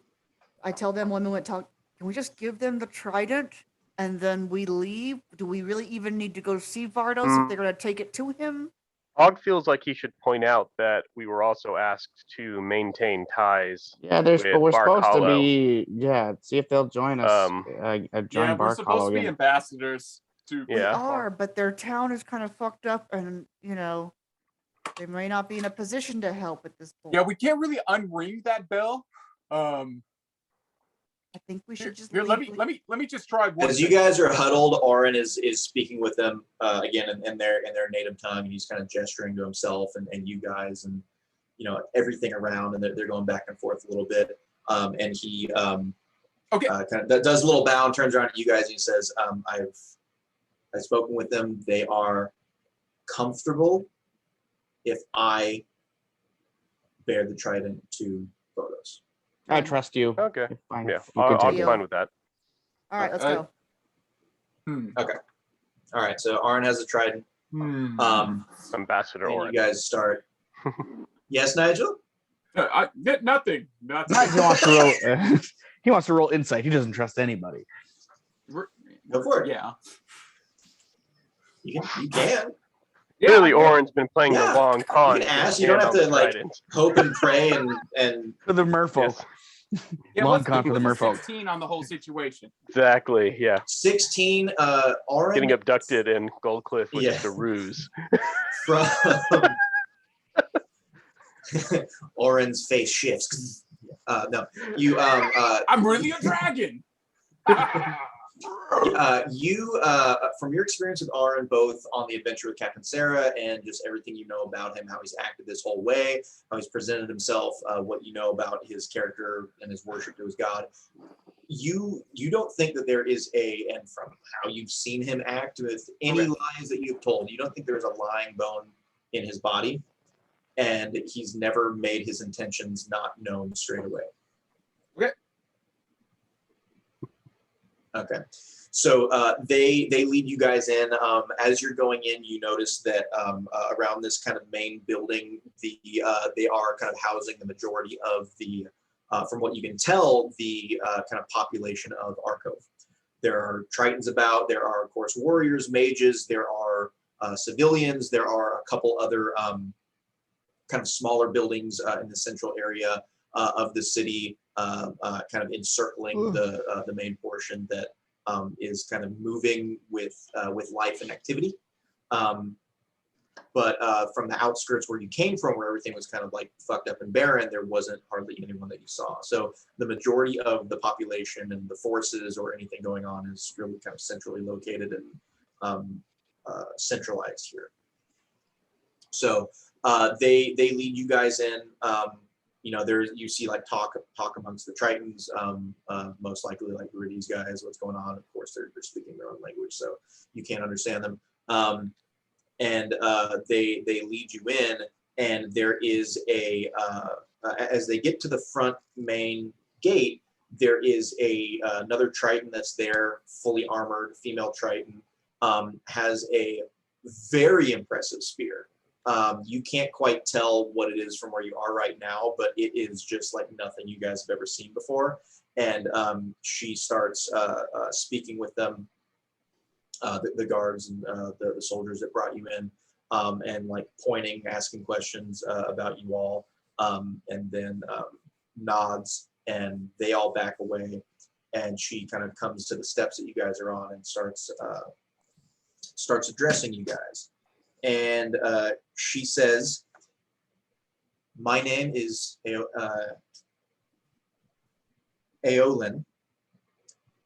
S2: I tell them 1 moment. Talk. Can we just give them the trident and then we leave? Do we really even need to go see Vardos if they're going to take it to him?
S1: Og feels like he should point out that we were also asked to maintain ties.
S5: Yeah,
S1: with
S5: we're
S1: Bark
S5: supposed to
S1: Hollow.
S5: be. Yeah, see if they'll join us. Join
S4: Yeah, we're
S5: Bark
S4: supposed
S5: Hollow
S4: to be
S5: again.
S4: ambassadors to.
S2: We
S1: Yeah.
S2: are, but their town is kind of fucked up, and they may not be in a position to help at this point.
S4: Yeah, we can't really unring that bell.
S2: I think we should just
S4: Here, let me just try one.
S3: As you
S4: thing.
S3: guys are huddled, Oren is speaking with them again in their native tongue, and he's kind of gesturing to himself and you guys and everything around, and they're going back and forth a little bit. And he
S4: Okay.
S3: kind of does a little bow and turns around to you guys and he says, I've spoken with them. They are comfortable if I bear the trident to Photos.
S6: I trust you.
S1: Okay.
S6: Fine.
S1: Yeah,
S6: You
S1: I'll
S6: can
S1: be
S6: take it.
S1: fine with that.
S2: All right, let's
S4: Uh,
S2: go.
S3: All right, so Arn has a trident.
S1: Ambassador
S3: And you
S1: Orin.
S3: guys start. Yes, Nigel?
S4: Nothing.
S6: He wants to roll. He wants to roll insight. He doesn't trust anybody.
S3: Go for it.
S4: Yeah.
S3: You can.
S1: Clearly,
S4: Yeah.
S1: Orin's been playing
S3: Yeah,
S1: the long con.
S3: you can ask.
S1: with
S3: You don't
S1: hand
S3: have
S1: on
S3: to,
S1: the
S3: like,
S1: trident.
S3: hope and pray and
S6: For the merfolk.
S1: Yes.
S4: Yeah,
S6: Long
S4: what's
S6: con for the
S4: what's a
S6: merfolk.
S4: 16 on the whole situation?
S1: Exactly. Yeah.
S3: 16. Orin
S1: Getting abducted in Goldcliff was
S3: Yeah.
S1: just a ruse.
S3: from Orin's face shifts. No, you
S4: I'm really a dragon.
S3: you from your experience with Orin, both on the adventure with Captain Sarah and just everything you know about him, how he's acted this whole way, how he's presented himself, what you know about his character and his worship to his god, you don't think that there is and from how you've seen him act with any lies that you've told, you don't think there's a lying bone in his body, and he's never made his intentions not known straight away. Okay, so they lead you guys in. As you're going in, you notice that around this kind of main building, they are kind of housing the majority of the, from what you can tell, the kind of population of Arcove. There are Tritons about. There are, of course, warriors, mages. There are civilians. There are a couple other kind of smaller buildings in the central area of the city, kind of encircling the main portion that is kind of moving with life and activity. But from the outskirts where you came from, where everything was kind of like fucked up and barren, there wasn't hardly anyone that you saw. So the majority of the population and the forces or anything going on is really kind of centrally located and centralized here. So they lead you guys in. You know, you see like talk amongst the Tritons, most likely like, who are these guys? What's going on? Of course, they're speaking their own language, so you can't understand them. And they lead you in, and there is as they get to the front main gate, there is another Triton that's there, fully armored, female Triton, has a very impressive spear. You can't quite tell what it is from where you are right now, but it is just like nothing you guys have ever seen before. And she starts speaking with them, the guards and the soldiers that brought you in, and like pointing, asking questions about you all, and then nods, and they all back away. And she kind of comes to the steps that you guys are on and starts addressing you guys. And she says, "My name is Aolin,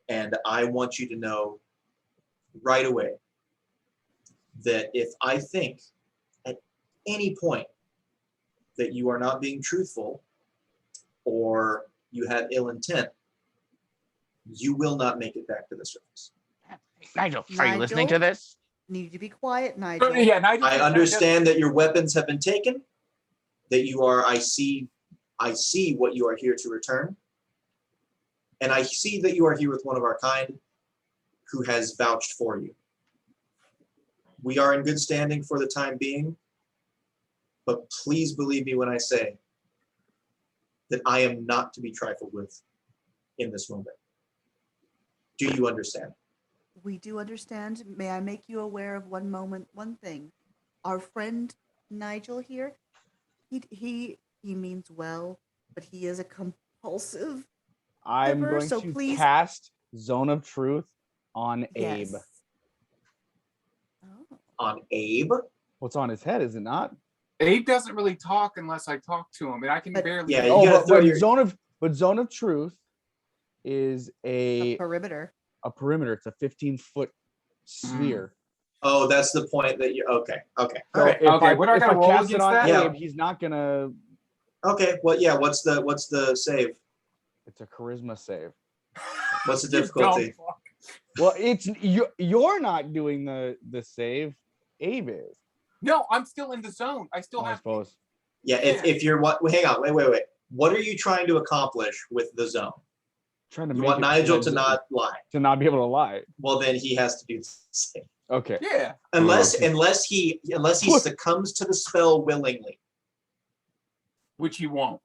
S3: and I want you to know right away that if I think at any point that you are not being truthful or you have ill intent, you will not make it back to the surface."
S6: Nigel, are you listening to this?
S2: Need to be quiet, Nigel.
S4: Yeah, Nigel,
S3: I understand that your weapons have been taken, that you are, I see what you are here to return. And I see that you are here with one of our kind who has vouched for you. We are in good standing for the time being, but please believe me when I say that I am not to be trifled with in this moment. Do you understand?
S2: We do understand. May I make you aware of one thing? Our friend Nigel here, he means well, but he is a compulsive.
S6: I'm
S2: Liver,
S6: going
S2: so
S6: to
S2: please-
S6: cast Zone of Truth on Abe.
S2: Yes. Oh.
S3: On Abe?
S6: What's on his head, is it not?
S4: Abe doesn't really talk unless I talk to him, and I can
S2: But-
S4: barely.
S3: Yeah, you
S6: Oh,
S3: gotta throw
S6: but
S3: your...
S6: Zone of Truth is
S2: A
S6: a
S2: perimeter.
S6: perimeter. It's a 15-foot sphere.
S3: Oh, that's the point that you... Okay. All
S6: So
S3: right.
S6: if
S4: Okay,
S6: I,
S4: what do I
S6: if
S4: gotta
S6: I
S4: roll
S6: cast it
S4: against
S6: on
S4: that?
S6: Abe,
S3: Yeah.
S6: he's not gonna.
S3: Okay. Well, yeah. What's the save?
S6: It's a charisma save.
S3: What's the
S4: You
S3: difficulty?
S4: dumb fuck.
S6: Well, it's you're not doing the save. Abe is.
S4: No, I'm still in the zone. I still
S6: I
S4: have.
S6: suppose.
S3: Yeah, if you're what? Hang on, wait. What are you trying to accomplish with the zone?
S6: Trying to
S3: You
S6: make
S3: want
S6: it
S3: Nigel
S6: that-
S3: to not lie.
S6: to not be able to lie.
S3: Well, then he has to do the same.
S6: Okay.
S4: Yeah.
S3: Unless
S6: Okay.
S3: he succumbs to the spell willingly.
S4: Which he won't.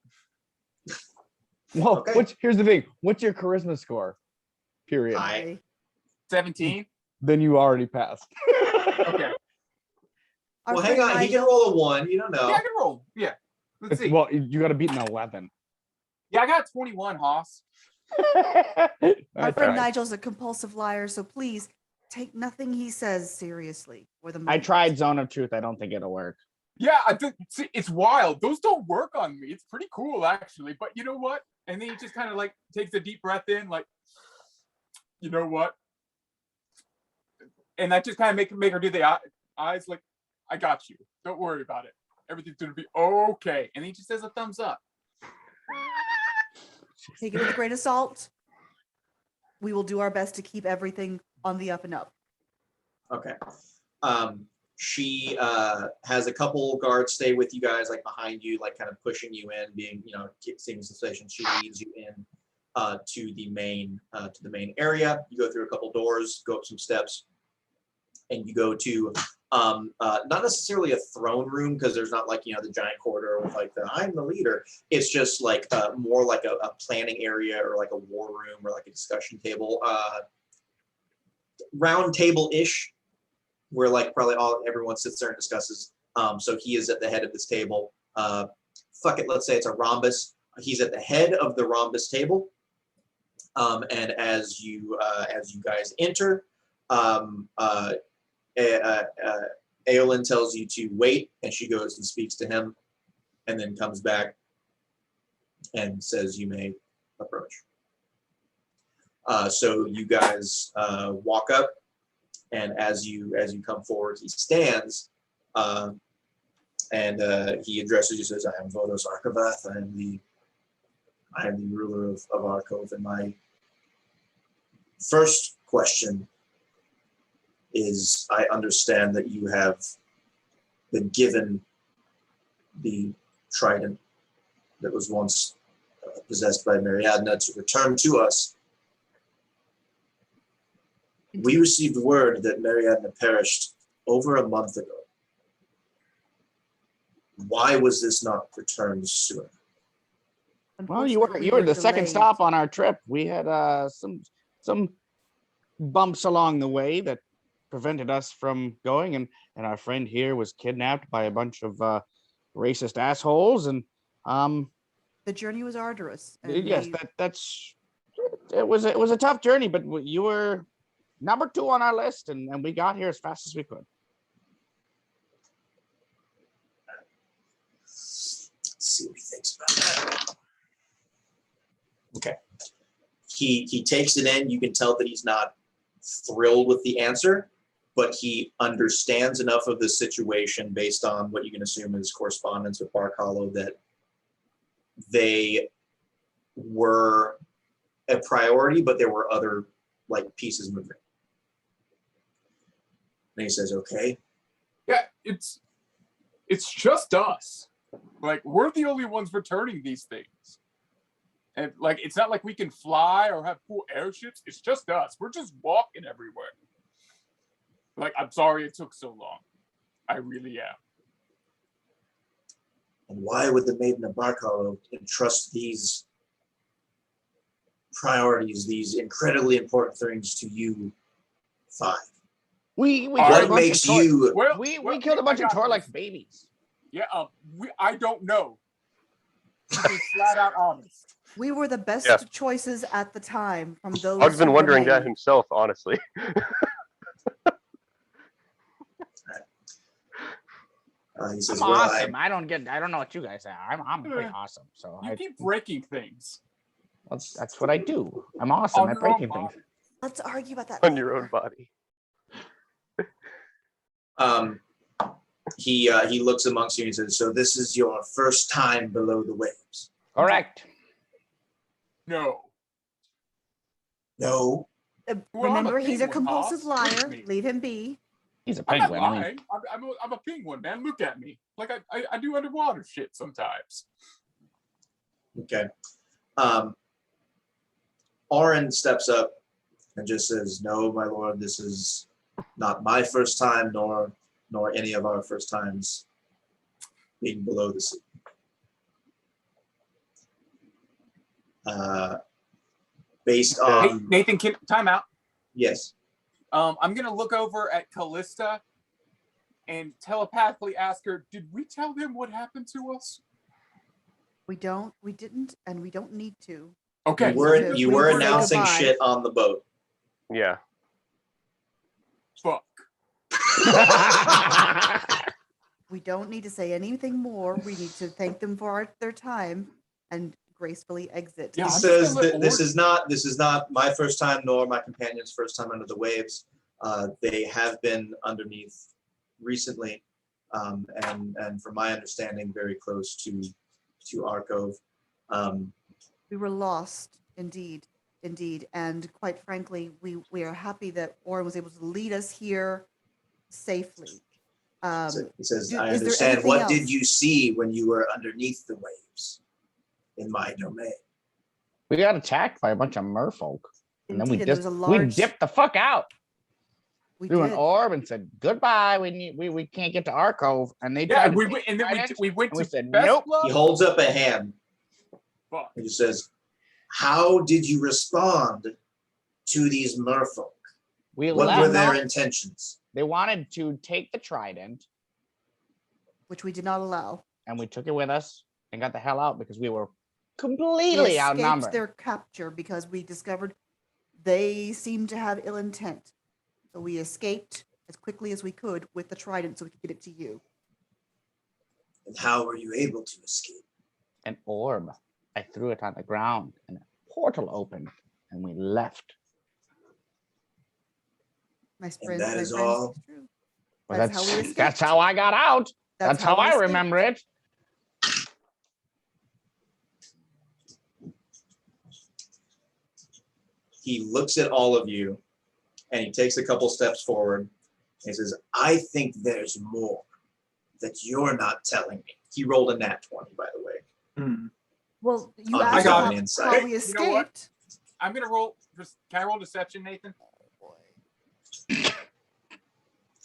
S6: Well,
S3: Okay.
S6: here's the thing. What's your charisma score? Period.
S3: High.
S4: 17.
S6: Then you already passed.
S4: Okay.
S2: Our
S3: Well, hang
S2: friend
S3: on. He can
S2: Nigel-
S3: roll a 1. You don't know.
S4: Yeah, I can roll. Yeah. Let's see.
S6: Well, you got to beat an 11.
S4: Yeah, I got 21, Hoss.
S2: Our
S6: That's
S2: friend
S6: right.
S2: Nigel's a compulsive liar, so please take nothing he says seriously for the
S5: I
S2: moment.
S5: tried Zone of Truth. I don't think it'll work.
S4: Yeah, I think see, it's wild. Those don't work on me. It's pretty cool, actually. But you know what? And then he just kind of like takes a deep breath in, like, you know what? And that just kind of make her do the eyes, like, I got you. Don't worry about it. Everything's gonna be okay. And he just says a thumbs up.
S2: Take it with a grain of salt. We will do our best to keep everything on the up and up.
S3: Okay. She has a couple guards stay with you guys, like behind you, like kind of pushing you in, being, seeing the sensation. She leads you in to the main area. You go through a couple doors, go up some steps, and you go to not necessarily a throne room, because there's not like the giant corridor with like I'm the leader. It's just like more like a planning area, or like a war room, or like a discussion table, round table-ish, where like probably everyone sits there and discusses. So he is at the head of this table. Fuck it, let's say it's a rhombus. He's at the head of the rhombus table. And as you guys enter, Aolin tells you to wait, and she goes and speaks to him, and then comes back and says you may approach. So you guys walk up, and as you come forward, he stands, and he addresses you. Says, "I am Vodos Archavath. I am the ruler of Arcov, and my first question is, I understand that you have been given the trident that was once possessed by Mariadna to return to us. We received word that Mariadna perished over a month ago. Why was this not returned sooner?"
S5: Well, you were
S2: Unfortunately,
S5: the second
S2: delayed.
S5: stop on our trip. We had some bumps along the way that prevented us from going, and our friend here was kidnapped by a bunch of racist assholes, and
S2: The journey was arduous. and
S5: yes,
S2: we-
S5: it was a tough journey, but you were number 2 on our list, and we got here as fast as we could.
S3: Let's see what he thinks about that. Okay. He takes it in. You can tell that he's not thrilled with the answer, but he understands enough of the situation based on what you can assume is correspondence with Bark Hollow that they were a priority, but there were other like pieces moving. And he says, "Okay."
S4: Yeah, it's just us. Like, we're the only ones returning these things. And like, it's not like we can fly or have cool airships. It's just us. We're just walking everywhere. Like, I'm sorry it took so long. I really am.
S3: And why would the Maiden of Bark Hollow entrust these priorities, these incredibly important things to you 5?
S5: We
S4: What
S5: killed a
S3: What
S5: bunch
S3: makes
S5: of toy-
S3: you...
S4: Well,
S5: we
S4: well,
S5: killed a bunch
S4: I
S5: of
S4: got
S5: toy like
S4: this.
S5: babies.
S4: Yeah, I don't know. To be flat out honest.
S2: We were the best
S1: Yeah.
S2: choices at the time from those.
S1: Hog's been
S2: who
S1: wondering that
S2: remained.
S1: himself, honestly.
S3: he says,
S5: I'm
S3: "Well,
S5: awesome. I don't know what you guys are. I'm pretty awesome. So
S4: You keep breaking things.
S5: that's what I do. I'm awesome
S4: On
S5: at
S4: your own
S5: breaking things.
S4: body.
S2: Let's argue about that
S1: On your
S2: later.
S1: own body.
S3: He looks amongst you and he says, "So this is your first time below the waves?"
S5: Correct.
S4: No.
S3: "No."
S4: Well, I'm a
S2: Remember, he's a
S4: penguin,
S2: compulsive
S4: Hoss. Look at
S2: liar.
S4: me.
S2: Leave him be.
S5: He's a
S4: I'm not
S5: penguin. I mean,
S4: lying. I'm a penguin, man. Look at me. Like I do underwater shit sometimes.
S3: Okay. Oren steps up and just says, "No, my lord, this is not my first time, nor any of our first times being below the sea. Based
S4: Hey,
S3: on
S4: Nathan, time out.
S3: yes,
S4: I'm gonna look over at Kallista and telepathically ask her, did we tell them what happened to us?
S2: We didn't, and we don't need to.
S4: Okay.
S3: you
S2: we
S3: were
S2: say
S3: announcing
S2: goodbye.
S3: shit on the boat.
S1: Yeah.
S4: Fuck.
S2: We don't need to say anything more. We need to thank them for their time and gracefully exit.
S4: Yeah,
S3: He
S4: I'm just
S3: says
S4: gonna let
S3: that this is not my first time nor my companion's first time under the waves. They have been underneath recently, and from my understanding, very close to our cove.
S2: We were lost, indeed, and quite frankly, we are happy that Oren was able to lead us here safely.
S3: So he says,
S2: is
S3: "I
S2: there
S3: understand.
S2: anything
S3: What
S2: else?
S3: did you see when you were underneath the waves in my domain?"
S5: we got attacked by a bunch of merfolk. And then
S2: Indeed, and there was a large.
S5: we dipped the fuck out.
S2: We
S5: Threw an
S2: did.
S5: orb and said goodbye. We can't get to our cove. And they
S4: Yeah,
S5: tried
S4: we
S5: to
S4: went, and then we went
S5: and we
S4: to
S5: said,
S4: Best
S5: nope.
S4: Club.
S3: He holds up a hand.
S4: Fuck.
S3: He says, "How did you respond to these merfolk?
S5: We
S3: What
S5: left.
S3: were their intentions?"
S5: They wanted to take the trident,
S2: which we did not allow.
S5: and we took it with us and got the hell out because we were
S2: We
S5: completely
S2: escaped
S5: outnumbered.
S2: their capture because we discovered they seemed to have ill intent. So we escaped as quickly as we could with the trident so we could get it to you.
S3: And how were you able to escape?
S5: An orb. I threw it on the ground, and a portal opened, and we left.
S2: My
S3: And
S2: friend,
S3: that
S2: my
S3: is
S2: friend
S3: all?
S2: speaks true.
S5: But
S2: That's how we escaped.
S5: that's how I got out. That's how
S2: we
S5: I
S2: escaped.
S5: remember it.
S3: He looks at all of you and he takes a couple steps forward and he says, "I think there's more that you're not telling me." He rolled a nat 20, by the way.
S2: Well, you
S3: On
S2: asked
S3: his
S2: how,
S3: own
S2: how
S3: insight.
S2: we
S4: You know what?
S2: escaped.
S4: I'm gonna roll. Can I roll deception, Nathan?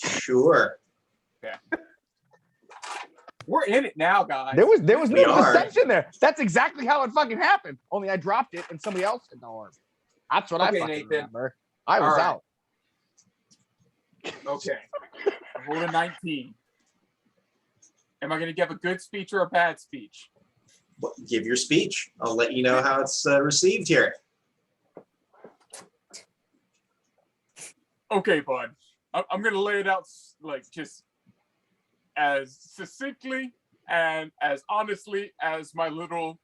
S3: Sure.
S4: We're in it now, guys.
S5: There was
S3: We
S5: no
S3: are.
S5: deception there. That's exactly how it fucking happened. Only I dropped it and somebody else hit the orb. That's what I
S4: Okay,
S5: fucking
S4: Nathan.
S5: remember. I was
S4: All right.
S5: out.
S4: Okay. I rolled a 19. Am I gonna give a good speech or a bad speech?
S3: Well, give your speech. I'll let you know how it's received here.
S4: Okay, bud. I'm gonna lay it out like just as succinctly and as honestly as my little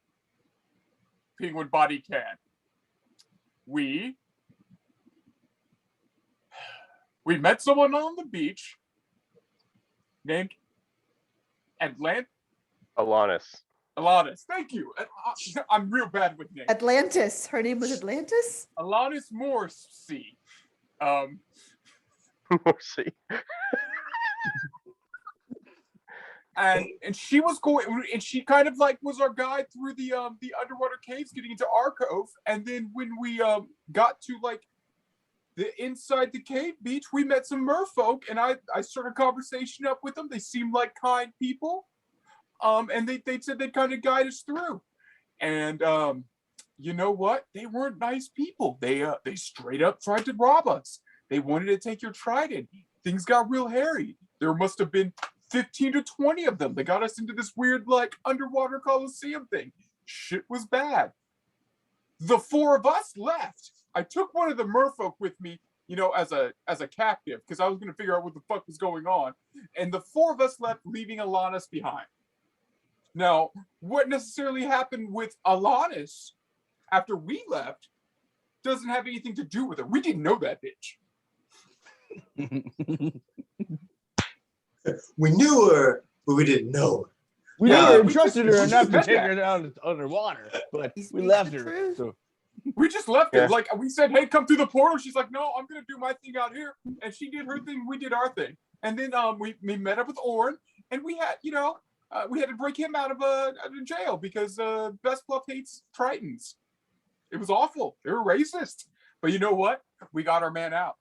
S4: penguin body can. We met someone on the beach named
S1: Alanis.
S4: Alanis. Thank you. I'm real bad with names.
S2: Atlantis. Her name was Atlantis?
S4: Alanis Morsi.
S1: Mercy.
S4: And she was going, and she kind of like was our guide through the underwater caves getting into our cove. And then when we got to like the inside the cave beach, we met some merfolk, and I started a conversation up with them. They seemed like kind people. And they said they'd kind of guide us through. And you know what? They weren't nice people. They straight up tried to rob us. They wanted to take your trident. Things got real hairy. There must have been 15 to 20 of them. They got us into this weird like underwater coliseum thing. Shit was bad. The four of us left. I took one of the merfolk with me, you know, as a captive, because I was going to figure out what the fuck was going on. And the four of us left, leaving Alanis behind. Now, what necessarily happened with Alanis after we left doesn't have anything to do with her. We didn't know that bitch.
S3: We knew her, but we didn't know her.
S5: We
S3: Yeah,
S5: never
S4: we
S5: trusted
S4: just-
S5: her
S4: we
S5: enough
S4: just
S5: to
S4: met
S5: take
S4: that.
S5: her down underwater, but
S2: He
S5: we
S2: speaks
S5: left
S2: the
S5: her.
S2: truth.
S5: So
S4: We just left
S1: Yeah.
S4: it. Like we said, hey, come through the portal. She's like, no, I'm gonna do my thing out here. And she did her thing. We did our thing.
S8: and then we met up with Orin, and we had we had to break him out of jail because Best Bluff hates Tritons. It was awful. They were racist, but you know what? We got our man out,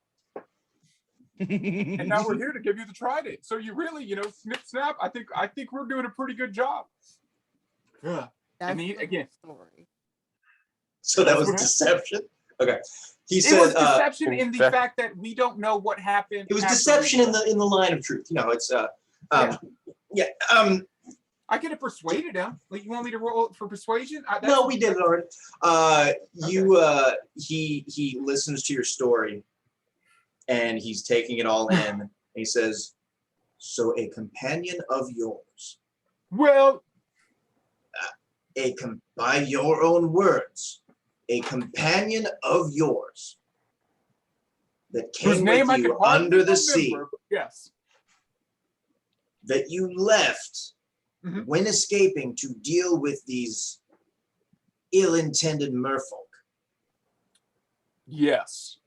S8: and now we're here to give you the Trident. So you really, snip snap. I think we're doing a pretty good job. Yeah.
S2: That's
S8: mean,
S2: the
S8: again-
S2: story.
S3: So that was deception. Okay. He
S8: It
S3: said
S8: was deception in the
S1: confess-
S8: fact that we don't know what happened.
S3: it was
S8: after
S3: deception
S8: we
S3: in the line of truth. It's yeah.
S8: I could have persuaded him. Like, you want me to roll for persuasion?
S3: No, we did it already. He listens to your story, and he's taking it all in. And he says, "So a companion of yours,
S8: Well,
S3: by your own words, a companion of yours that
S8: whose
S3: came
S8: name I
S3: with
S8: could
S3: you
S8: hardly
S3: under the
S8: remember,
S3: sea,
S8: but yes.
S3: that you left
S8: Mhm.
S3: when escaping to deal with these ill-intended merfolk."
S8: Yes.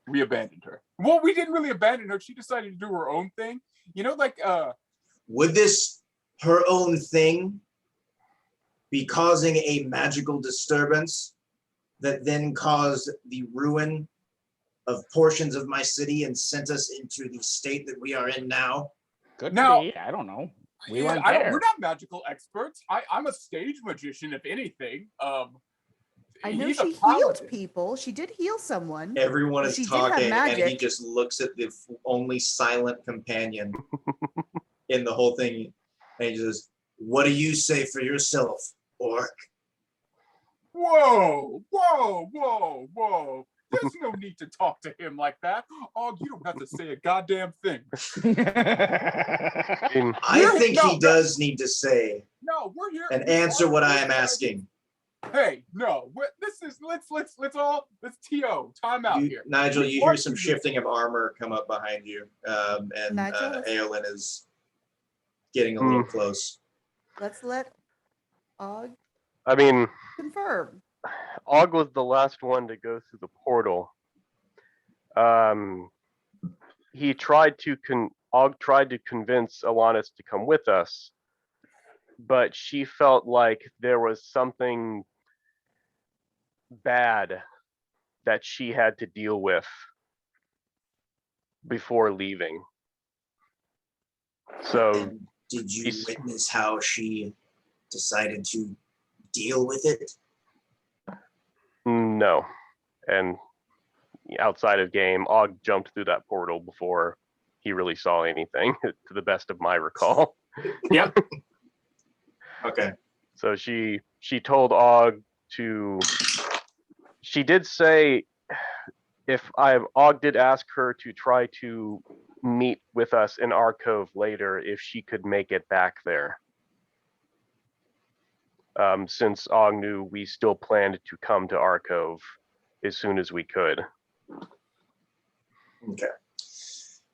S8: We abandoned her. Well, we didn't really abandon her. She decided to do her own thing.
S3: Would this her own thing be causing a magical disturbance that then caused the ruin of portions of my city and sent us into the state that we are in now?
S5: Could
S8: Now-
S5: be. I don't know. We
S8: Yeah,
S5: weren't
S8: we're
S5: there.
S8: not magical experts. I'm a stage magician, if anything.
S2: I know
S8: he's a
S2: she healed
S8: paladin.
S2: people. She did heal someone.
S3: Everyone
S2: Well,
S3: is
S2: she did have
S3: talking, and he
S2: magic.
S3: just looks at the only silent companion in the whole thing, and he says, "What do you say for yourself, orc?"
S8: Whoa, whoa, whoa, whoa. There's no need to talk to him like that. Oh, you don't have to say a goddamn thing.
S1: I mean,
S3: I think
S8: No,
S3: he does need to say
S8: No, we're here.
S3: and
S8: we
S3: answer
S8: are
S3: what I
S8: here
S3: am
S8: to-
S3: asking.
S8: Hey, no, this is let's TO time out here.
S3: Nigel,
S8: We
S3: you hear
S8: want
S3: some
S8: to-
S3: shifting of armor come up behind you, and
S2: Nigel, let's-
S3: Aelin is getting a little close.
S2: Let's let Og
S1: I mean,
S2: confirm.
S1: Og was the last one to go through the portal. He tried to Og tried to convince Alanis to come with us, but she felt like there was something bad that she had to deal with before leaving. So
S3: And did you
S1: he's-
S3: witness how she decided to deal with it?
S1: no. And outside of game, Og jumped through that portal before he really saw anything, to the best of my recall.
S8: Yep.
S3: Okay.
S1: So she told Og to. She did say, Og did ask her to try to meet with us in our cove later if she could make it back there. Since Og knew we still planned to come to our cove as soon as we could.
S3: Okay.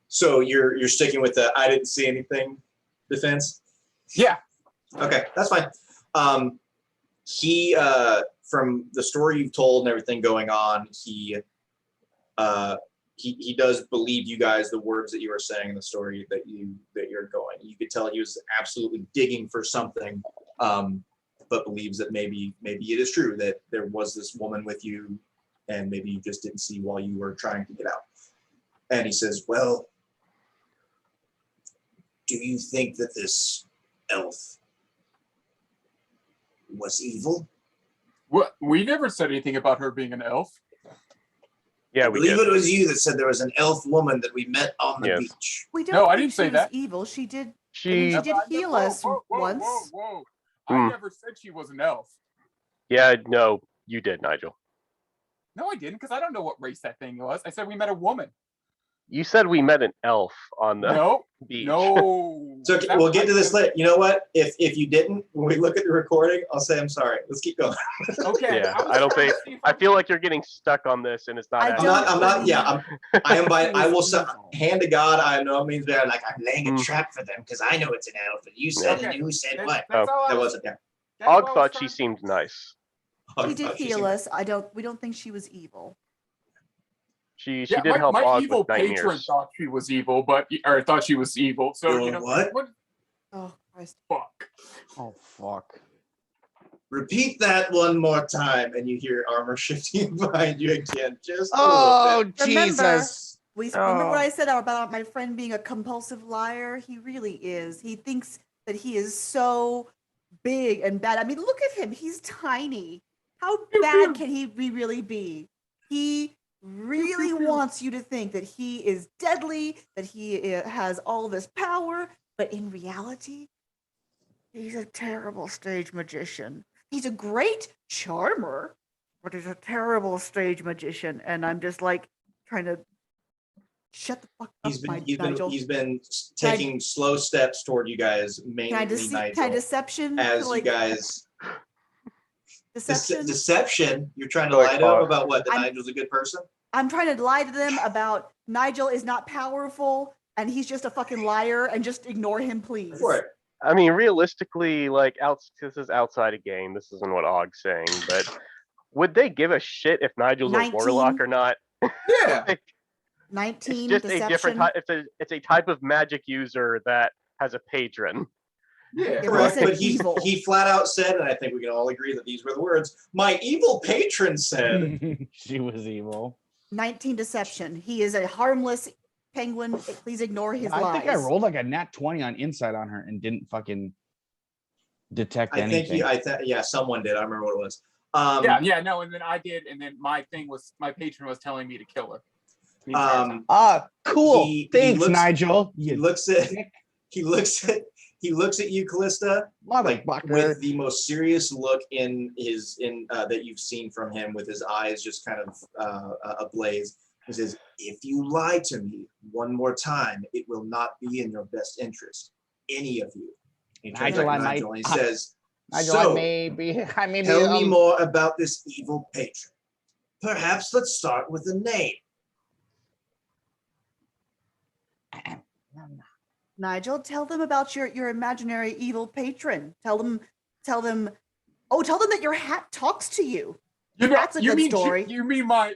S3: So you're sticking with the "I didn't see anything" defense?
S8: Yeah.
S3: Okay, that's fine. He from the story you've told and everything going on, he does believe you guys, the words that you were saying in the story that you're going. You could tell he was absolutely digging for something, but believes that maybe it is true that there was this woman with you, and maybe you just didn't see while you were trying to get out. And he says, "Well, do you think that this elf was evil?"
S8: What? We never said anything about her being an elf.
S1: Yeah,
S3: I
S1: we
S3: believe
S1: did.
S3: it was you that said there was an elf woman that we met on the
S1: Yes.
S3: beach.
S2: We don't
S8: No, I
S2: think
S8: didn't say
S2: she was
S8: that.
S2: evil. She did.
S1: She
S2: She did heal us once.
S8: Whoa.
S1: Hmm.
S8: I never said she was an elf.
S1: Yeah, no, you did, Nigel.
S8: No, I didn't, because I don't know what race that thing was. I said we met a woman.
S1: You said we met an elf on the
S8: No,
S1: beach.
S8: no.
S3: So okay,
S8: That
S3: we'll
S8: was-
S3: get to this later. You know what? If you didn't, when we look at the recording, I'll say I'm sorry. Let's keep going.
S8: Okay.
S1: Yeah,
S8: was
S1: I don't
S8: trying to
S1: think-
S8: see if
S1: I feel like you're getting stuck on this, and it's not.
S2: I
S1: as-
S3: I'm not. I'm not. Yeah. I am by.
S2: She
S3: I
S2: was
S3: will say,
S2: evil.
S3: hand to God. I am no means bad. Like I'm laying a
S1: Mm.
S3: trap for them because I know it's an elf. And you said
S8: Okay.
S3: and who said
S8: That's,
S3: what?
S8: that's all I
S3: That
S8: was,
S3: wasn't. Yeah.
S8: that's all I
S1: Og
S8: was
S1: thought she
S8: trying to-
S1: seemed nice.
S3: Oh,
S2: She did
S3: she
S2: heal
S3: seemed-
S2: us. We don't think she was evil.
S1: She
S8: Yeah,
S1: did help
S8: my
S1: Og
S8: evil
S1: with
S8: patron
S1: nightmares.
S8: thought she was evil, or thought she was evil. So
S3: Your what?
S2: Oh Christ!
S8: Fuck.
S6: Oh fuck.
S3: Repeat that one more time, and you hear armor shifting behind you again. Just a
S5: Oh
S3: little bit.
S2: Remember,
S5: Jesus!
S2: remember what
S6: Oh.
S2: I said about my friend being a compulsive liar? He really is. He thinks that he is so big and bad. I mean, look at him. He's tiny. How bad can he really be? He really wants you to think that he is deadly, that he has all this power, but in reality, he's a terrible stage magician. He's a great charmer, but he's a terrible stage magician. And I'm just like trying to shut the fuck up, Nigel.
S3: He's been taking slow steps toward you guys, mainly Nigel.
S2: Can I deception?
S3: As
S2: like,
S3: you guys
S2: deception?
S3: deception, you're trying to
S1: Like,
S3: lie to him about what? That
S2: I'm-
S3: Nigel's a good person?
S2: I'm trying to lie to them about Nigel is not powerful and he's just a fucking liar and just ignore him, please.
S3: For it.
S1: I mean, realistically, like, this is outside a game. This isn't what Og's saying, but would they give a shit if Nigel's
S2: 19?
S1: a warlock or not?
S8: Yeah.
S1: Like,
S2: 19
S1: it's just
S2: deception.
S1: a different type. It's a type of magic user that has a patron.
S8: Yeah.
S2: Yeah, but
S3: Correct,
S2: said
S3: but
S2: evil.
S3: he flat out said, and I think we can all agree that these were the words, my evil patron said.
S6: She was evil.
S2: 19 deception. He is a harmless penguin. Please ignore his lies.
S6: I think I rolled like a nat 20 on insight on her and didn't fucking detect anything.
S3: Yeah, someone did. I remember what it was.
S8: No, and then I did, and then my patron was telling me to kill her. the entire time.
S6: Cool.
S3: He
S6: Thanks,
S3: looks-
S6: Nigel.
S3: He
S6: You
S3: looks at you, Callista,
S6: motherfucker.
S3: with the most serious look that you've seen from him, with his eyes just kind of ablaze. He says, "If you lie to me one more time, it will not be in your best interest, any of you." And he turns
S6: Nigel,
S3: back to
S6: I
S3: Nigel and he says,
S6: Nigel,
S3: "So,
S6: I may be
S3: tell me more about this evil patron. Perhaps let's start with a name."
S2: Nigel, tell them about your imaginary evil patron. Tell them that your hat talks to you.
S8: You know,
S2: That's a good story.
S8: You mean my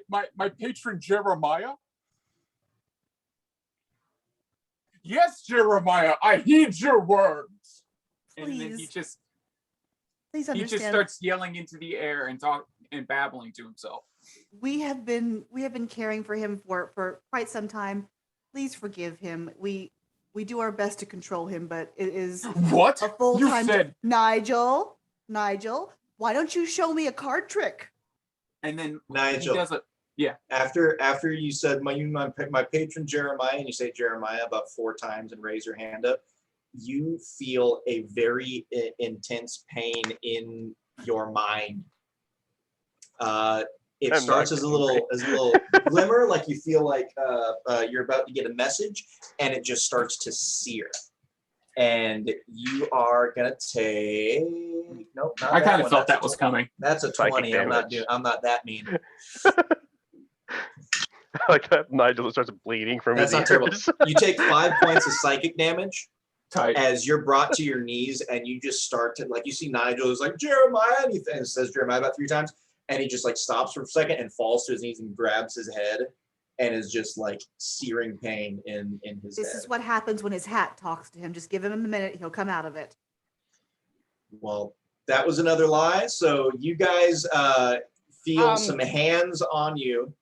S8: patron Jeremiah? Yes, Jeremiah, I heed your words. And then he
S2: Please.
S8: just
S2: Please
S8: he
S2: understand.
S8: just starts yelling into the air and babbling to himself.
S2: We have been caring for him for quite some time. Please forgive him. We do our best to control him, but it is
S8: What?
S2: a full-time
S8: You said,
S2: Nigel, why don't you show me a card trick?
S8: and then
S3: Nigel,
S8: he does it.
S3: after you said my patron Jeremiah, and you say Jeremiah about 4 times and raise your hand up, you feel a very intense pain in your mind. It
S1: I'm
S3: starts
S1: not
S3: as a little glimmer, like you feel like you're about to get a message, and it just starts to sear. And you are gonna take nope. Not
S8: I
S3: that
S8: kind of
S3: one.
S8: felt
S3: That's
S8: that was coming.
S3: That's a
S1: Psychic
S3: 20.
S1: damage.
S3: I'm not that mean.
S1: Like that, Nigel starts bleeding from
S3: That's
S1: his
S3: not terrible.
S1: ears.
S3: You take 5 points of psychic damage
S8: Tight.
S3: as you're brought to your knees, and you just start to, like, you see Nigel is like Jeremiah, and he says Jeremiah about 3 times, and he just like stops for a second and falls to his knees and grabs his head, and is just like searing pain in his
S2: This
S3: head.
S2: is what happens when his hat talks to him. Just give him a minute; he'll come out of it.
S3: Well, that was another lie. So you guys feel some hands on you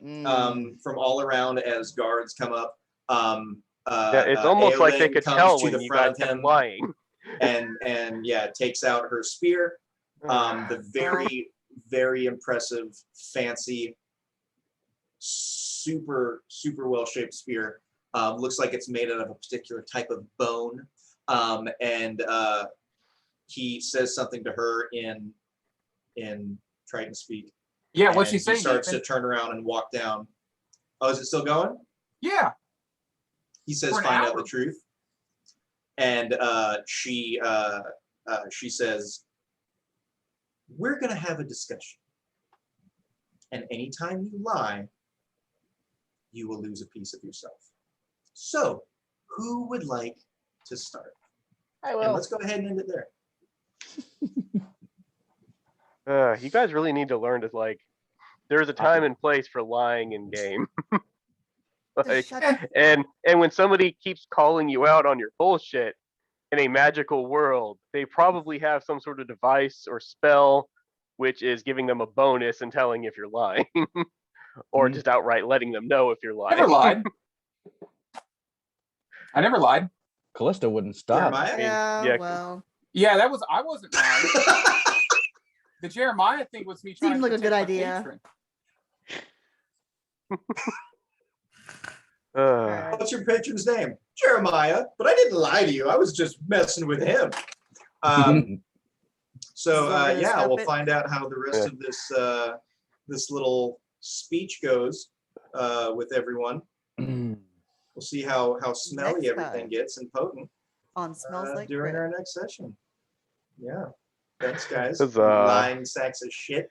S3: from all around as guards come up.
S1: Yeah, it's almost like they
S3: Aelin
S1: could
S3: comes
S1: tell
S3: to
S1: when
S3: the
S1: you
S3: front
S1: guys
S3: of
S1: kept
S3: him
S1: lying.
S3: and takes out her spear. The very, very impressive, fancy, super well-shaped spear. Looks like it's made out of a particular type of bone. And he says something to her in Triton speak.
S8: Yeah, what's
S3: and
S8: she saying?
S3: He starts
S8: Nathan?
S3: to turn around and walk down. Oh, is it still going?
S8: Yeah.
S3: He says,
S8: For an
S3: "Find out
S8: hour.
S3: the truth." And she says, "We're going to have a discussion. And anytime you lie, you will lose a piece of yourself. So, who would like to start?"
S5: I
S3: And
S5: will.
S3: let's go ahead and end it there.
S1: You guys really need to learn to like there's a time and place for lying in game.
S2: Just shut
S1: and when somebody keeps calling you out on your bullshit in a magical world, they probably have some sort of device or spell which is giving them a bonus and telling if you're lying, or just outright letting them know if you're lying.
S8: Never lied. I never lied.
S6: Kallista wouldn't stop.
S3: Jeremiah?
S2: Yeah,
S1: yeah.
S2: well,
S8: Yeah, I wasn't lying. The Jeremiah thing was me trying
S2: Seemed
S8: to
S2: like a good
S8: protect my
S2: idea.
S8: patron.
S2: alright.
S3: What's your patron's name? Jeremiah. But I didn't lie to you. I was just messing with him. So
S2: So we're gonna
S3: yeah,
S2: stop
S3: we'll
S2: it?
S3: find out how the rest of this little speech goes with everyone. We'll see how smelly
S2: Next
S3: everything
S2: time.
S3: gets and potent
S2: On Smells Like
S3: during
S2: Bread.
S3: our next session. Yeah. Thanks, guys.
S1: Huzzah.
S3: Lying sacks of shit.